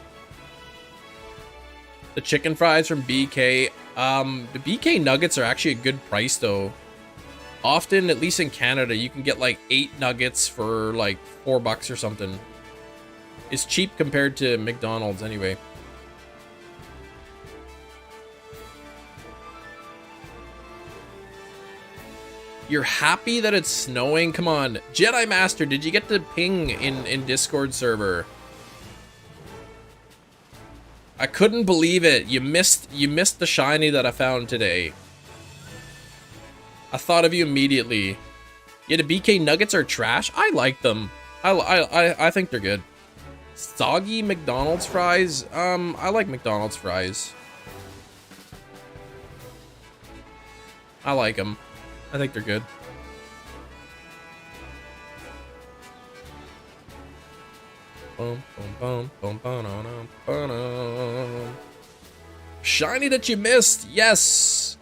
The chicken fries from BK. The BK nuggets are actually a good price though. Often, at least in Canada, you can get like 8 nuggets for like $4 or something. It's cheap compared to McDonald's anyway. You're happy that it's snowing? Come on. Jedi Master, did you get the ping in Discord server? I couldn't believe it. You missed the shiny that I found today. I thought of you immediately. Yeah, the BK nuggets are trash. I like them. I think they're good. Soggy McDonald's fries? I like McDonald's fries. I like them. I think they're good. Bum, bum, bum, bum, ba-dum, ba-dum. Shiny that you missed. Yes.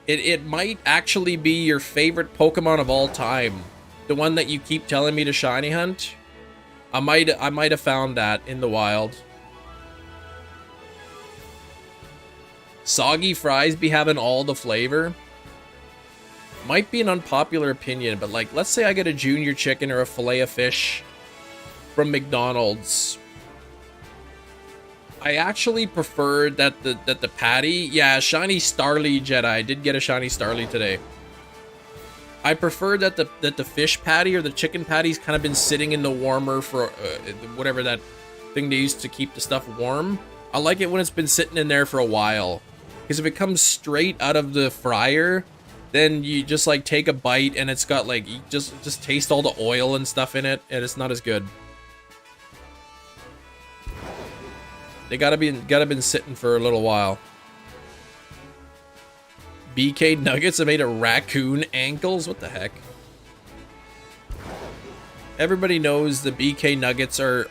It might actually be your favorite Pokemon of all time. The one that you keep telling me to shiny hunt. I might have found that in the wild. Soggy fries be having all the flavor. Might be an unpopular opinion, but like, let's say I get a junior chicken or a fillet of fish from McDonald's. I actually prefer that the patty, yeah, shiny Starly Jedi. I did get a shiny Starly today. I prefer that the fish patty or the chicken patty's kind of been sitting in the warmer for whatever that thing they use to keep the stuff warm. I like it when it's been sitting in there for a while, because if it comes straight out of the fryer, then you just like take a bite and it's got like, you just taste all the oil and stuff in it, and it's not as good. They gotta been sitting for a little while. BK nuggets are made of raccoon ankles. What the heck? Everybody knows the BK nuggets are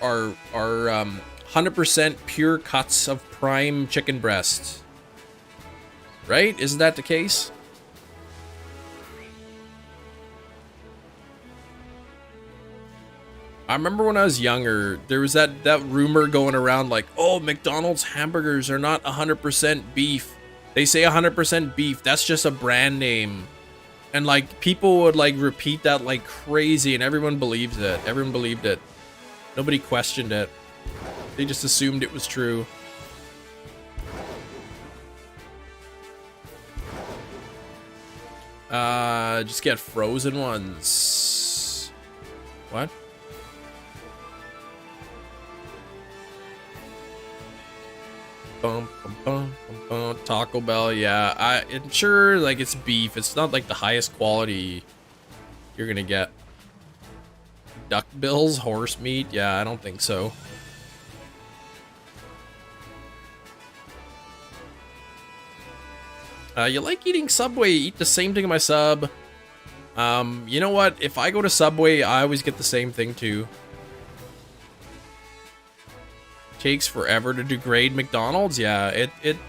100% pure cuts of prime chicken breast, right? Isn't that the case? I remember when I was younger, there was that rumor going around like, oh, McDonald's hamburgers are not 100% beef. They say 100% beef. That's just a brand name. And like, people would like repeat that like crazy, and everyone believes it. Everyone believed it. Nobody questioned it. They just assumed it was true. Just get frozen ones. What? Bum, bum, bum, bum, bum. Taco Bell, yeah. I'm sure like it's beef. It's not like the highest quality you're gonna get. Duck bills, horse meat, yeah, I don't think so. You like eating Subway? Eat the same thing in my sub. You know what? If I go to Subway, I always get the same thing too. Takes forever to degrade McDonald's. Yeah,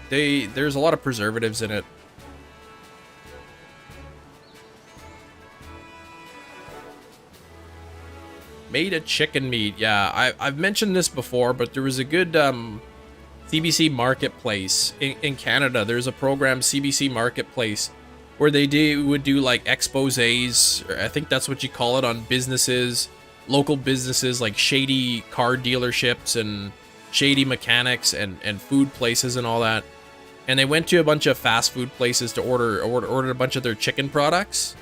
there's a lot of preservatives in it. Made a chicken meat. Yeah, I've mentioned this before, but there was a good CBC Marketplace in Canada. There's a program, CBC Marketplace, where they would do like exposés, or I think that's what you call it, on businesses, local businesses like shady car dealerships and shady mechanics and food places and all that. And they went to a bunch of fast food places to order a bunch of their chicken products.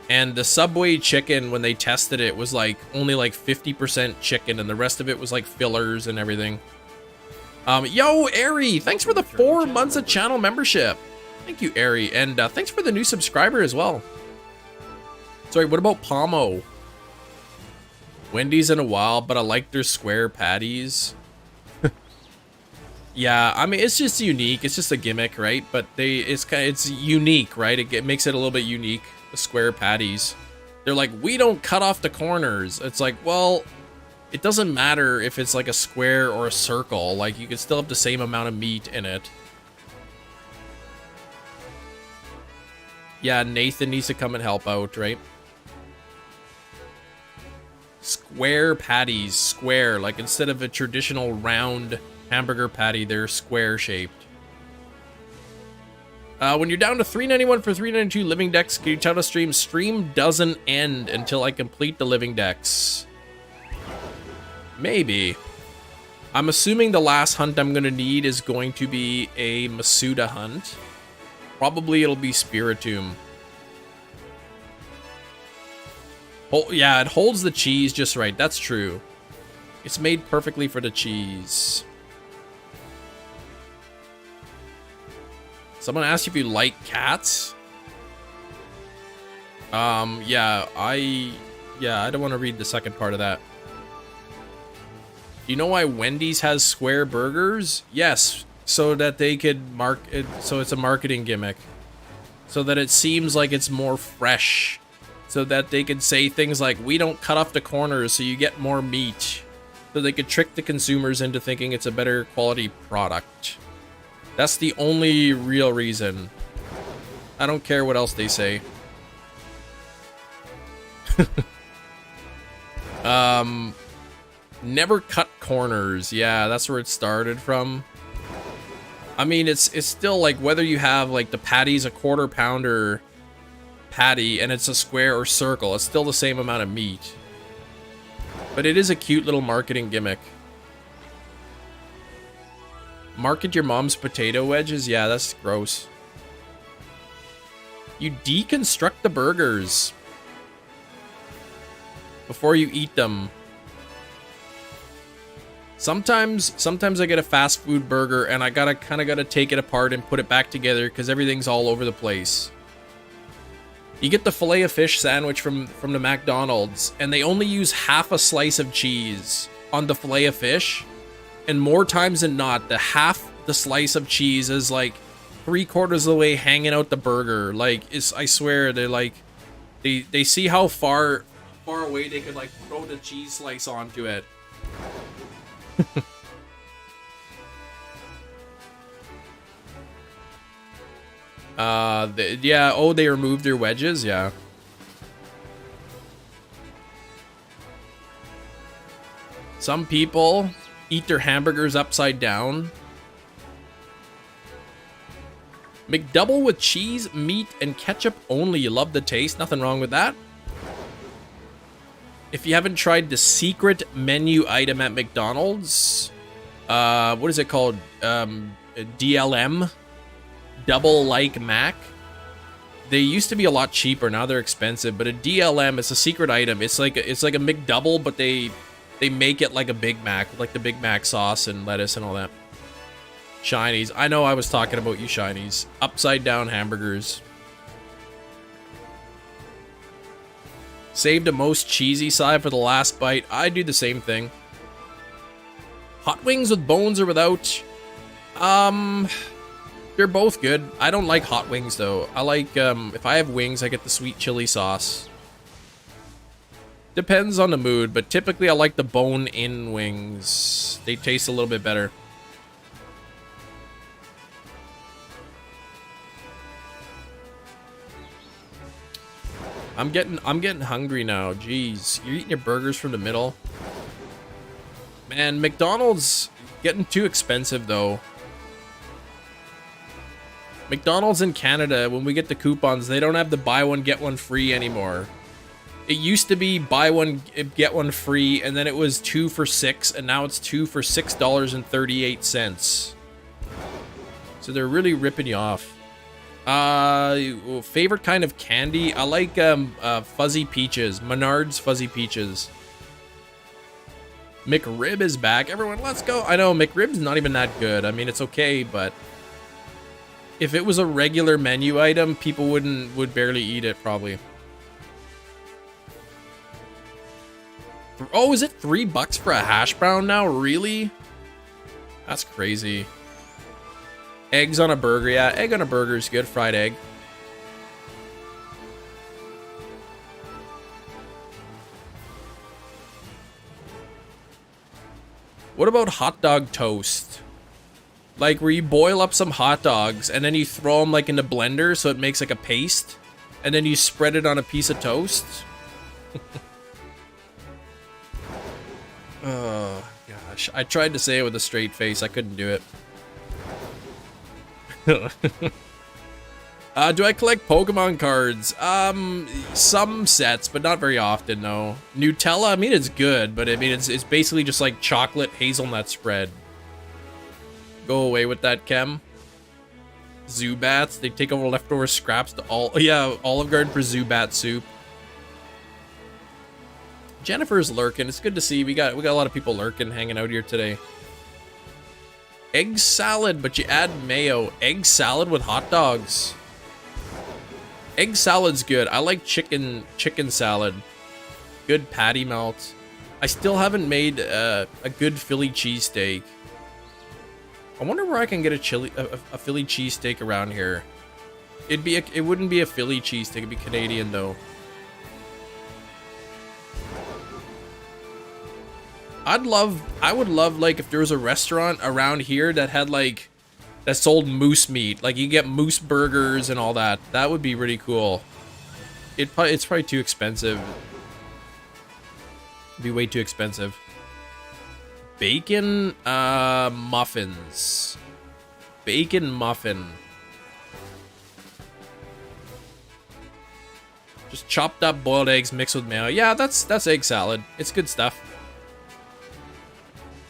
And the Subway chicken, when they tested it, was like only like 50% chicken, and the rest of it was like fillers and everything. Yo, Ari, thanks for the 4 months of channel membership. Thank you, Ari, and thanks for the new subscriber as well. Sorry, what about Pomo? Wendy's in a while, but I like their square patties. Yeah, I mean, it's just unique. It's just a gimmick, right? But it's unique, right? It makes it a little bit unique. The square patties. They're like, we don't cut off the corners. It's like, well, it doesn't matter if it's like a square or a circle. Like, you can still have the same amount of meat in it. Yeah, Nathan needs to come and help out, right? Square patties. Square. Like, instead of a traditional round hamburger patty, they're square shaped. When you're down to $3.91 for 392 living decks, can you tell the stream doesn't end until I complete the living decks? Maybe. I'm assuming the last hunt I'm gonna need is going to be a Masuda hunt. Probably it'll be Spiritomb. Oh, yeah, it holds the cheese just right. That's true. It's made perfectly for the cheese. Someone asked if you like cats. Yeah, I don't want to read the second part of that. Do you know why Wendy's has square burgers? Yes, so that they could mark it, so it's a marketing gimmick. So that it seems like it's more fresh. So that they could say things like, we don't cut off the corners so you get more meat. so they could trick the consumers into thinking it's a better quality product. That's the only real reason. I don't care what else they say. Never cut corners. Yeah, that's where it started from. I mean, it's still like whether you have like the patty's a quarter pounder patty and it's a square or circle, it's still the same amount of meat. But it is a cute little marketing gimmick. Market your mom's potato wedges? Yeah, that's gross. You deconstruct the burgers before you eat them. Sometimes I get a fast food burger and I kind of gotta take it apart and put it back together because everything's all over the place. You get the filet of fish sandwich from the McDonald's and they only use half a slice of cheese on the filet of fish, and more times than not, the slice of cheese is like 3/4 of the way hanging out the burger. Like, I swear, they're like, they see how far away they could like throw the cheese slice onto it. Yeah, oh, they removed their wedges, yeah. Some people eat their hamburgers upside down. McDouble with cheese, meat, and ketchup only. You love the taste, nothing wrong with that. If you haven't tried the secret menu item at McDonald's, what is it called? DLM, Double Like Mac. They used to be a lot cheaper, now they're expensive. But a DLM is a secret item. It's like a McDouble, but they make it like a Big Mac, like the Big Mac sauce and lettuce and all that. Shinies. I know I was talking about you, Shinies. Upside down hamburgers. Save the most cheesy side for the last bite. I do the same thing. Hot wings with bones or without? They're both good. I don't like hot wings though. I like, if I have wings, I get the sweet chili sauce. Depends on the mood, but typically I like the bone-in wings. They taste a little bit better. I'm getting hungry now. Jeez, you're eating your burgers from the middle. Man, McDonald's getting too expensive though. McDonald's in Canada, when we get the coupons, they don't have the buy one get one free anymore. It used to be buy one get one free, and then it was 2 for $6, and now it's 2 for $6.38. So they're really ripping you off. Favorite kind of candy? I like fuzzy peaches. Menard's fuzzy peaches. McRib is back. Everyone, let's go. I know McRib's not even that good. I mean, it's okay, but if it was a regular menu item, people would barely eat it probably. Oh, is it $3 for a hash brown now? Really? That's crazy. Eggs on a burger. Yeah, egg on a burger is good. Fried egg. What about hot dog toast? Like where you boil up some hot dogs and then you throw them like in the blender so it makes like a paste, and then you spread it on a piece of toast. Oh gosh, I tried to say it with a straight face. I couldn't do it. Do I collect Pokemon cards? Some sets, but not very often, no. Nutella, I mean, it's good, but I mean, it's basically just like chocolate hazelnut spread. Go away with that, Chem. Zubats, they take over leftover scraps to Olive Garden for Zubat soup. Jennifer's lurking. It's good to see. We got a lot of people lurking, hanging out here today. Egg salad, but you add mayo. Egg salad with hot dogs. Egg salad's good. I like chicken salad. Good patty melt. I still haven't made a good Philly cheesesteak. I wonder where I can get a Philly cheesesteak around here. It wouldn't be a Philly cheesesteak. It'd be Canadian though. I would love, like, if there was a restaurant around here that had, like, that sold moose meat. Like, you get moose burgers and all that. That would be really cool. It's probably too expensive. It'd be way too expensive. Bacon, muffins. Bacon muffin. Just chopped up boiled eggs mixed with mayo. Yeah, that's egg salad. It's good stuff.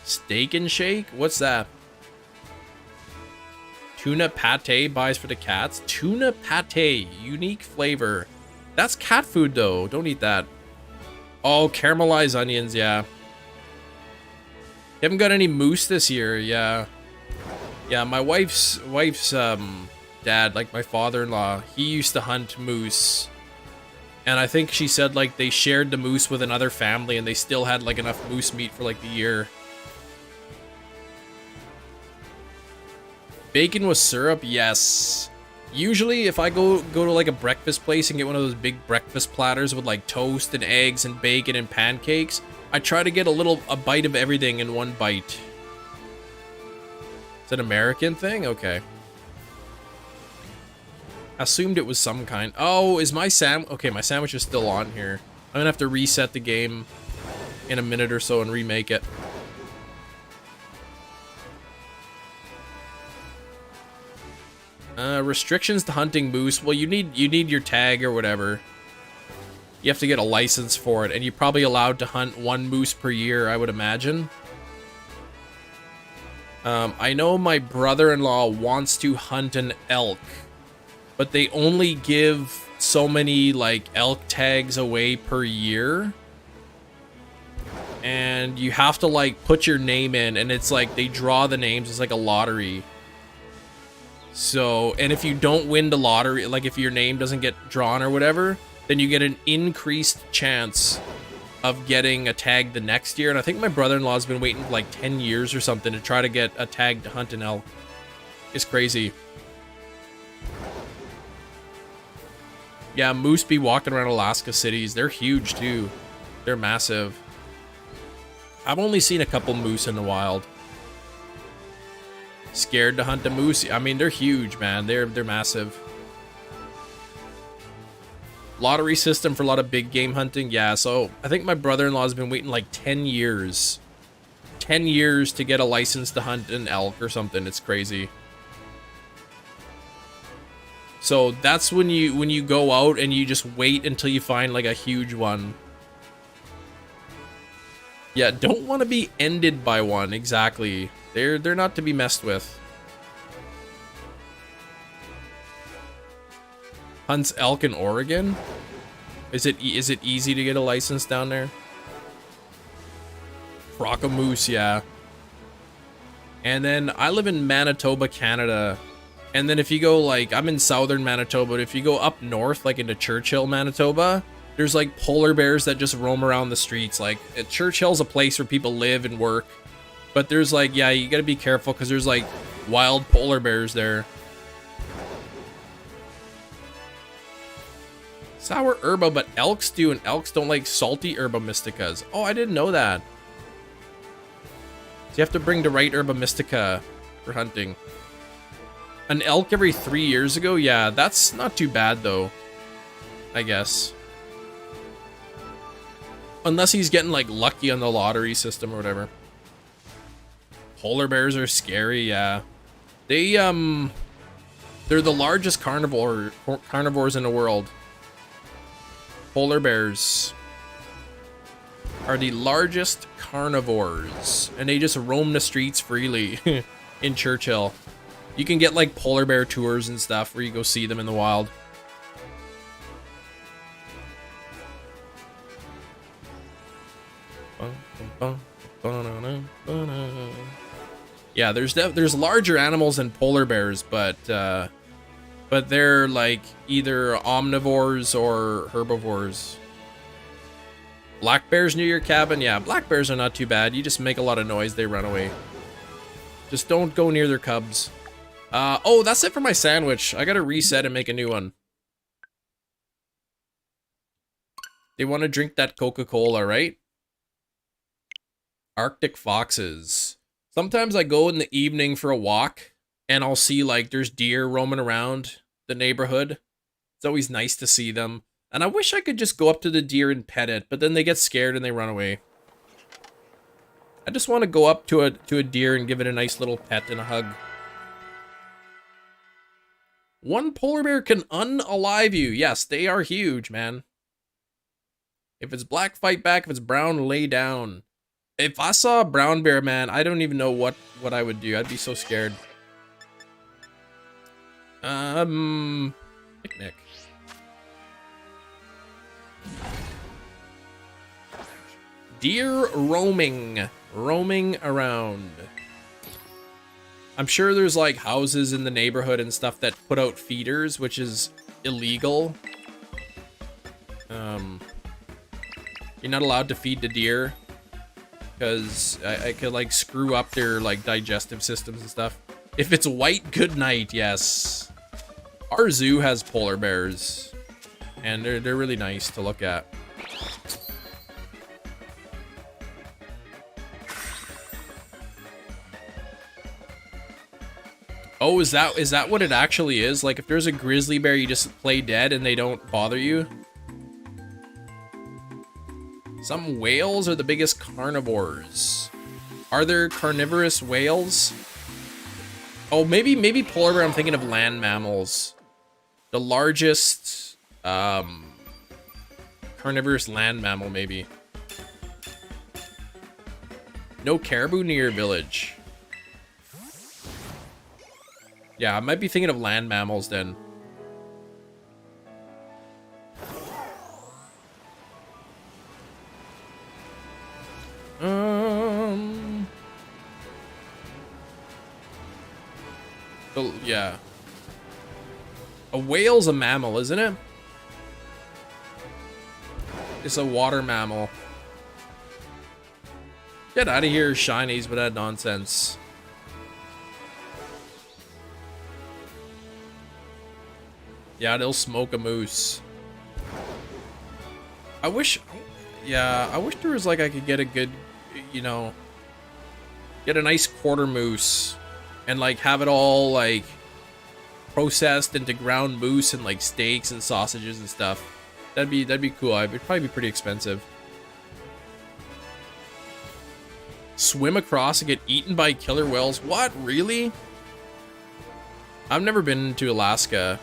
Steak and shake? What's that? Tuna pate buys for the cats. Tuna pate, unique flavor. That's cat food though. Don't eat that. Oh, caramelized onions, yeah. You haven't got any moose this year, yeah. Yeah, my wife's dad, like my father-in-law, he used to hunt moose. And I think she said like they shared the moose with another family and they still had like enough moose meat for like the year. Bacon with syrup, yes. Usually if I go to like a breakfast place and get one of those big breakfast platters with like toast and eggs and bacon and pancakes, I try to get a bite of everything in one bite. It's an American thing? Okay. Assumed it was some kind. Oh, is my okay, my sandwich is still on here. I'm gonna have to reset the game in a minute or so and remake it. Restrictions to hunting moose. Well, you need your tag or whatever. You have to get a license for it, and you're probably allowed to hunt one moose per year, I would imagine. I know my brother-in-law wants to hunt an elk, but they only give so many, like, elk tags away per year. And you have to, like, put your name in, and it's like, they draw the names, it's like a lottery. So, and if you don't win the lottery, like if your name doesn't get drawn or whatever, then you get an increased chance of getting a tag the next year. And I think my brother-in-law's been waiting for like 10 years or something to try to get a tag to hunt an elk. It's crazy. Yeah, moose be walking around Alaska cities. They're huge too. They're massive. I've only seen a couple moose in the wild. Scared to hunt a moose? I mean, they're huge, man. They're massive. Lottery system for a lot of big game hunting. Yeah, so I think my brother-in-law has been waiting like 10 years. 10 years to get a license to hunt an elk or something. It's crazy. So that's when you go out and you just wait until you find like a huge one. Yeah, don't want to be ended by one. Exactly. They're not to be messed with. Hunts elk in Oregon? Is it easy to get a license down there? Croc moose, yeah. And then I live in Manitoba, Canada. And then if you go like, I'm in southern Manitoba, but if you go up north, like into Churchill, Manitoba, there's like polar bears that just roam around the streets. Like Churchill's a place where people live and work. But there's like, yeah, you gotta be careful because there's like wild polar bears there. Sour herba, but elks do, and elks don't like salty herba mysticas. Oh, I didn't know that. So you have to bring the right herba mystica for hunting. An elk every 3 years ago? Yeah, that's not too bad though, I guess. Unless he's getting like lucky on the lottery system or whatever. Polar bears are scary, yeah. They're the largest carnivores in the world. Polar bears are the largest carnivores, and they just roam the streets freely in Churchill. You can get like polar bear tours and stuff where you go see them in the wild. Yeah, there's larger animals than polar bears, but they're like either omnivores or herbivores. Black bears near your cabin? Yeah, black bears are not too bad. You just make a lot of noise, they run away. Just don't go near their cubs. Oh, that's it for my sandwich. I gotta reset and make a new one. They want to drink that Coca-Cola, right? Arctic foxes. Sometimes I go in the evening for a walk and I'll see like there's deer roaming around the neighborhood. It's always nice to see them. And I wish I could just go up to the deer and pet it, but then they get scared and they run away. I just want to go up to a deer and give it a nice little pet and a hug. One polar bear can unalive you. Yes, they are huge, man. If it's black, fight back. If it's brown, lay down. If I saw a brown bear, man, I don't even know what I would do. I'd be so scared. Picnic. Deer roaming around. I'm sure there's like houses in the neighborhood and stuff that put out feeders, which is illegal. You're not allowed to feed the deer because I could like screw up their like digestive systems and stuff. If it's white, good night. Yes. Our zoo has polar bears and they're really nice to look at. Oh, is that what it actually is? Like, if there's a grizzly bear, you just play dead and they don't bother you? Some whales are the biggest carnivores. Are there carnivorous whales? Oh, maybe polar bear. I'm thinking of land mammals. The largest carnivorous land mammal, maybe. No caribou near your village. Yeah, I might be thinking of land mammals then. Oh, yeah. A whale's a mammal, isn't it? It's a water mammal. Get out of here, shinies, with that nonsense. Yeah, they'll smoke a moose. I wish there was like I could get a good, you know, get a nice quarter moose and like have it all like processed into ground moose and like steaks and sausages and stuff. That'd be cool. It'd probably be pretty expensive. Swim across and get eaten by killer whales. What? Really? I've never been to Alaska.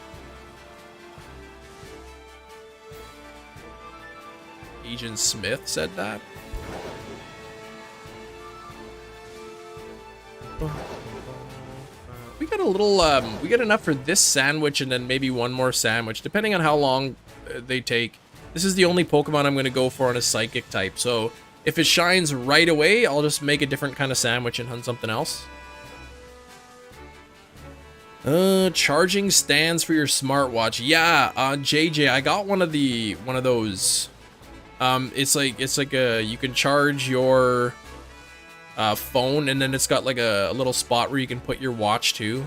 Agent Smith said that. We got a little, we got enough for this sandwich and then maybe one more sandwich, depending on how long they take. This is the only Pokemon I'm going to go for on a Psychic type, so if it shines right away, I'll just make a different kind of sandwich and hunt something else. Charging stands for your smartwatch. Yeah, JJ, I got one of those. It's like a, you can charge your phone and then it's got like a little spot where you can put your watch to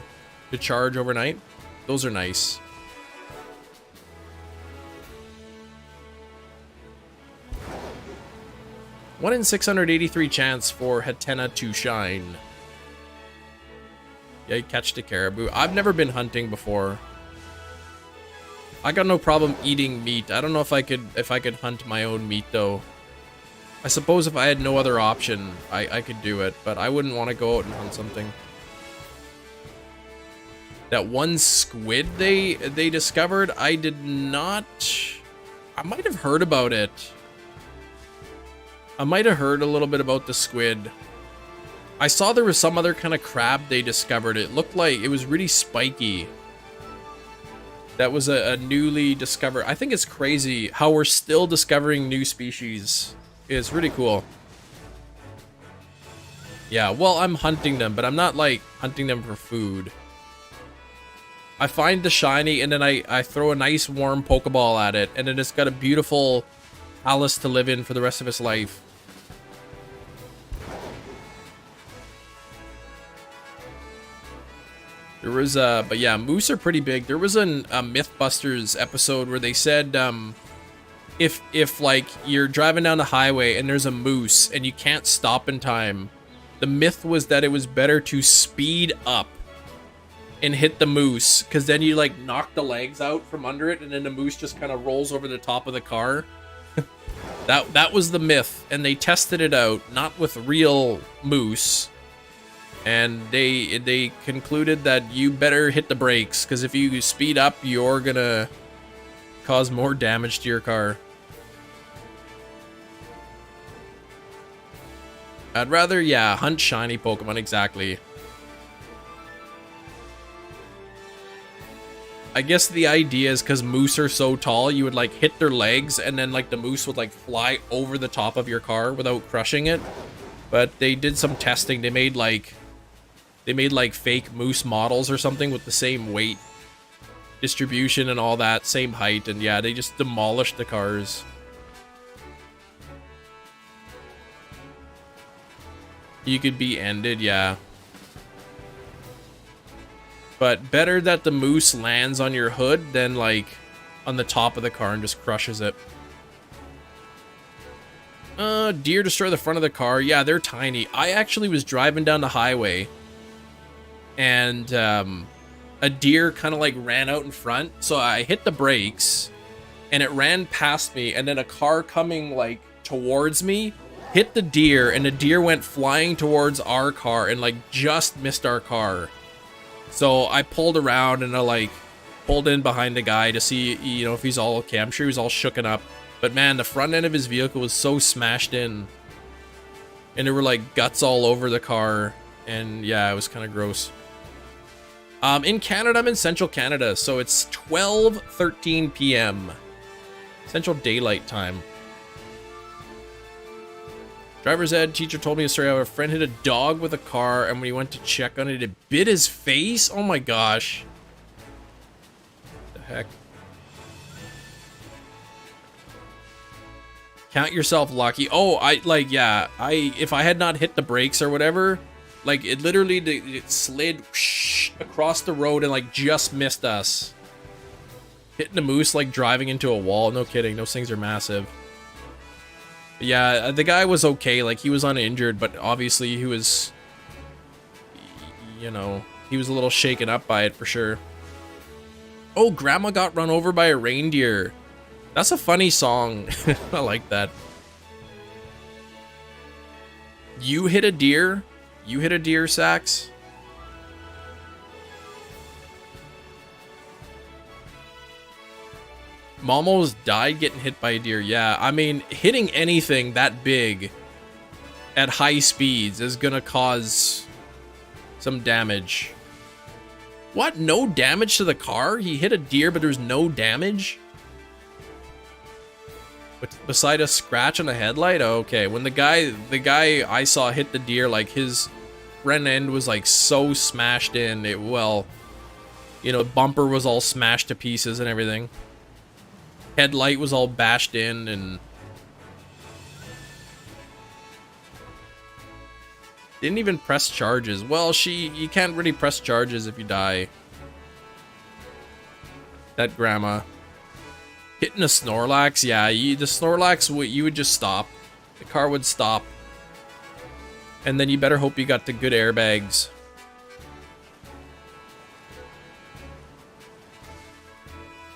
charge overnight. Those are nice. One in 683 chance for Hattena to shine. Yeah, you catch the caribou. I've never been hunting before. I got no problem eating meat. I don't know if I could hunt my own meat though. I suppose if I had no other option, I could do it, but I wouldn't want to go out and hunt something. That one squid they discovered, I did not. I might have heard about it. I might have heard a little bit about the squid. I saw there was some other kind of crab they discovered. It looked like it was really spiky. That was a newly discovered. I think it's crazy how we're still discovering new species. It's really cool. Yeah, well, I'm hunting them, but I'm not like hunting them for food. I find the shiny and then I throw a nice warm Pokeball at it, and then it's got a beautiful palace to live in for the rest of its life. There was but yeah, moose are pretty big. There was a Mythbusters episode where they said if like you're driving down the highway and there's a moose and you can't stop in time, the myth was that it was better to speed up and hit the moose, because then you like knock the legs out from under it and then the moose just kind of rolls over the top of the car. That was the myth, and they tested it out, not with real moose, and they concluded that you better hit the brakes, because if you speed up, you're gonna cause more damage to your car. I'd rather, yeah, hunt shiny Pokemon, exactly. I guess the idea is because moose are so tall, you would like hit their legs and then like the moose would like fly over the top of your car without crushing it. But they did some testing. They made like fake moose models or something with the same weight distribution and all that, same height, and yeah, they just demolished the cars. You could be ended, yeah. But better that the moose lands on your hood than like on the top of the car and just crushes it. Deer destroy the front of the car. Yeah, they're tiny. I actually was driving down the highway and a deer kind of like ran out in front. So I hit the brakes and it ran past me, and then a car coming like towards me hit the deer, and the deer went flying towards our car and like just missed our car. So I pulled around and I like pulled in behind the guy to see, you know, if he's all okay. I'm sure he was all shooken up. But man, the front end of his vehicle was so smashed in. And there were like guts all over the car. And yeah, it was kind of gross. In Canada, I'm in Central Canada. So it's 12:13 p.m. Central Daylight Time. Driver's ed, teacher told me a story how a friend hit a dog with a car, and when he went to check on it, it bit his face? Oh my gosh. What the heck? Count yourself lucky. Oh, if I had not hit the brakes or whatever, like it literally, it slid across the road and like just missed us. Hitting a moose like driving into a wall. No kidding, those things are massive. Yeah, the guy was okay, like he was uninjured, but obviously he was, you know, he was a little shaken up by it for sure. Oh, Grandma got run over by a reindeer. That's a funny song. I like that. You hit a deer? You hit a deer, Sax? Mom almost died getting hit by a deer. Yeah, I mean, hitting anything that big at high speeds is gonna cause some damage. What? No damage to the car? He hit a deer, but there's no damage? But beside a scratch on the headlight? Oh, okay. When the guy I saw hit the deer, like his front end was like so smashed in. It, well, you know, bumper was all smashed to pieces and everything. Headlight was all bashed in, and didn't even press charges. Well, you can't really press charges if you die. That grandma hitting a Snorlax, yeah, the Snorlax, you would just stop. The car would stop, and then you better hope you got the good airbags.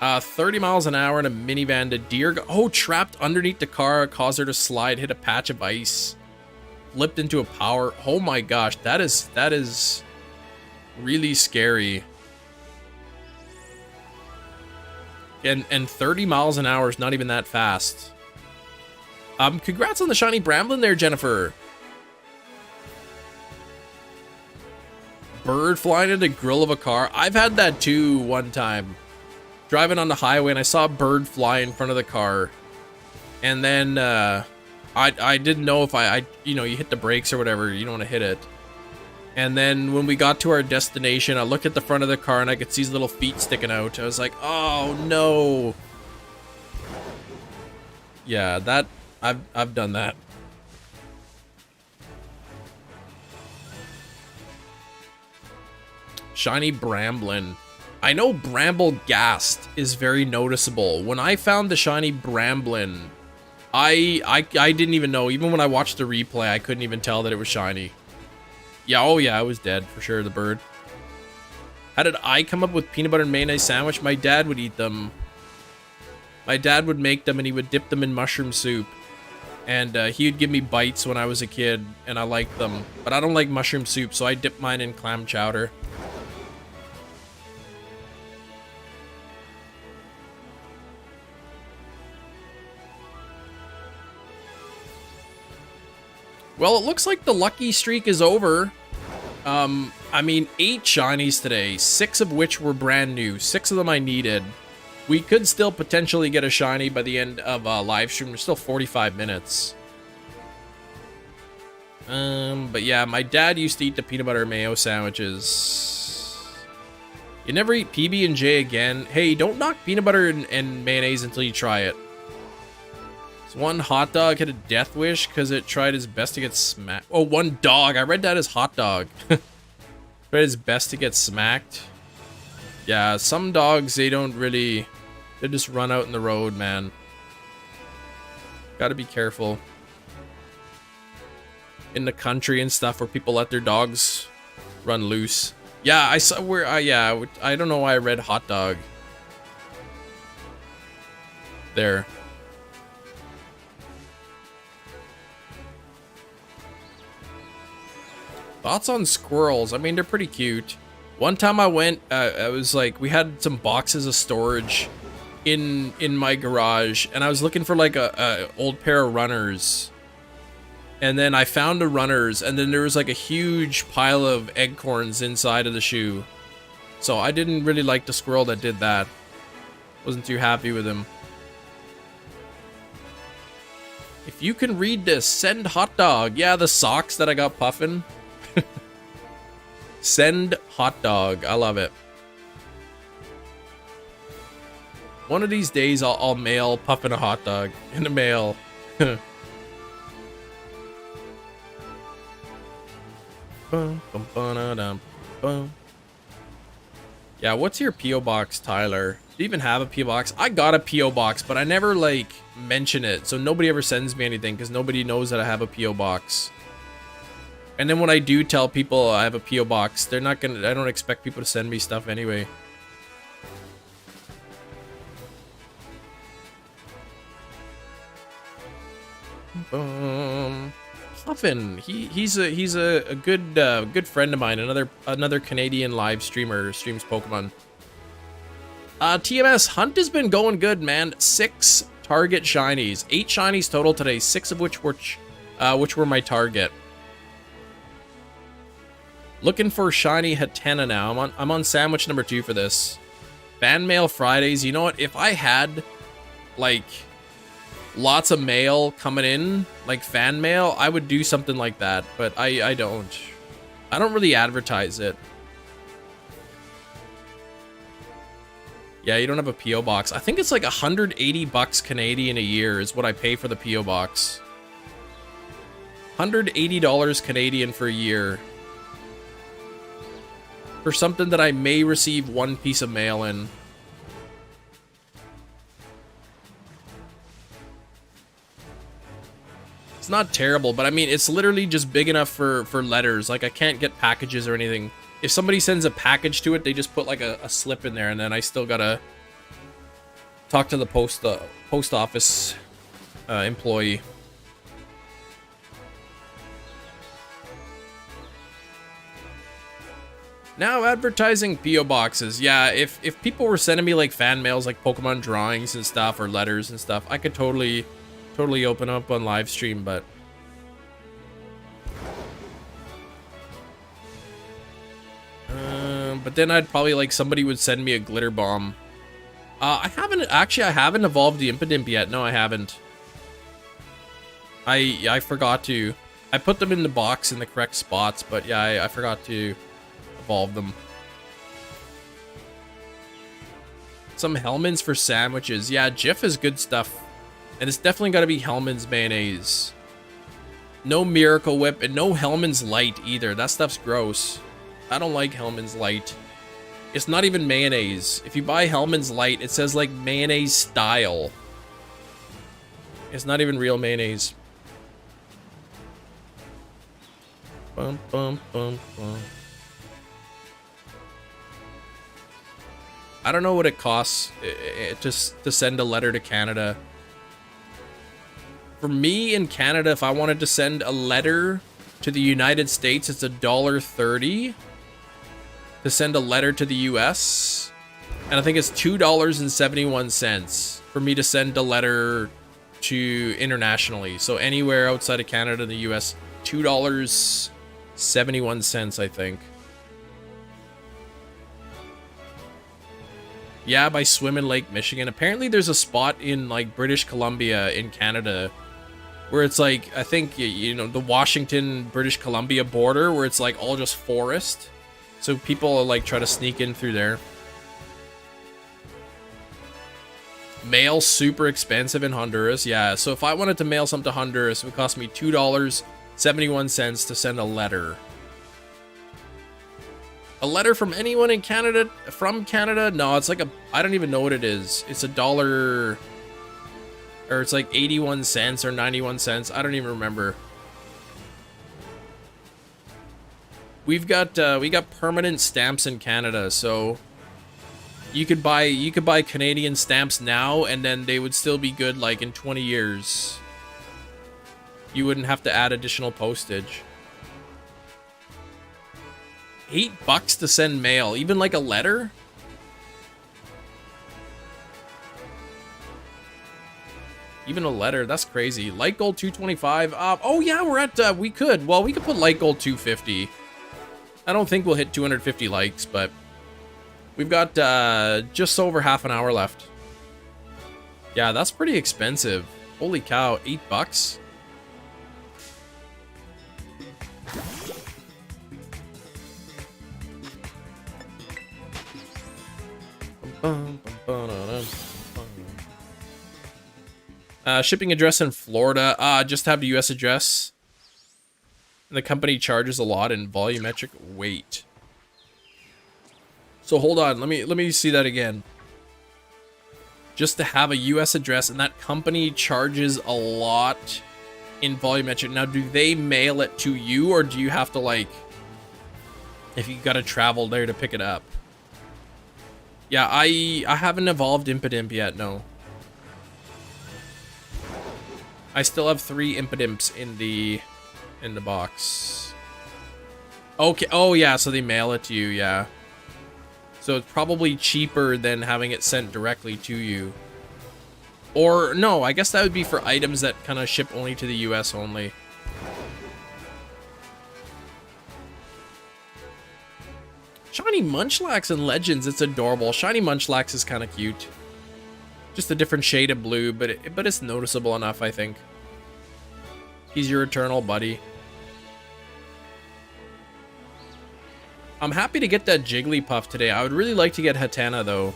30 miles an hour in a minivan. The deer trapped underneath the car, caused her to slide, hit a patch of ice, flipped into a power. Oh my gosh, that is really scary. And 30 miles an hour is not even that fast. Congrats on the shiny Bramblin there, Jennifer. Bird flying in the grill of a car. I've had that too one time. Driving on the highway and I saw a bird fly in front of the car, and then I didn't know if you know, you hit the brakes or whatever, you don't want to hit it. And then when we got to our destination, I looked at the front of the car and I could see his little feet sticking out. I was like, oh no. Yeah, that I've done that. Shiny Bramblin. I know Bramble Ghast is very noticeable. When I found the shiny Bramblin, I didn't even know. Even when I watched the replay, I couldn't even tell that it was shiny. Yeah, oh yeah, I was dead for sure, the bird. How did I come up with peanut butter and mayonnaise sandwich? My dad would eat them. My dad would make them and he would dip them in mushroom soup. And he would give me bites when I was a kid, and I liked them. But I don't like mushroom soup, so I dip mine in clam chowder. Well, it looks like the lucky streak is over. I mean, 8 shinies today, 6 of which were brand new. 6 of them I needed. We could still potentially get a shiny by the end of live stream. There's still 45 minutes. But yeah, my dad used to eat the peanut butter mayo sandwiches. You never eat PB&J again. Hey, don't knock peanut butter and mayonnaise until you try it. So one hot dog had a death wish because it tried its best to get smacked. Oh, one dog. I read that as hot dog. Tried his best to get smacked. Yeah, some dogs, they don't really... They just run out in the road, man. Gotta be careful. In the country and stuff where people let their dogs run loose. Yeah, I saw where... yeah, I don't know why I read hot dog. There. Thoughts on squirrels? I mean, they're pretty cute. One time I went, I was like, we had some boxes of storage in my garage, and I was looking for like a old pair of runners. And then I found the runners, and then there was like a huge pile of acorns inside of the shoe. So I didn't really like the squirrel that did that. Wasn't too happy with him. If you can read this, send hot dog. Yeah, the socks that I got puffing. Send hot dog. I love it. One of these days, I'll mail Puffin a hot dog in the mail. Yeah, what's your P.O. box, Tyler? Do you even have a P.O. box? I got a P.O. box, but I never, like, mention it. So nobody ever sends me anything because nobody knows that I have a P.O. box. And then when I do tell people I have a P.O. box, they're not gonna... I don't expect people to send me stuff anyway. Puffin, he's a good friend of mine. Another Canadian live streamer, streams Pokemon. TMS Hunt has been going good, man. 6 target shinies, 8 shinies total today. 6 of which were my target. Looking for shiny Hattena now. I'm on sandwich number 2 for this. Fan mail Fridays. You know what? If I had like lots of mail coming in, like fan mail, I would do something like that. But I don't. I don't really advertise it. Yeah, you don't have a P.O. box. I think it's like 180 bucks Canadian a year is what I pay for the P.O. box. $180 Canadian for a year. For something that I may receive 1 piece of mail in. It's not terrible, but I mean, it's literally just big enough for letters. Like, I can't get packages or anything. If somebody sends a package to it, they just put like a slip in there, and then I still gotta talk to the post office employee. Now advertising P.O. boxes. Yeah, if people were sending me like fan mails, like Pokemon drawings and stuff, or letters and stuff, I could totally open up on live stream, but then I'd probably like somebody would send me a glitter bomb. I haven't evolved the Impidimp yet. No, I haven't. I forgot to. I put them in the box in the correct spots, but yeah, I forgot to evolve them. Some Hellman's for sandwiches. Yeah, Jif is good stuff. And it's definitely got to be Hellman's mayonnaise. No Miracle Whip and no Hellman's Light either. That stuff's gross. I don't like Hellman's Light. It's not even mayonnaise. If you buy Hellman's Light, it says like mayonnaise style. It's not even real mayonnaise. Bum, bum, bum, bum. I don't know what it costs to send a letter to Canada. For me in Canada, if I wanted to send a letter to the United States, it's $1.30 to send a letter to the US. And I think it's $2.71 for me to send a letter to internationally. So anywhere outside of Canada and the US, $2.71, I think. Yeah, by swim in Lake Michigan. Apparently there's a spot in like British Columbia in Canada where it's like, I think, you know, the Washington, British Columbia border where it's like all just forest. So people like try to sneak in through there. Mail super expensive in Honduras. Yeah, so if I wanted to mail something to Honduras, it would cost me $2.71 to send a letter. A letter from anyone in Canada, from Canada? No, it's like I don't even know what it is. It's $1, or it's like 81 cents or 91 cents. I don't even remember. We got permanent stamps in Canada, so you could buy Canadian stamps now, and then they would still be good like in 20 years. You wouldn't have to add additional postage. $8 to send mail, even like a letter? Even a letter, that's crazy. Light gold 225. Oh yeah, we're at we could put light gold 250. I don't think we'll hit 250 likes, but we've got just over half an hour left. Yeah, that's pretty expensive. Holy cow, $8. Shipping address in Florida. Just have the US address. And the company charges a lot in volumetric weight. So hold on, let me see that again. Just to have a US address, and that company charges a lot in volumetric. Now, do they mail it to you, or do you have to, like, if you gotta travel there to pick it up? Yeah, I haven't evolved Impidimp yet, no. I still have 3 Impidimps in the box. Okay, oh yeah, so they mail it to you, yeah. So it's probably cheaper than having it sent directly to you. Or, no, I guess that would be for items that kind of ship only to the US only. Shiny Munchlax in Legends, it's adorable. Shiny Munchlax is kind of cute. Just a different shade of blue, but it's noticeable enough, I think. He's your eternal buddy. I'm happy to get that Jigglypuff today. I would really like to get Hattena, though.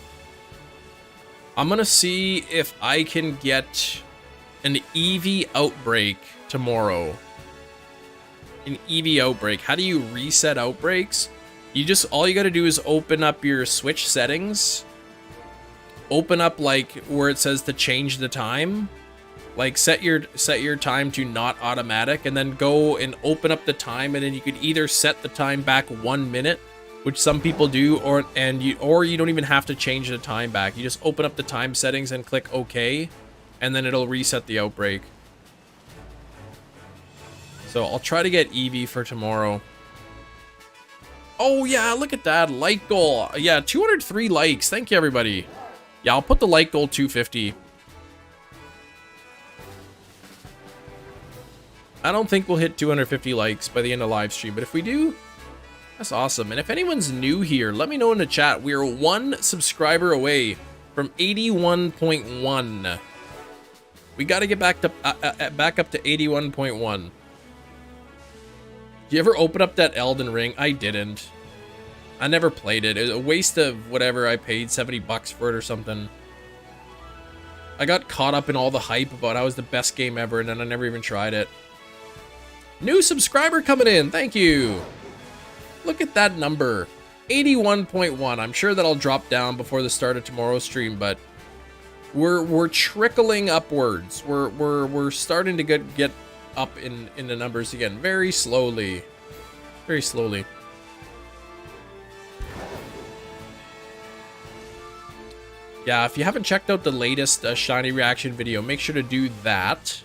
I'm gonna see if I can get an Eevee Outbreak tomorrow. An Eevee Outbreak. How do you reset outbreaks? All you gotta do is open up your Switch settings. Open up like where it says to change the time. Like set your time to not automatic, and then go and open up the time, and then you could either set the time back 1 minute, which some people do, or you don't even have to change the time back. You just open up the time settings and click OK, and then it'll reset the outbreak. So I'll try to get Eevee for tomorrow. Oh yeah, look at that, light goal. Yeah, 203 likes. Thank you, everybody. Yeah, I'll put the light goal 250. I don't think we'll hit 250 likes by the end of live stream, but if we do, that's awesome. And if anyone's new here, let me know in the chat. We are 1 subscriber away from 81.1. We got to get back up to 81.1. You ever open up that Elden Ring? I didn't. I never played it. It was a waste of whatever I paid, 70 bucks for it or something. I got caught up in all the hype about how it was the best game ever, and then I never even tried it. New subscriber coming in. Thank you. Look at that number. 81.1. I'm sure that'll drop down before the start of tomorrow's stream, but we're trickling upwards. We're starting to get up in the numbers again, very slowly. Very slowly. Yeah, if you haven't checked out the latest shiny reaction video, make sure to do that.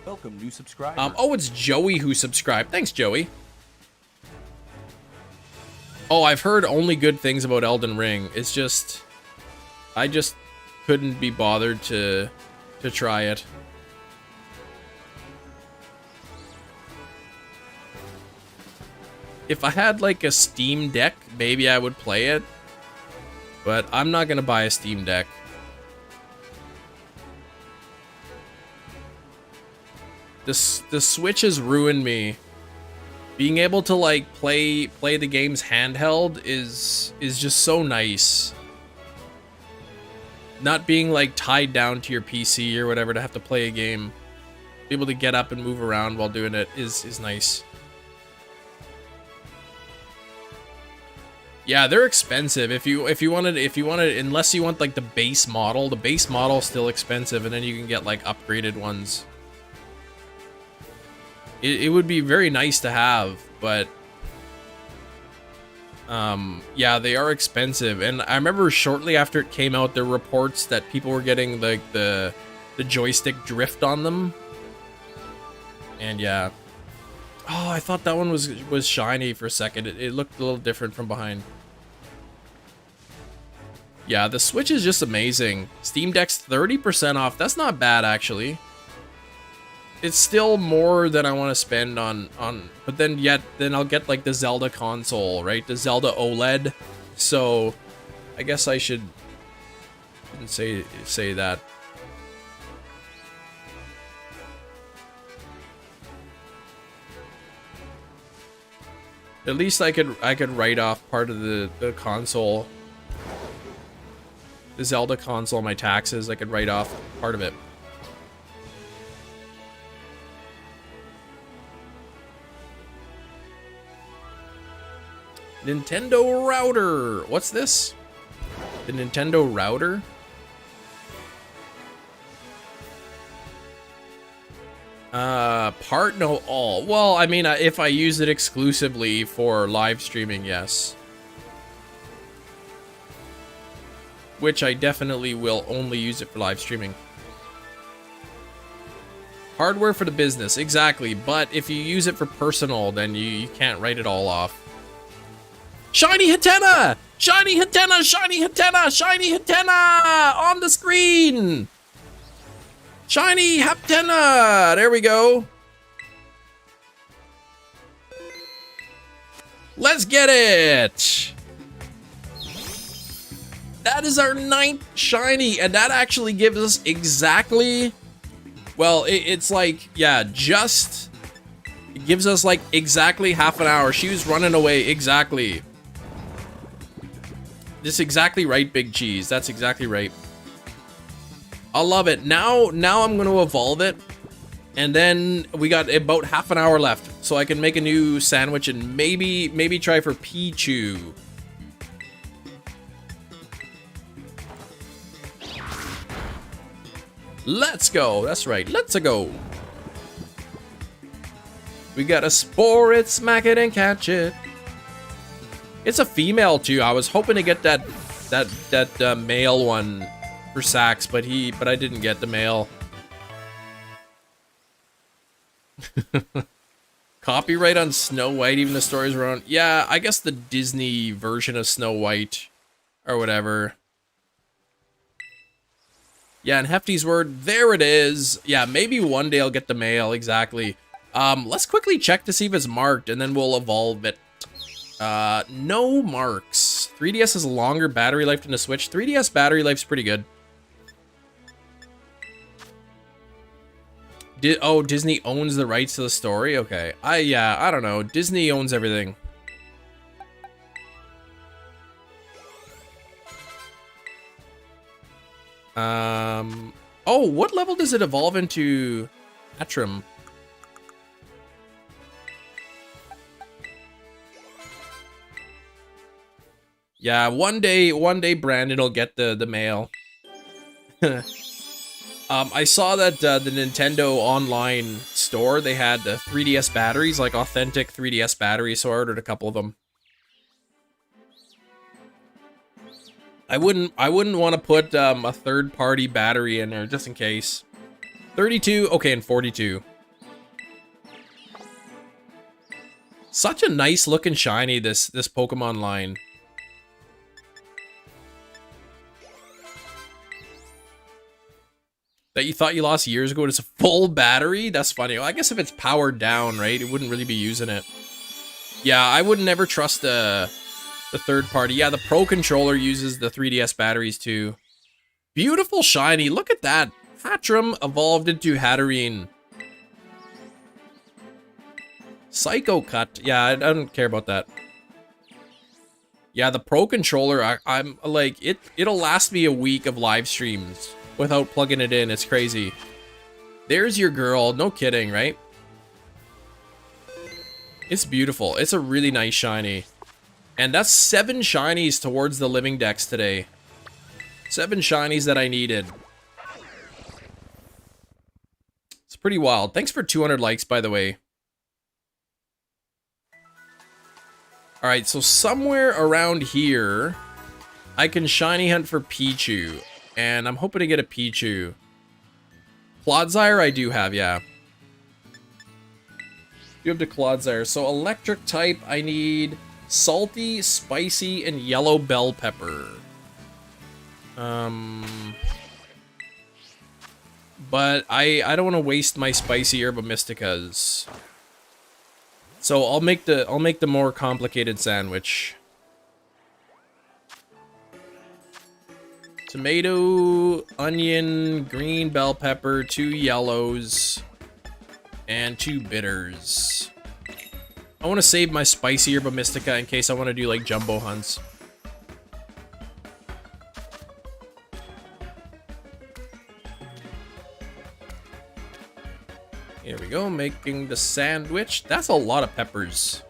Welcome, new subscriber. Oh, it's Joey who subscribed. Thanks, Joey. Oh, I've heard only good things about Elden Ring. It's just, I just couldn't be bothered to try it. If I had like a Steam Deck, maybe I would play it. But I'm not gonna buy a Steam Deck. The Switch has ruined me. Being able to like play the games handheld is just so nice. Not being like tied down to your PC or whatever to have to play a game. Be able to get up and move around while doing it is nice. Yeah, they're expensive. If you wanted, unless you want like the base model is still expensive, and then you can get like upgraded ones. It would be very nice to have, but yeah, they are expensive. And I remember shortly after it came out, there were reports that people were getting like the joystick drift on them. And yeah. Oh, I thought that one was shiny for a second. It looked a little different from behind. Yeah, the Switch is just amazing. Steam Deck's 30% off. That's not bad, actually. It's still more than I want to spend on, but then I'll get like the Zelda console, right? The Zelda OLED. So, I guess I shouldn't say that. At least I could write off part of the console. The Zelda console, my taxes, I could write off part of it. Nintendo router. What's this? The Nintendo router? Part no all. Well, I mean, if I use it exclusively for live streaming, yes. Which I definitely will only use it for live streaming. Hardware for the business, exactly. But if you use it for personal, then you can't write it all off. Shiny Hattena! Shiny Hattena! Shiny Hattena! Shiny Hattena! On the screen! Shiny Hattena! There we go. Let's get it! That is our 9th shiny, and that actually gives us exactly... Well, it's like, yeah, just... It gives us like exactly half an hour. She was running away, exactly. That's exactly right, Big Cheese. That's exactly right. I love it. Now I'm going to evolve it. And then we got about half an hour left. So I can make a new sandwich and maybe try for Pichu. Let's go. That's right. Let's go. We gotta spore it, smack it, and catch it. It's a female too. I was hoping to get that male one for Sax, but I didn't get the male. Copyright on Snow White, even the stories were on. Yeah, I guess the Disney version of Snow White or whatever. Yeah, and Hefty's word, there it is. Yeah, maybe one day I'll get the male, exactly. Let's quickly check to see if it's marked, and then we'll evolve it. No marks. 3DS has a longer battery life than the Switch. 3DS battery life's pretty good. Oh, Disney owns the rights to the story? Okay. Yeah, I don't know. Disney owns everything. Oh, what level does it evolve into? Hatterine. Yeah, one day Brandon will get the mail. I saw that the Nintendo online store, they had 3DS batteries, like authentic 3DS batteries, so I ordered a couple of them. I wouldn't want to put a third-party battery in there just in case. 32, okay, and 42. Such a nice looking shiny, this Pokemon line. That you thought you lost years ago, it's a full battery? That's funny. Well, I guess if it's powered down, right, it wouldn't really be using it. Yeah, I would never trust the third party. Yeah, the Pro Controller uses the 3DS batteries too. Beautiful shiny. Look at that. Hatterine evolved into Hatterine. Psycho Cut. Yeah, I don't care about that. Yeah, the Pro Controller, I'm like, it'll last me a week of live streams without plugging it in. It's crazy. There's your girl. No kidding, right? It's beautiful. It's a really nice shiny. And that's 7 shinies towards the living dex today. 7 shinies that I needed. It's pretty wild. Thanks for 200 likes, by the way. Alright, so somewhere around here, I can shiny hunt for Pichu. And I'm hoping to get a Pichu. Clodsire I do have, yeah. You have the Clodsire. So electric type, I need salty, spicy, and yellow bell pepper. But I don't want to waste my spicy herba mysticas. So I'll make the more complicated sandwich. Tomato, onion, green bell pepper, 2 yellows, and 2 bitters. I want to save my spicy herba mystica in case I want to do like jumbo hunts. Here we go, making the sandwich. That's a lot of peppers.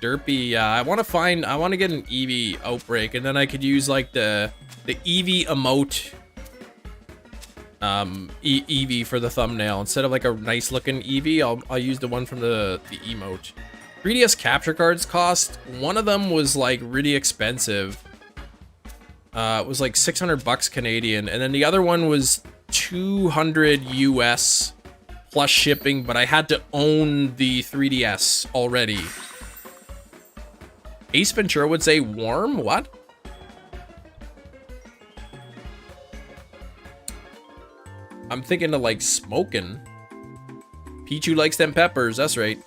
Derpy, I want to get an Eevee Outbreak, and then I could use like the Eevee emote Eevee for the thumbnail. Instead of like a nice looking Eevee, I'll use the one from the emote. 3DS capture cards cost, one of them was like really expensive. It was like 600 bucks Canadian, and then the other one was 200 US plus shipping, but I had to own the 3DS already. Ace Ventura would say warm? What? I'm thinking of like smoking. Pichu likes them peppers, that's right.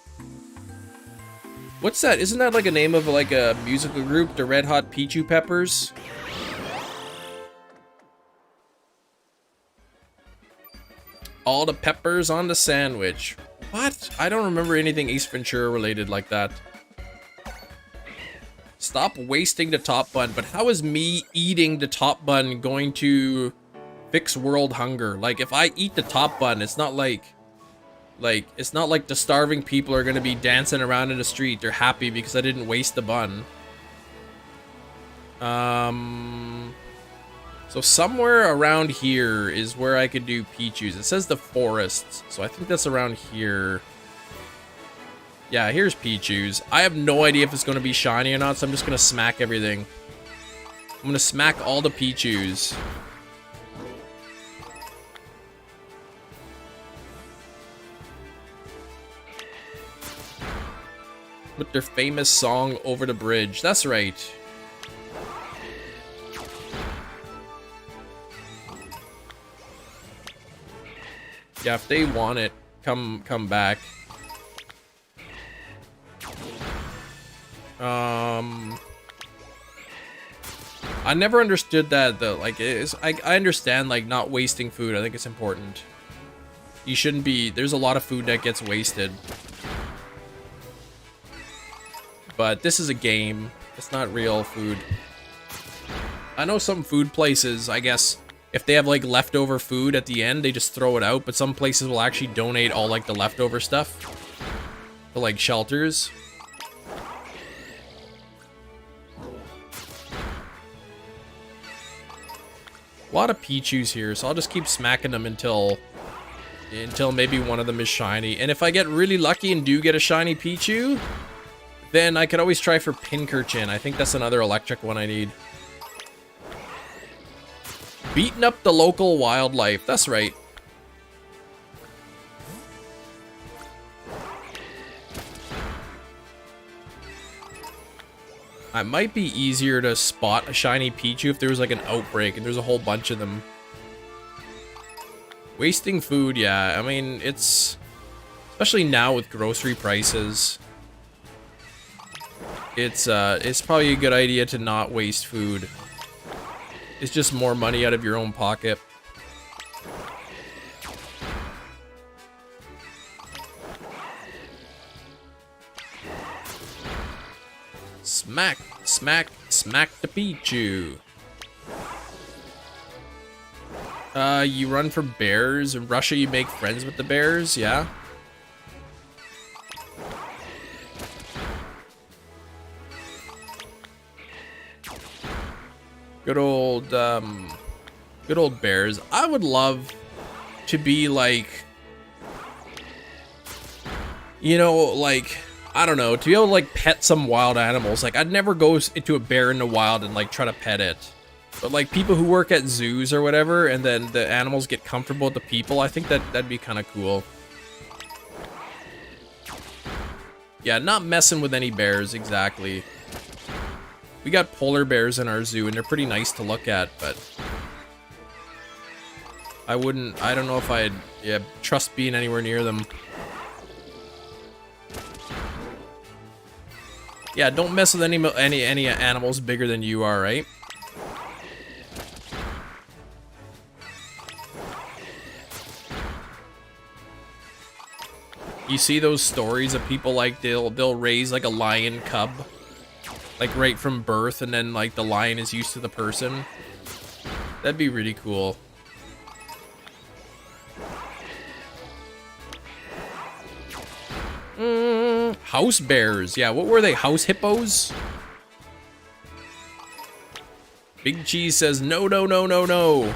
What's that? Isn't that like a name of like a musical group? The Red Hot Pichu Peppers? All the peppers on the sandwich. What? I don't remember anything Ace Ventura related like that. Stop wasting the top bun. But how is me eating the top bun going to fix world hunger? Like, if I eat the top bun, it's not like it's not like the starving people are gonna be dancing around in the street. They're happy because I didn't waste the bun. So somewhere around here is where I could do Pichus. It says the forests, so I think that's around here. Yeah, here's Pichus. I have no idea if it's going to be shiny or not, so I'm just going to smack everything. I'm going to smack all the Pichus. With their famous song, Over the Bridge. That's right. Yeah, if they want it, come back. I never understood that though. Like, I understand like not wasting food. I think it's important. You shouldn't be. There's a lot of food that gets wasted. But this is a game. It's not real food. I know some food places, I guess, if they have like leftover food at the end, they just throw it out. But some places will actually donate all like the leftover stuff to like shelters. A lot of Pichus here, so I'll just keep smacking them until maybe one of them is shiny. And if I get really lucky and do get a shiny Pichu, then I could always try for Pincurchin. I think that's another electric one I need. Beating up the local wildlife. That's right. It might be easier to spot a shiny Pichu if there was like an outbreak and there's a whole bunch of them. Wasting food, yeah. I mean, it's... especially now with grocery prices. It's probably a good idea to not waste food. It's just more money out of your own pocket. Smack, smack, smack the Pichu. You run for bears. In Russia, you make friends with the bears, yeah? Good old bears. I would love to be like, you know, like, I don't know, to be able to like pet some wild animals. Like, I'd never go into a bear in the wild and like try to pet it. But like people who work at zoos or whatever, and then the animals get comfortable with the people, I think that'd be kind of cool. Yeah, not messing with any bears, exactly. We got polar bears in our zoo, and they're pretty nice to look at, but I don't know if I'd trust being anywhere near them. Yeah, don't mess with any animals bigger than you are, right? You see those stories of people like they'll raise like a lion cub, like right from birth, and then like the lion is used to the person. That'd be really cool. House bears. Yeah, what were they? House hippos? Big Cheese says no, no, no, no, no.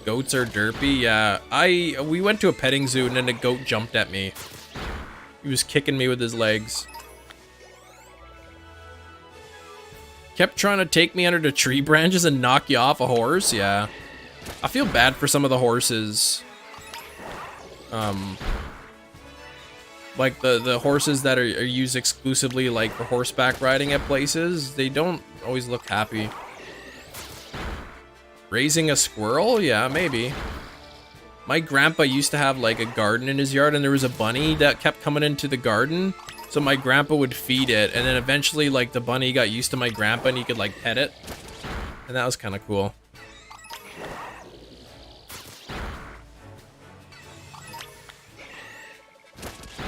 Goats are derpy. Yeah, we went to a petting zoo and then a goat jumped at me. He was kicking me with his legs. Kept trying to take me under the tree branches and knock you off a horse. Yeah, I feel bad for some of the horses. Like the horses that are used exclusively like for horseback riding at places, they don't always look happy. Raising a squirrel? Yeah, maybe. My grandpa used to have like a garden in his yard, and there was a bunny that kept coming into the garden. So my grandpa would feed it, and then eventually like the bunny got used to my grandpa and he could like pet it. And that was kind of cool.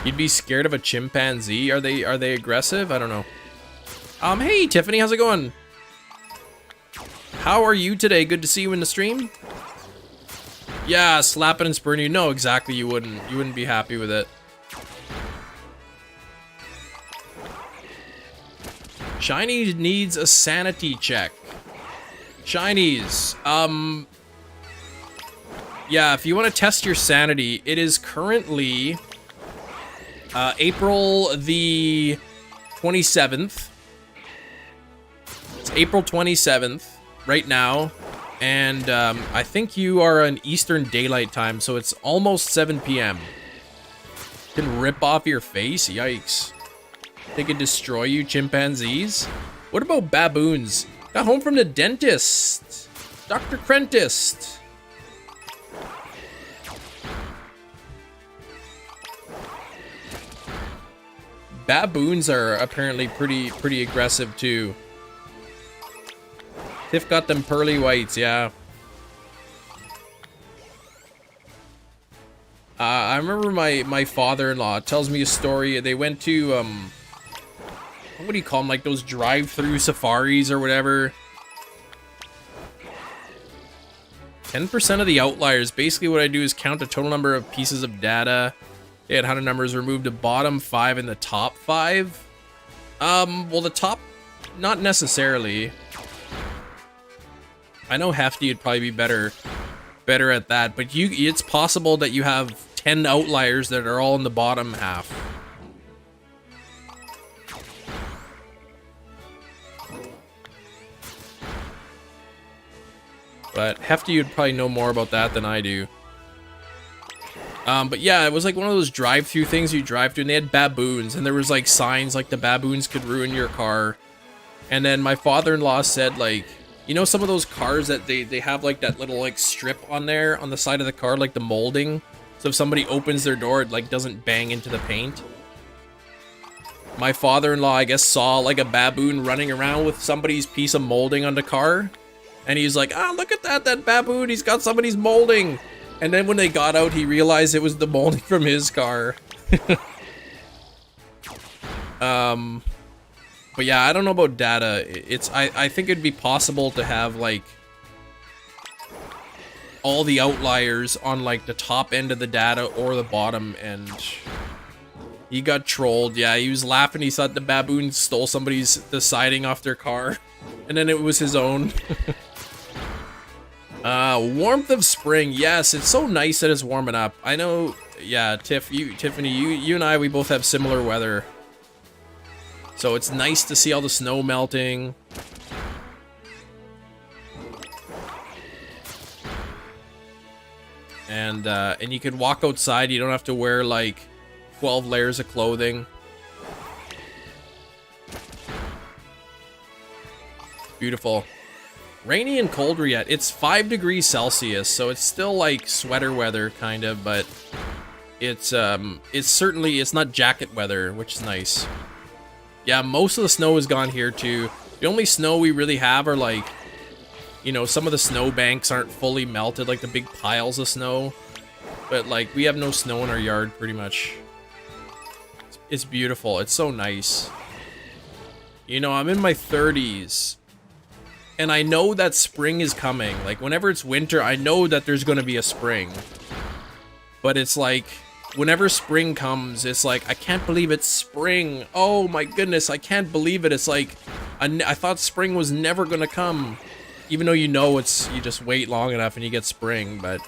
You'd be scared of a chimpanzee? Are they aggressive? I don't know. Hey Tiffany, how's it going? How are you today? Good to see you in the stream. Yeah, slap it and spurn you. No, exactly, you wouldn't. You wouldn't be happy with it. Shiny needs a sanity check. Shinies. Yeah, if you want to test your sanity, it is currently April the 27th. It's April 27th right now, and I think you are on Eastern Daylight Time, so it's almost 7 p.m. Can rip off your face? Yikes. They could destroy you, chimpanzees. What about baboons? Got home from the dentist. Dr. Crentist. Baboons are apparently pretty aggressive too. Tiff got them pearly whites, yeah. I remember my father-in-law tells me a story. They went to what do you call them? Like those drive-through safaris or whatever. 10% of the outliers. Basically what I do is count the total number of pieces of data. They had 100 numbers, remove the bottom 5 and the top 5. Well, the top, not necessarily. I know Hefty would probably be better at that, but it's possible that you have 10 outliers that are all in the bottom half. But Hefty would probably know more about that than I do. But yeah, it was like one of those drive-through things you drive through, and they had baboons, and there was like signs like the baboons could ruin your car. And then my father-in-law said, like, you know, some of those cars that they have like that little like strip on there on the side of the car, like the molding, so if somebody opens their door, it like doesn't bang into the paint. My father-in-law, I guess, saw like a baboon running around with somebody's piece of molding on the car, and he's like, ah, look at that baboon, he's got somebody's molding. And then when they got out, he realized it was the molding from his car. But yeah, I don't know about data. I think it'd be possible to have like all the outliers on like the top end of the data or the bottom end. He got trolled. Yeah, he was laughing. He thought the baboon stole the siding off their car, and then it was his own. Warmth of spring. Yes, it's so nice that it's warming up. I know. Yeah, Tiffany, you and I, we both have similar weather. So it's nice to see all the snow melting. And you can walk outside. You don't have to wear like 12 layers of clothing. Beautiful. Rainy and colder yet. It's 5 degrees Celsius, so it's still like sweater weather kind of, but it's certainly, it's not jacket weather, which is nice. Yeah, most of the snow is gone here too. The only snow we really have are like, you know, some of the snow banks aren't fully melted, like the big piles of snow. But like, we have no snow in our yard pretty much. It's beautiful. It's so nice. You know, I'm in my 30s. And I know that spring is coming. Like, whenever it's winter, I know that there's going to be a spring. But it's like, whenever spring comes, it's like, I can't believe it's spring. Oh my goodness, I can't believe it. It's like, I thought spring was never going to come. Even though you know you just wait long enough and you get spring, but...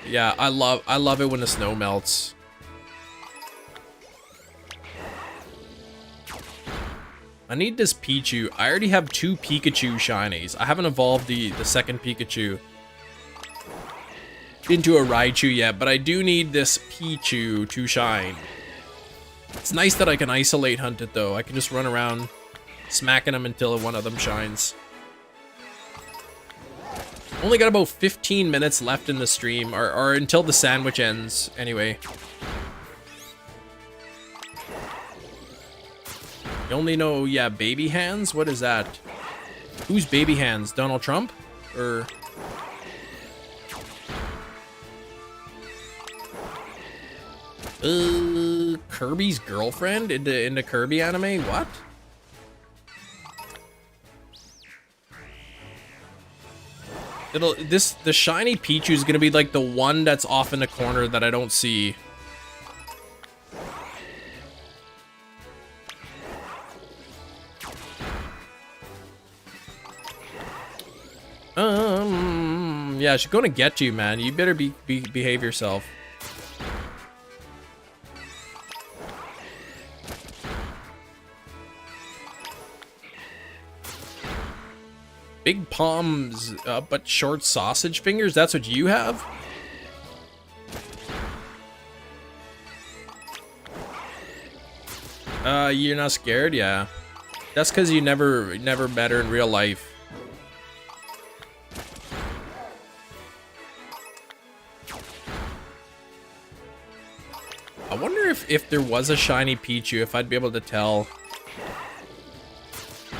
yeah, I love it when the snow melts. I need this Pichu. I already have 2 Pikachu shinies. I haven't evolved the second Pikachu into a Raichu yet, but I do need this Pichu to shine. It's nice that I can isolate hunt it though. I can just run around smacking them until one of them shines. Only got about 15 minutes left in the stream, or until the sandwich ends anyway. You only know, yeah, baby hands? What is that? Who's baby hands? Donald Trump? Or... Kirby's girlfriend in the Kirby anime? What? The shiny Pichu is gonna be like the one that's off in the corner that I don't see. Yeah, she's gonna get you, man. You better behave yourself. Big palms, but short sausage fingers? That's what you have? You're not scared? Yeah. That's because you never met her in real life. I wonder if there was a shiny Pichu, if I'd be able to tell.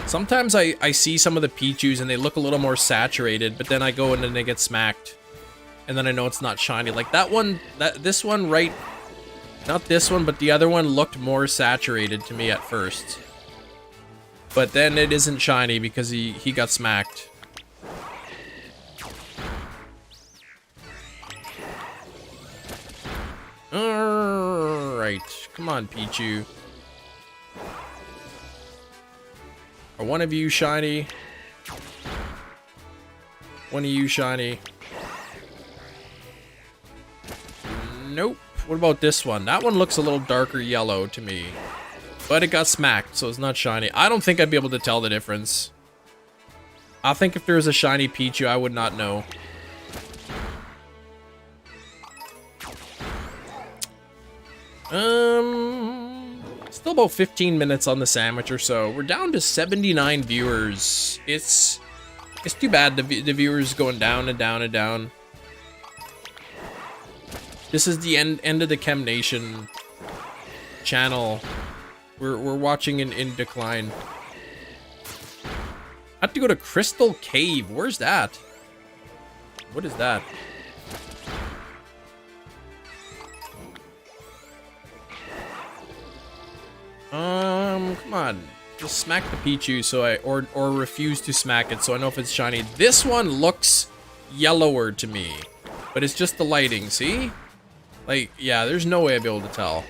Sometimes I see some of the Pichus and they look a little more saturated, but then I go in and they get smacked. And then I know it's not shiny. Like that one, this one right, not this one, but the other one looked more saturated to me at first. But then it isn't shiny because he got smacked. Alright, come on, Pichu. Are one of you shiny? One of you shiny? Nope. What about this one? That one looks a little darker yellow to me. But it got smacked, so it's not shiny. I don't think I'd be able to tell the difference. I think if there was a shiny Pichu, I would not know. Still about 15 minutes on the sandwich or so. We're down to 79 viewers. It's too bad the viewers going down and down and down. This is the end of the Chem Nation channel. We're watching in decline. I have to go to Crystal Cave. Where's that? What is that? Come on. Just smack the Pichu or refuse to smack it so I know if it's shiny. This one looks yellower to me, but it's just the lighting, see? Like, yeah, there's no way I'd be able to tell.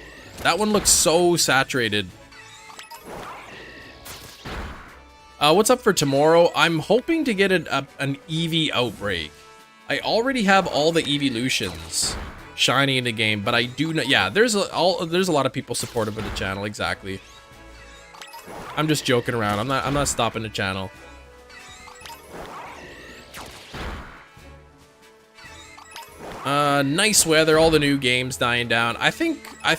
That one looks so saturated. What's up for tomorrow? I'm hoping to get an Eevee Outbreak. I already have all the evolutions shiny in the game, but I do not. Yeah, there's a lot of people supportive of the channel. Exactly. I'm just joking around. I'm not stopping the channel. Nice weather. All the new games dying down. I think I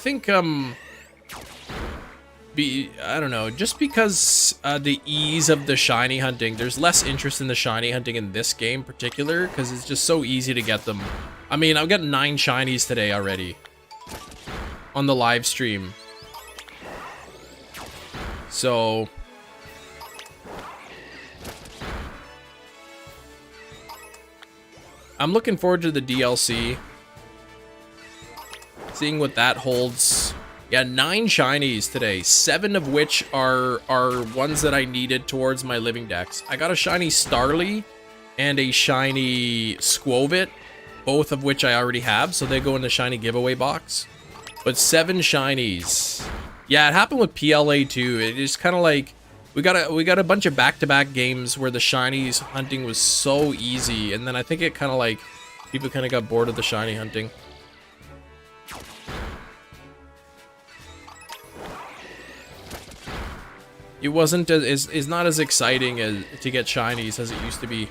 don't know, just because the ease of the shiny hunting, there's less interest in the shiny hunting in this game in particular, because it's just so easy to get them. I mean, I've got 9 shinies today already on the live stream. So I'm looking forward to the DLC, seeing what that holds. Yeah, 9 shinies today, 7 of which are ones that I needed towards my living dex. I got a shiny Starly and a shiny Skwovet, both of which I already have, so they go in the shiny giveaway box. But 7 shinies. Yeah, it happened with PLA too. It is kind of like we got a bunch of back-to-back games where the shinies hunting was so easy, and then I think it kind of like people kind of got bored of the shiny hunting. It wasn't is not as exciting as to get shinies as it used to be.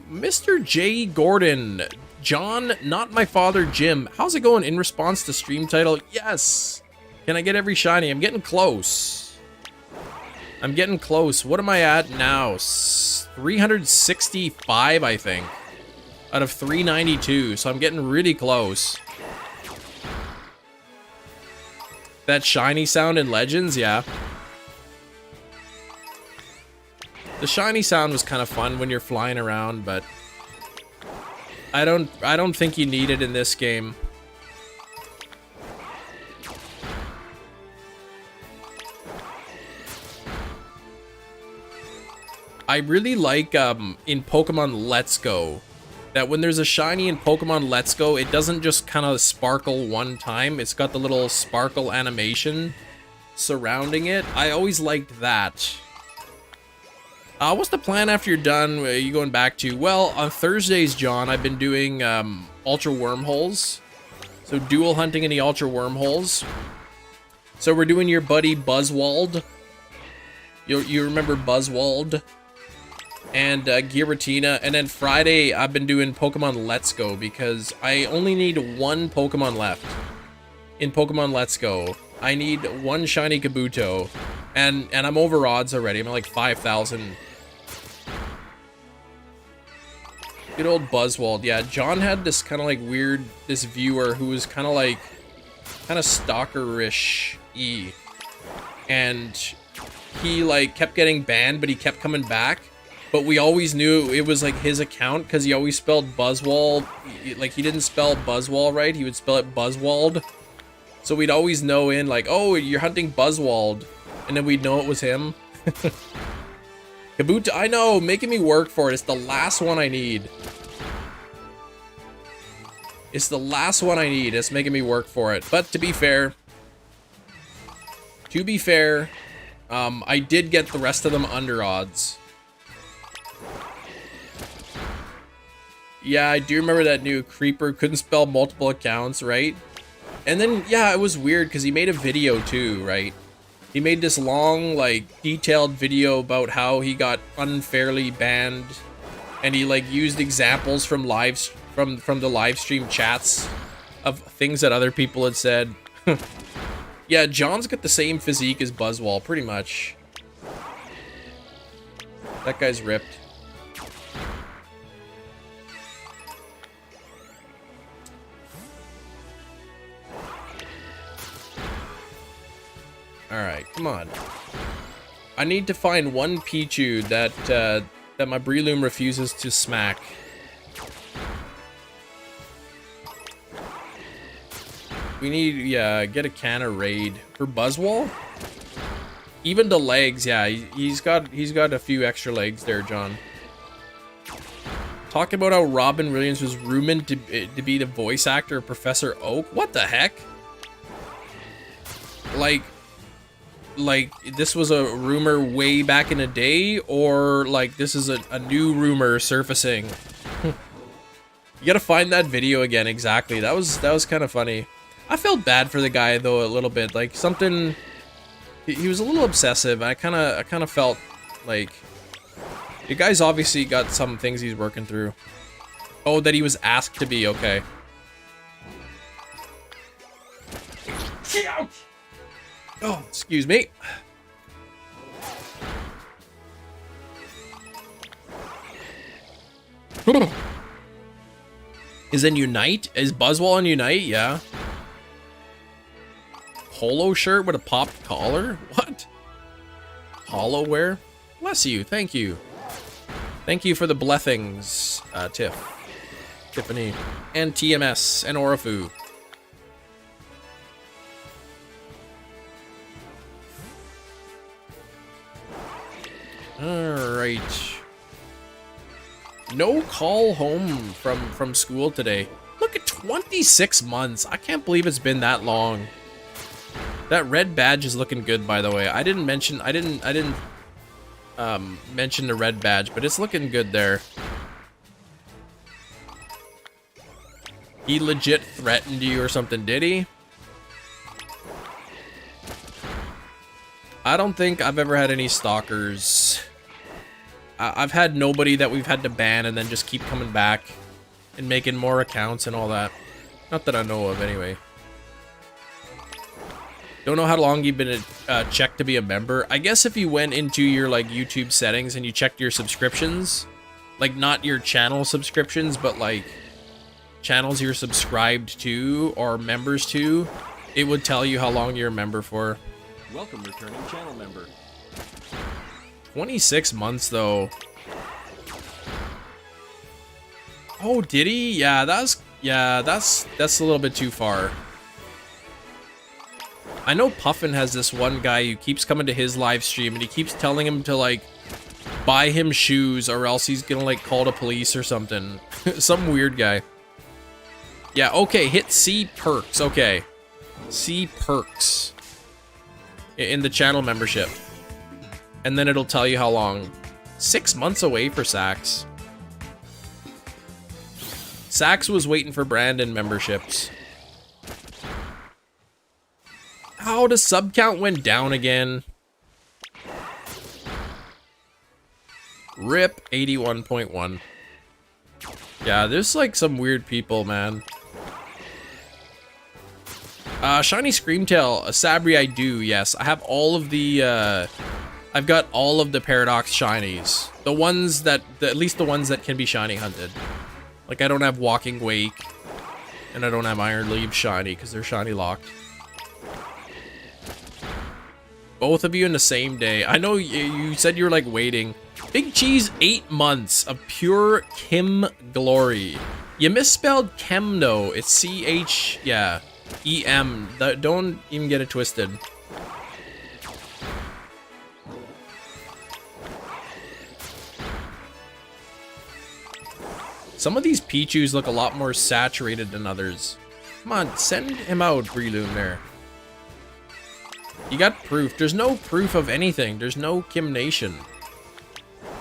Mr. J. Gordon, John, not my father, Jim. How's it going in response to stream title? Yes. Can I get every shiny? I'm getting close. I'm getting close. What am I at now? 365, I think. Out of 392, so I'm getting really close. That shiny sound in Legends, yeah. The shiny sound was kind of fun when you're flying around, but I don't think you need it in this game. I really like in Pokemon Let's Go that when there's a shiny in Pokemon Let's Go, it doesn't just kind of sparkle one time. It's got the little sparkle animation surrounding it. I always liked that. What's the plan after you're done? Are you going back to? Well, on Thursdays, John, I've been doing Ultra Wormholes. So dual hunting in the Ultra Wormholes. So we're doing your buddy Buzzwald. You remember Buzzwald? And Giratina, and then Friday I've been doing Pokemon Let's Go because I only need 1 Pokemon left in Pokemon Let's Go. I need 1 shiny Kabuto, and I'm over odds already. I'm at like 5,000. Good old Buzzwald. Yeah, John had this kind of like weird, this viewer who was kind of like, stalkerish-y, and he like kept getting banned, but he kept coming back. But we always knew it was like his account because he always spelled Buzzwald. Like he didn't spell Buzzwall right. He would spell it Buzzwald. So we'd always know in like, oh, you're hunting Buzzwald. And then we'd know it was him. Kabuto, I know, making me work for it. It's the last one I need. It's the last one I need. It's making me work for it. But to be fair, I did get the rest of them under odds. Yeah, I do remember that new creeper couldn't spell multiple accounts, right? And then, yeah, it was weird because he made a video too, right? He made this long, like, detailed video about how he got unfairly banned. And he, like, used examples from from the live stream chats of things that other people had said. Yeah, John's got the same physique as Buzzwole, pretty much. That guy's ripped. Alright, come on. I need to find one Pichu that that my Breloom refuses to smack. We need, yeah, get a can of Raid. For Buzzwole? Even the legs, yeah, he's got a few extra legs there, John. Talking about how Robin Williams was rumored to be the voice actor of Professor Oak? What the heck? Like this was a rumor way back in the day, or like this is a new rumor surfacing? You gotta find that video again. Exactly. That was kind of funny. I felt bad for the guy though a little bit. Like something, he was a little obsessive. I kind of felt like the guy's obviously got some things he's working through. Oh, that he was asked to be. Okay. Oh, excuse me. Is in Unite? Is Buzzwole in Unite? Yeah. Polo shirt with a popped collar? What? Hollow wear? Bless you. Thank you. Thank you for the blessings, Tiffany. And TMS and Orifu. Alright. No call home from school today. Look at 26 months. I can't believe it's been that long. That red badge is looking good, by the way. I didn't mention mention the red badge, but it's looking good there. He legit threatened you or something, did he? I don't think I've ever had any stalkers. I've had nobody that we've had to ban and then just keep coming back and making more accounts and all that. Not that I know of, anyway. Don't know how long you've been checked to be a member. I guess if you went into your like YouTube settings and you checked your subscriptions, like not your channel subscriptions, but like channels you're subscribed to or members to, it would tell you how long you're a member for. Welcome, returning channel member. 26 months though. Oh, did he? Yeah, that's a little bit too far. I know Puffin has this one guy who keeps coming to his live stream and he keeps telling him to like buy him shoes or else he's gonna like call the police or something. Some weird guy. Yeah, okay, hit C perks. Okay. C perks in the channel membership. And then it'll tell you how long. 6 months away for Sax. Sax was waiting for Brandon memberships. How the sub count went down again. RIP 81.1. Yeah, there's like some weird people, man. Shiny Screamtail, Sabri, I do, yes. I have all of the, I've got all of the Paradox shinies. The ones that, at least the ones that can be shiny hunted. Like, I don't have Walking Wake, and I don't have Iron Leaf shiny, because they're shiny locked. Both of you in the same day. I know you said you were, like, waiting. Big Cheese, 8 months of pure Kim glory. You misspelled Chem, though. It's C-H, yeah, E-M. Don't even get it twisted. Some of these Pichus look a lot more saturated than others. Come on, send him out, Breloom there. You got proof. There's no proof of anything. There's no Kim Nation.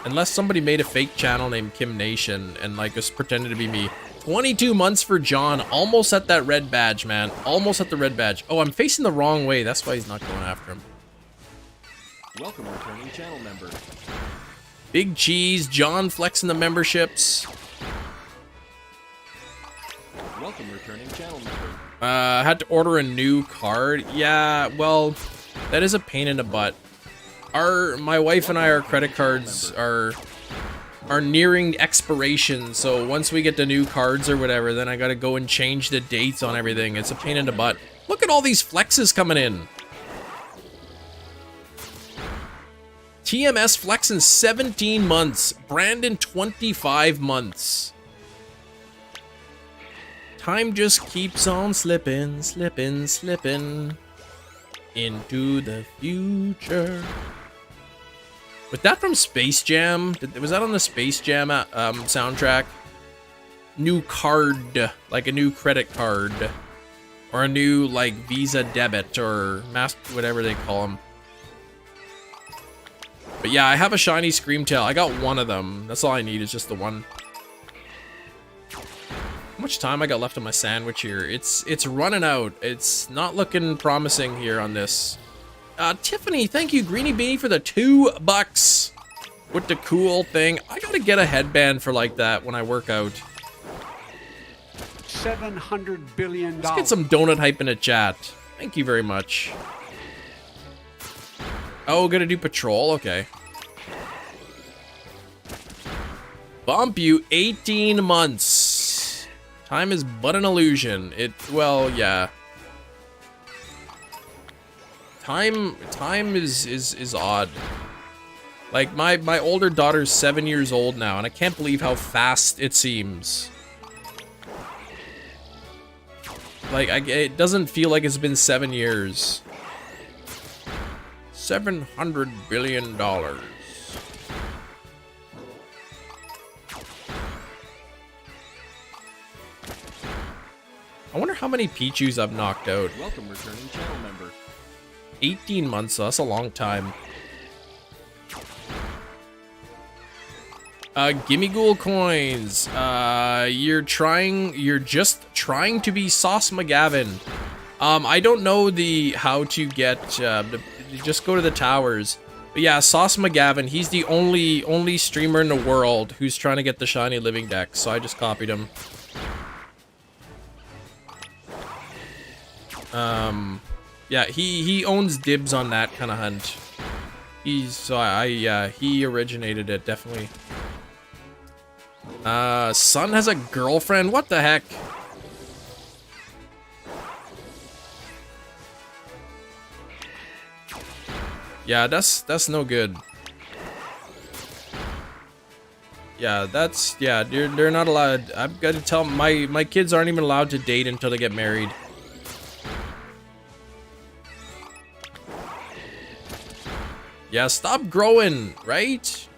Unless somebody made a fake channel named Kim Nation and like just pretended to be me. 22 months for John. Almost at that red badge, man. Almost at the red badge. Oh, I'm facing the wrong way. That's why he's not going after him. Welcome, returning channel member. Big Cheese. John flexing the memberships. Welcome, returning channel member. I had to order a new card. Yeah, well, that is a pain in the butt. My wife and I, our credit cards are nearing expiration, so once we get the new cards or whatever, then I gotta go and change the dates on everything. It's a pain in the butt. Look at all these flexes coming in. TMS flexing 17 months. Brandon 25 months. Time just keeps on slipping, slipping, slipping into the future. Was that from Space Jam? Was that on the Space Jam soundtrack? New card, like a new credit card. Or a new, like, Visa debit or whatever they call them. But yeah, I have a shiny Screamtail. I got one of them. That's all I need is just the one. How much time I got left on my sandwich here? It's running out. It's not looking promising here on this. Tiffany, thank you, Greenie Beanie, for the $2 with the cool thing. I gotta get a headband for like that when I work out. $700 billion. Let's get some donut hype in the chat. Thank you very much. Oh, gonna do patrol? Okay. Bump you 18 months. Time is but an illusion. Well, yeah. Time is odd. Like, my older daughter's 7 years old now, and I can't believe how fast it seems. Like, it doesn't feel like it's been 7 years. $700 billion. I wonder how many Pichus I've knocked out. Welcome, returning channel member. 18 months, so that's a long time. Gimme Ghoul coins. You're just trying to be Sauce McGavin. I don't know how to get, just go to the towers. But yeah, Sauce McGavin, he's the only streamer in the world who's trying to get the shiny living deck, so I just copied him. Yeah, he owns dibs on that kind of hunt. He originated it, definitely. Son has a girlfriend? What the heck? Yeah, that's no good. Yeah, they're not allowed. I've got to tell my kids aren't even allowed to date until they get married. Yeah, stop growing, right?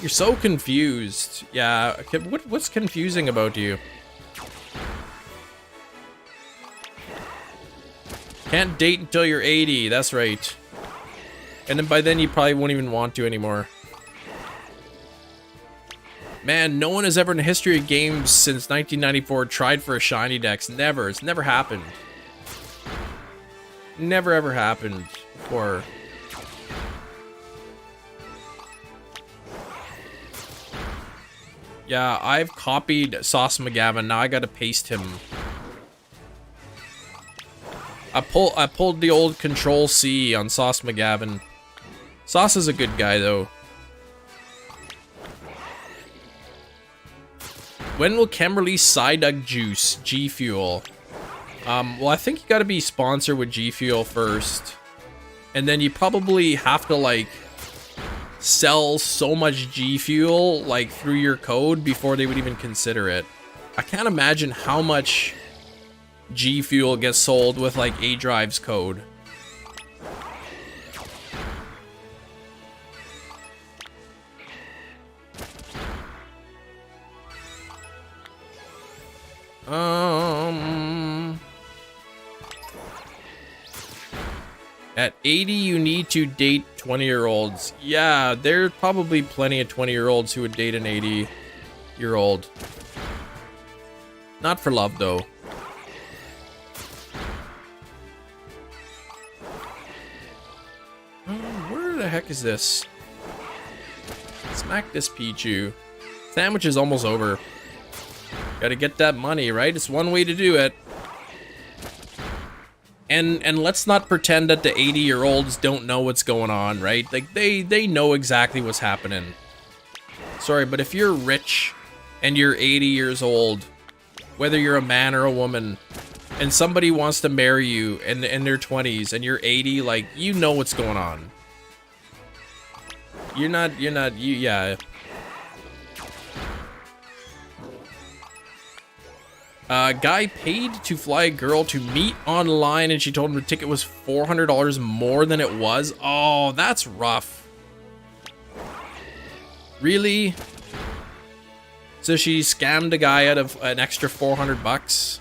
You're so confused. Yeah, what's confusing about you? Can't date until you're 80, that's right. And then by then you probably won't even want to anymore. Man, no one has ever in the history of games since 1994 tried for a shiny dex. Never. It's never happened. Never ever happened before. Yeah, I've copied Sauce McGavin. Now I gotta paste him. I pulled the old Control C on Sauce McGavin. Sauce is a good guy though. When will Chem release Psyduck Juice? G Fuel. Well, I think you gotta be sponsored with G Fuel first. And then you probably have to, like, sell so much G Fuel, like, through your code before they would even consider it. I can't imagine how much G Fuel gets sold with, like, A-Drive's code. At 80, you need to date 20-year-olds. Yeah, there's probably plenty of 20-year-olds who would date an 80-year-old. Not for love, though. Where the heck is this? Smack this Pichu. Sandwich is almost over. Gotta get that money, right? It's one way to do it. And let's not pretend that the 80-year-olds don't know what's going on, right? Like, they know exactly what's happening. Sorry, but if you're rich and you're 80 years old, whether you're a man or a woman, and somebody wants to marry you in their 20s and you're 80, like, you know what's going on. Yeah. Guy paid to fly a girl to meet online, and she told him the ticket was $400 more than it was. Oh, that's rough. Really? So she scammed a guy out of an extra 400 bucks?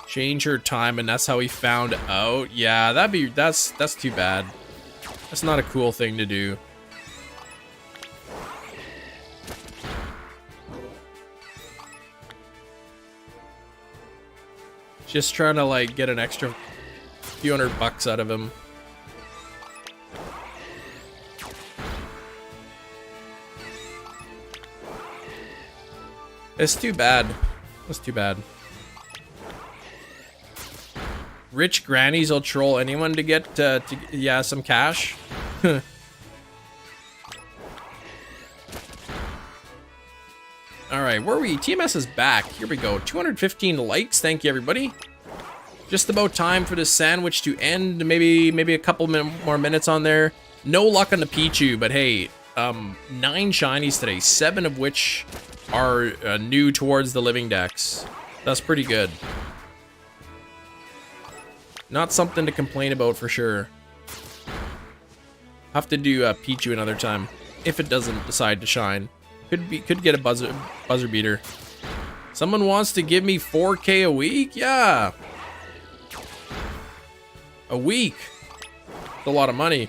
Change her time, and that's how he found out. Yeah, that's too bad. That's not a cool thing to do. Just trying to, like, get an extra few $100 out of him. It's too bad. That's too bad. Rich grannies will troll anyone to get, yeah, some cash. Alright, where are we? TMS is back. Here we go. 215 likes. Thank you, everybody. Just about time for this sandwich to end. Maybe a couple more minutes on there. No luck on the Pichu, but hey, 9 shinies today, 7 of which are new towards the living dex. That's pretty good. Not something to complain about for sure. Have to do Pichu another time if it doesn't decide to shine. Could get a buzzer beater. Someone wants to give me 4K a week? Yeah. A week. That's a lot of money.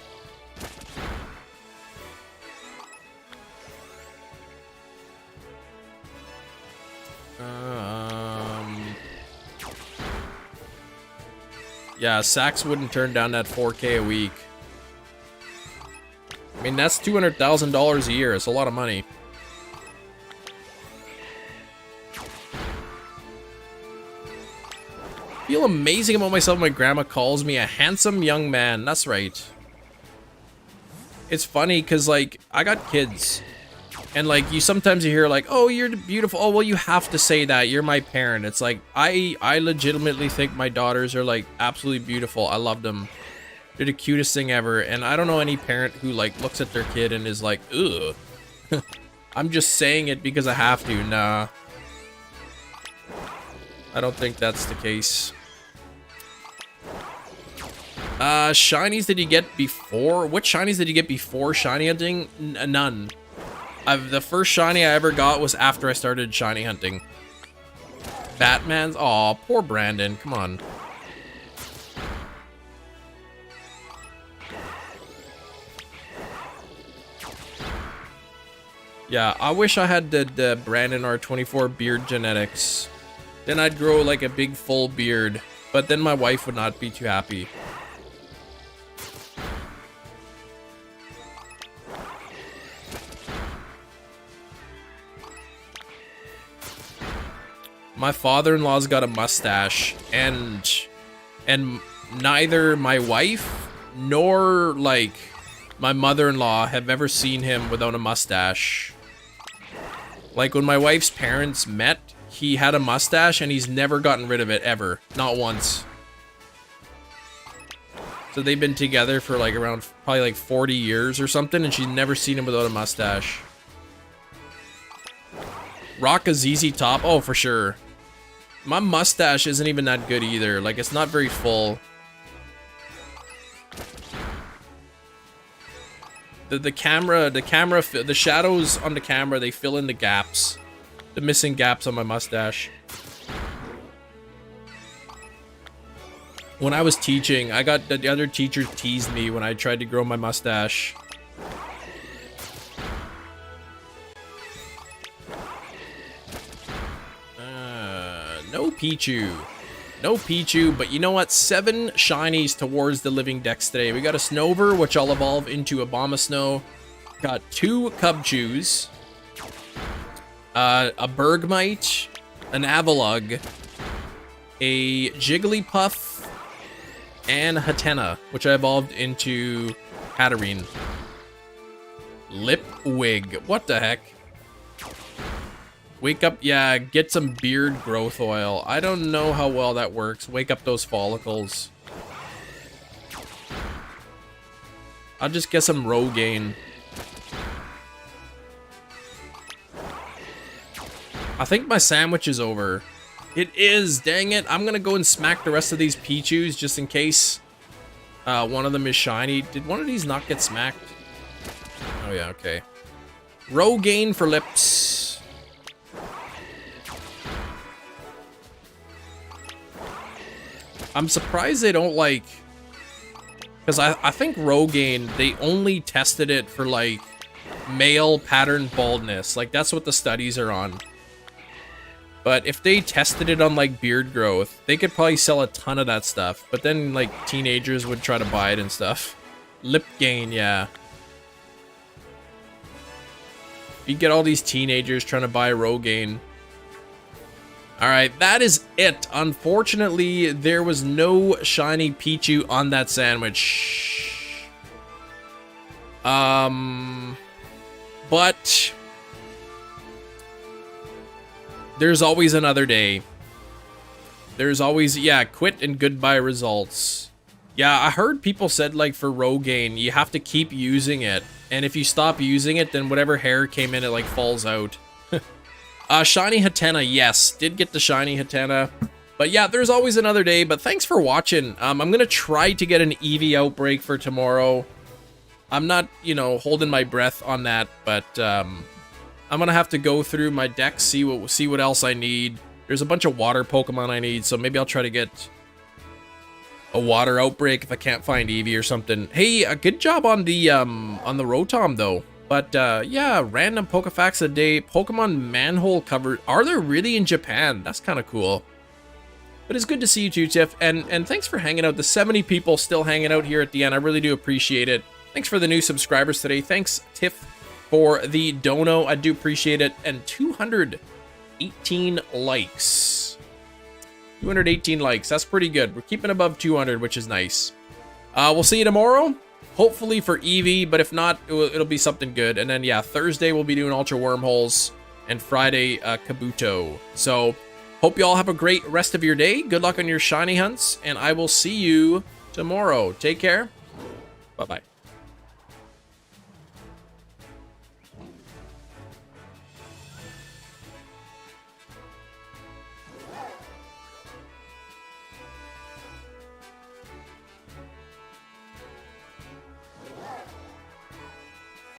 Yeah, Sax wouldn't turn down that 4K a week. I mean, that's $200,000 a year. It's a lot of money. Feel amazing about myself. My grandma calls me a handsome young man. That's right. It's funny because, like, I got kids. And, like, sometimes you hear, like, oh, you're beautiful. Oh, well, you have to say that. You're my parent. It's like, I legitimately think my daughters are, like, absolutely beautiful. I love them. They're the cutest thing ever. And I don't know any parent who, like, looks at their kid and is like, ugh. I'm just saying it because I have to. Nah. I don't think that's the case. Shinies did you get before? What shinies did you get before shiny hunting? None. The first shiny I ever got was after I started shiny hunting. Batman's? Aw, poor Brandon. Come on. Yeah, I wish I had the Brandon R24 beard genetics. Then I'd grow like a big full beard. But then my wife would not be too happy. My father-in-law's got a mustache, and neither my wife nor, like, my mother-in-law have ever seen him without a mustache. Like, when my wife's parents met, he had a mustache, and he's never gotten rid of it, ever. Not once. So they've been together for, like, around, probably, like, 40 years or something, and she's never seen him without a mustache. Rock a ZZ Top? Oh, for sure. My mustache isn't even that good either. Like, it's not very full. The camera, the shadows on the camera, they fill in the gaps. The missing gaps on my mustache. When I was teaching, I got the other teachers teased me when I tried to grow my mustache. No Pichu. No Pichu, but you know what? 7 shinies towards the living dex today. We got a Snover, which I'll evolve into a Abomasnow. Got 2 Cubchoos. A Bergmite. An Avalugg. A Jigglypuff. And Hattena, which I evolved into Hatterine. Lipwig. What the heck? Wake up, yeah, get some beard growth oil. I don't know how well that works. Wake up those follicles. I'll just get some Rogaine. I think my sandwich is over. It is, dang it. I'm gonna go and smack the rest of these Pichus just in case one of them is shiny. Did one of these not get smacked? Oh yeah, okay. Rogaine for lips. I'm surprised they don't like, because I think Rogaine, they only tested it for like male pattern baldness. Like that's what the studies are on. But if they tested it on like beard growth, they could probably sell a ton of that stuff. But then like teenagers would try to buy it and stuff. Lip gain, yeah. You get all these teenagers trying to buy Rogaine. Alright, that is it. Unfortunately, there was no shiny Pichu on that sandwich. But there's always another day. There's always, yeah, quit and goodbye results. Yeah, I heard people said, like, for Rogaine, you have to keep using it. And if you stop using it, then whatever hair came in, it, like, falls out. Shiny Hattena, yes. Did get the shiny Hattena. But yeah, there's always another day. But thanks for watching. I'm going to try to get an Eevee Outbreak for tomorrow. I'm not, you know, holding my breath on that. But I'm going to have to go through my deck, see what else I need. There's a bunch of water Pokemon I need. So maybe I'll try to get a water Outbreak if I can't find Eevee or something. Hey, a good job on the Rotom, though. But, yeah, random Pokefacts a day. Pokemon manhole cover. Are there really in Japan? That's kind of cool. But it's good to see you too, Tiff. And thanks for hanging out. The 70 people still hanging out here at the end. I really do appreciate it. Thanks for the new subscribers today. Thanks, Tiff, for the dono. I do appreciate it. And 218 likes. 218 likes. That's pretty good. We're keeping above 200, which is nice. We'll see you tomorrow. Hopefully for Eevee, but if not, it'll be something good. And then, yeah, Thursday we'll be doing Ultra Wormholes, and Friday, Kabuto. So, hope you all have a great rest of your day. Good luck on your shiny hunts, and I will see you tomorrow. Take care. Bye-bye.